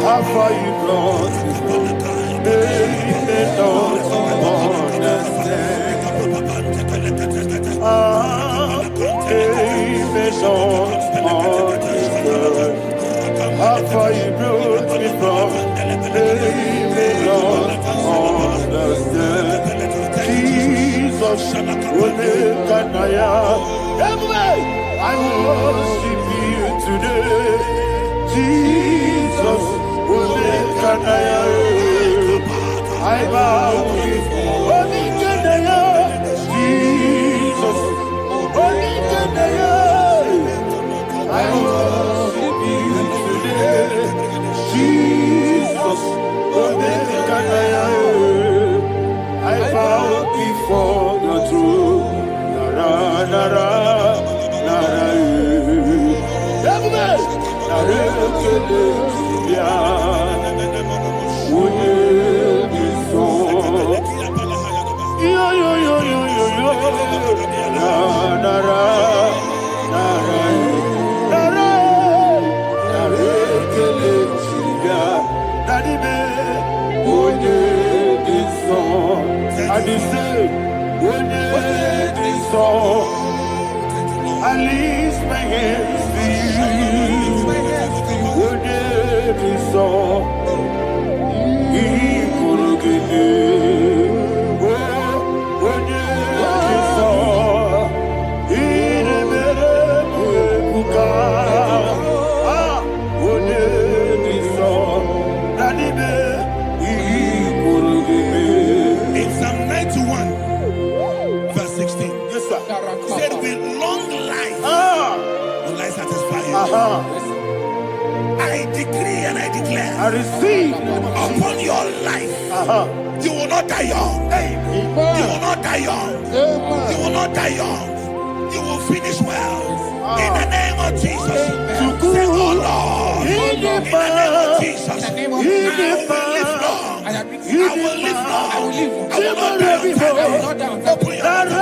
how far you brought me. They may not understand. They may not understand how far you brought me from. They may not understand. Jesus, will make an I worship you today. Jesus, will make an I bow before Jesus, I worship you today. Jesus, I bow before the throne. Nara, nara, nara, I lift my hands to you. Would it be so? He could give you. Would it be so? He never would it be so? That he could give you. In Psalm 91, verse 16, yes, sir. Said with long life will I satisfy you. I decree and I declare, I receive upon your life, you will not die young. You will not die young. You will not die young. You will finish well. In the name of Jesus. Say, oh Lord, in the name of Jesus, I will live long. I will live long. I will not die young. Open your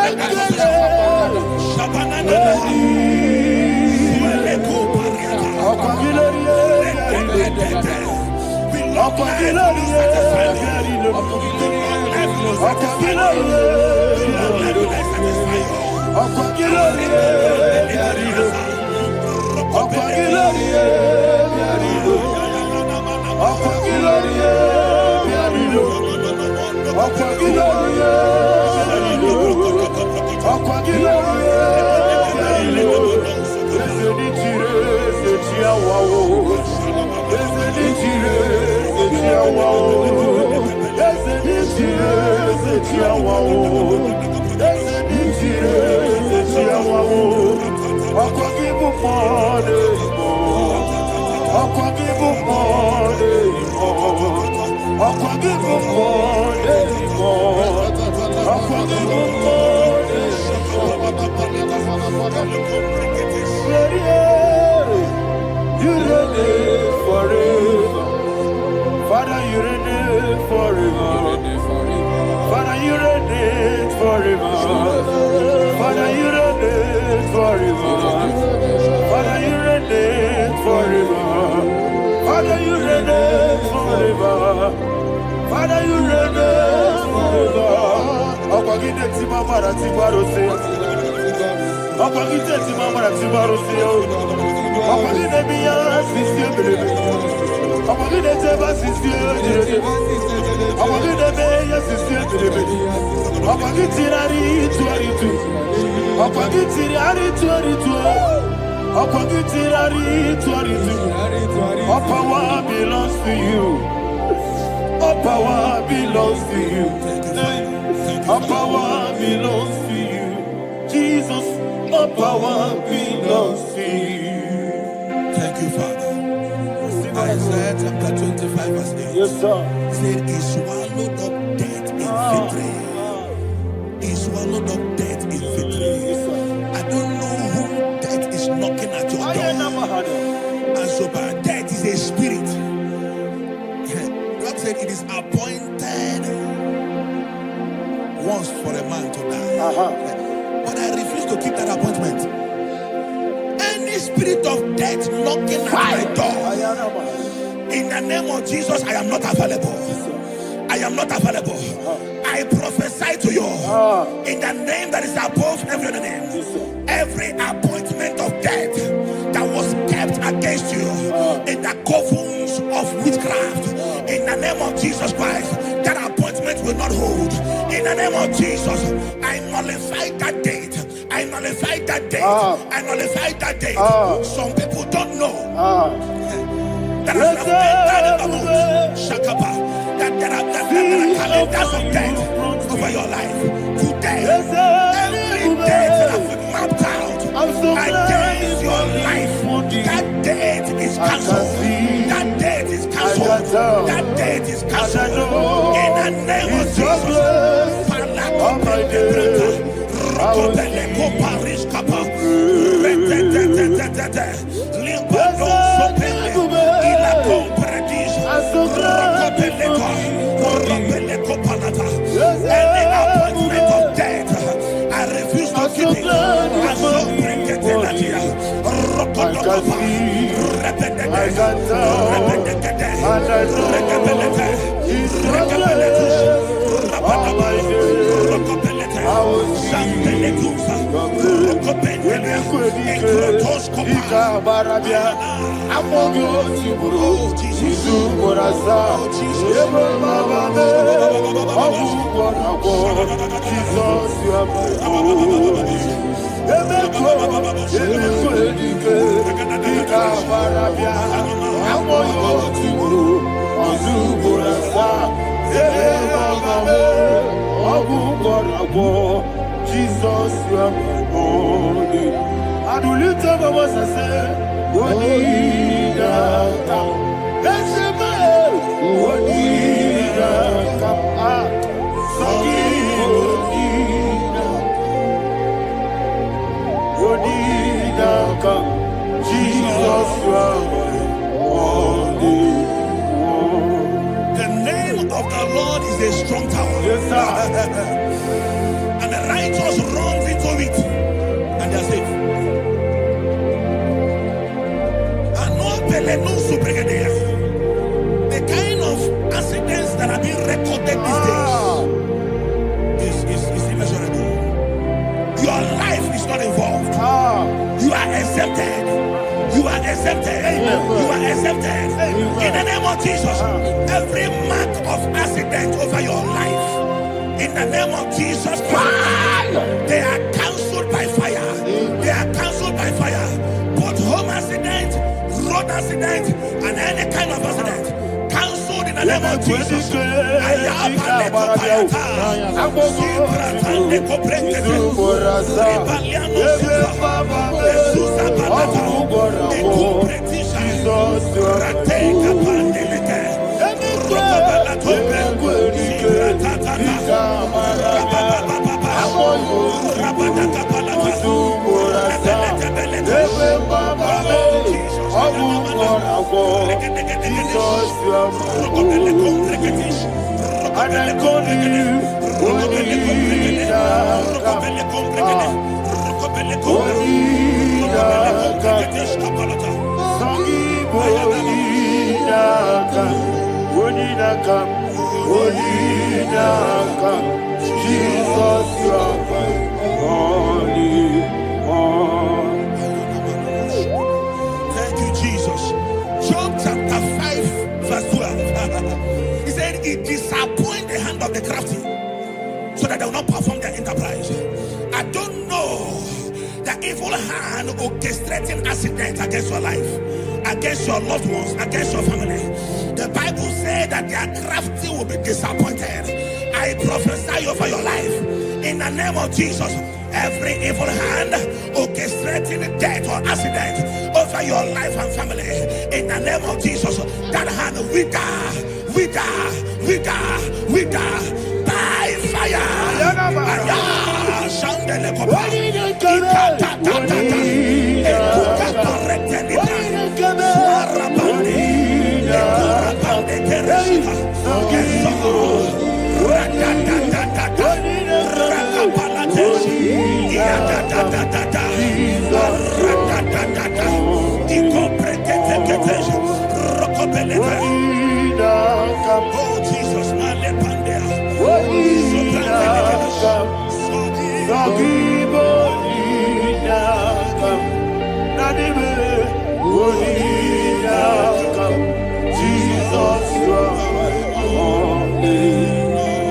Wow. You reign forever. Father, you reign forever. Father, you reign forever. Father, you reign forever. Father, you reign forever. Father, you reign forever. Father, you reign forever. Ọ̀pọ̀gídé tí máa mọ̀ra tí wá ló ṣe. Ọ̀pọ̀gídé tí máa mọ̀ra tí wá ló ṣe. Ọ̀pọ̀gídé mi yá sísí ebèrè. Ọ̀pọ̀gídé tí bá sísí ebèrè. Ọ̀pọ̀gídé mi yá sísí ebèrè. Ọ̀pọ̀gídé rárí tú. Ọ̀pọ̀gídé rárí tú. Ọ̀pọ̀gídé rárí tú. All power belongs to you. All power belongs to you. All power belongs to you. Jesus, all power belongs to you. Thank you, Father. Isaiah chapter 25 verse 8. Yes, sir. Said he swallowed up death in victory. He swallowed up death in victory. I don't know who death is knocking at your door. And so by death is a spirit. God said it is appointed once for a man to die. But I refuse to keep that appointment. Any spirit of death knocking at my door, in the name of Jesus, I am not available. I am not available. I prophesy to you in the name that is above every other name. Every appointment of death that was kept against you in the covens of witchcraft, in the name of Jesus Christ, that appointment will not hold. In the name of Jesus, I nullify that date. I nullify that date. I nullify that date. Some people don't know that there are calendars of death over your life. Today, every date that I've mapped out against your life, that date is cancelled. That date is cancelled. That date is cancelled. In the name of Jesus. Any appointment of death, I refuse to keep it. I so bring it in that year. Jesus, you are my only. And we lift up our voice and say, Wonira, let's say, Wonira, Wonira, Jesus, you are my only. The name of the Lord is a strong tower. Yes, sir. And the righteous runs into it and they are safe. The kind of accidents that are being recorded these days is immeasurable. Your life is not involved. You are exempted. You are exempted. You are exempted. In the name of Jesus, every mark of accident over your life, in the name of Jesus Christ, they are cancelled by fire. They are cancelled by fire. Both home accident, road accident, and any kind of accident, cancelled in the name of Jesus. for. Jesus, you are good. And I call you Jesus, you are holy. Thank you, Jesus. Job chapter 5, verse 12. He said, "It disappoints the hand of the crafty, so that they will not perform their enterprise." I don't know the evil hand orchestrating accidents against your life, against your loved ones, against your family. The Bible says that their crafty will be disappointed. I prophesy over your life in the name of Jesus. Every evil hand orchestrating death or accident over your life and family, in the name of Jesus, that hand wither by fire. Oh Jesus, Jesus, you are holy.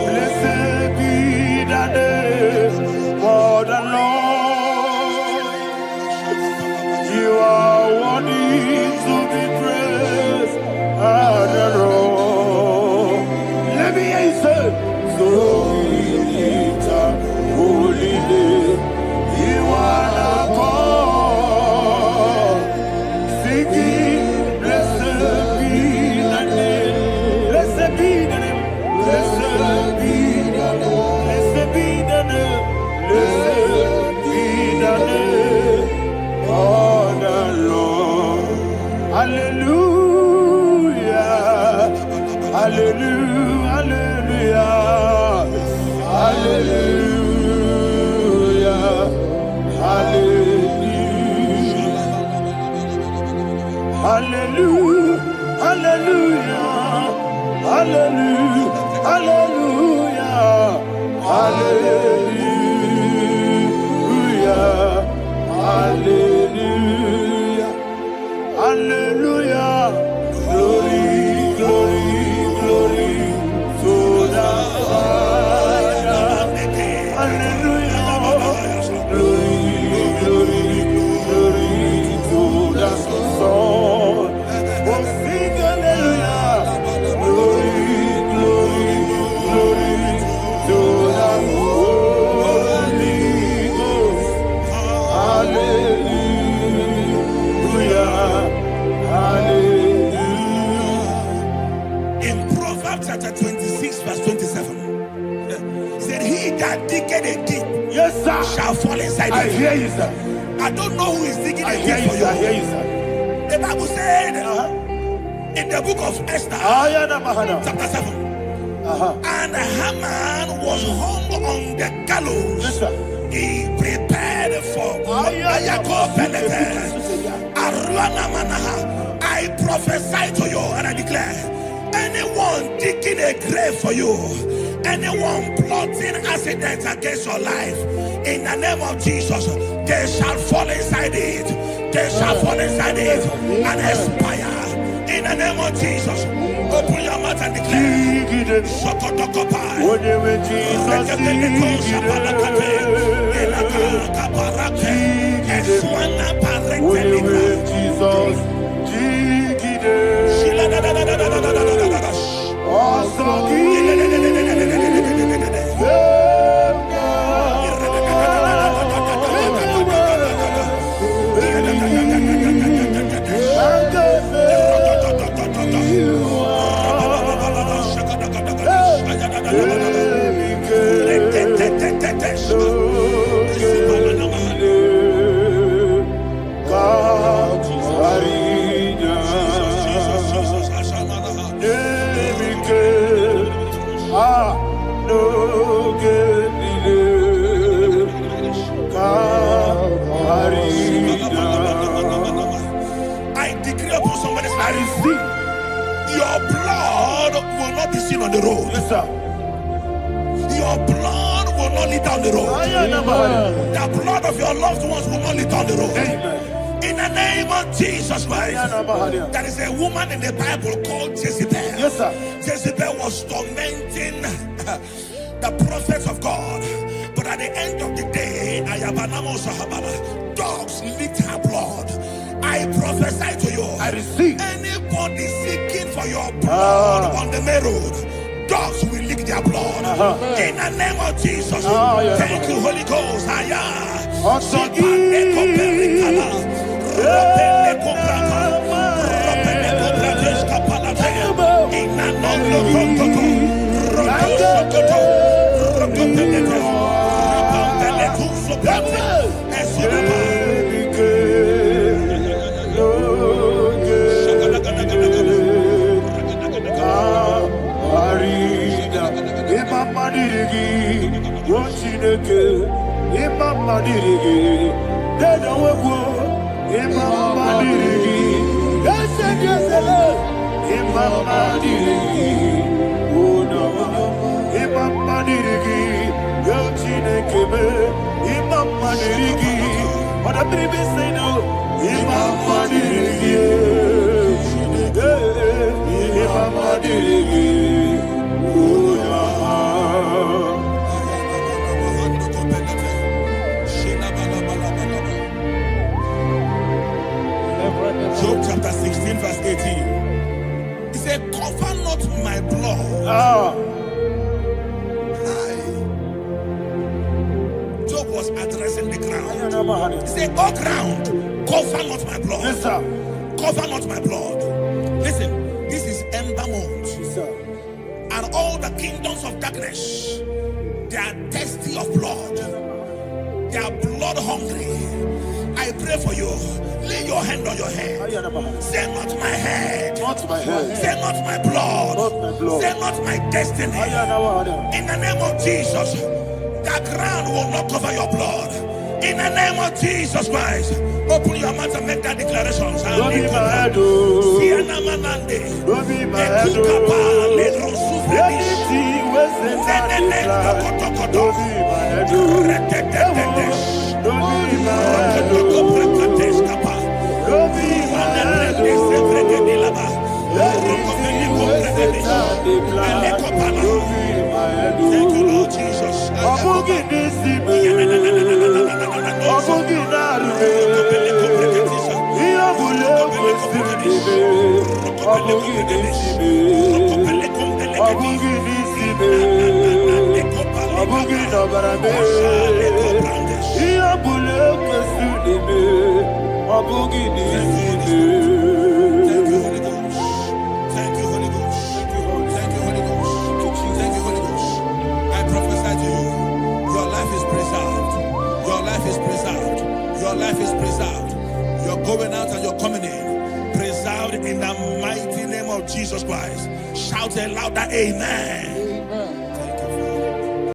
Blessed be the name of the Lord. You are worthy to be praised and adored. Let me hear you say, so we lift up holy name. You are the God. Singing, blessed be the name. Blessed be the name. Blessed be the name. Blessed be the name. Blessed be the name of the Lord. Hallelujah. Hallelujah. Hallelujah. Hallelujah. Hallelujah. Hallelujah. Hallelujah. Hallelujah. Hallelujah. Hallelujah. Hallelujah. Glory, glory, glory to the Father. Hallelujah. Glory, glory, glory to the Son. Oh, sing hallelujah. Glory, glory, glory to the Holy Ghost. Hallelujah. Hallelujah. in Proverbs chapter 26, verse 27, said, "He that diggeth a deep, Yes, sir. shall fall inside I it." hear you, sir. I don't know who is digging I a hear deep you, for sir. I hear you. you, sir. The Bible said in the book of Esther, chapter 7, and Haman was hung on the gallows. Yes, sir. He prepared for I prophesy to you and I declare, anyone digging a grave for you, anyone plotting accidents against your life, in the name of Jesus, they shall fall inside it. They shall fall inside it and expire. In the name of Jesus, open your mouth and declare. Shokotokopai. Whatever Jesus I receive. Your blood will not be seen on the road. Yes, sir. Your blood will not lead down the road. The blood of your loved ones will not lead down the road. Amen. In the name of Jesus Christ. There is a woman in the Bible called Jezebel. Yes, sir. Jezebel was tormenting the prophets of God. But at the end of the day, dogs licked her blood. I prophesy to you. I receive. Anybody seeking for your blood on the main road, dogs will lick their blood. In the name of Jesus. Thank you, Holy Ghost. Job chapter 16 verse 18. He said, cover not my blood. Job was addressing the ground. He said, oh ground, cover not my blood. Yes, sir. Cover not my blood. Listen, this is ember month. Yes, sir. And all the kingdoms of darkness, they are thirsty of blood. They are blood hungry. I pray for you. Lay your hand on your head. Say not my head. Not my head. Say not my blood. Not my blood. Say not my destiny. In the name of Jesus, the ground will not cover your blood. In the name of Jesus Christ, open your mouth and make that declaration. Don't be my head. Don't be my head. Anything was in that decline. Don't be my head. Don't be my head. Don't be my head. Thank you, Lord Jesus. Your life is preserved. You're going out and you're coming in. Preserved in the mighty name of Jesus Christ. Shout a louder amen.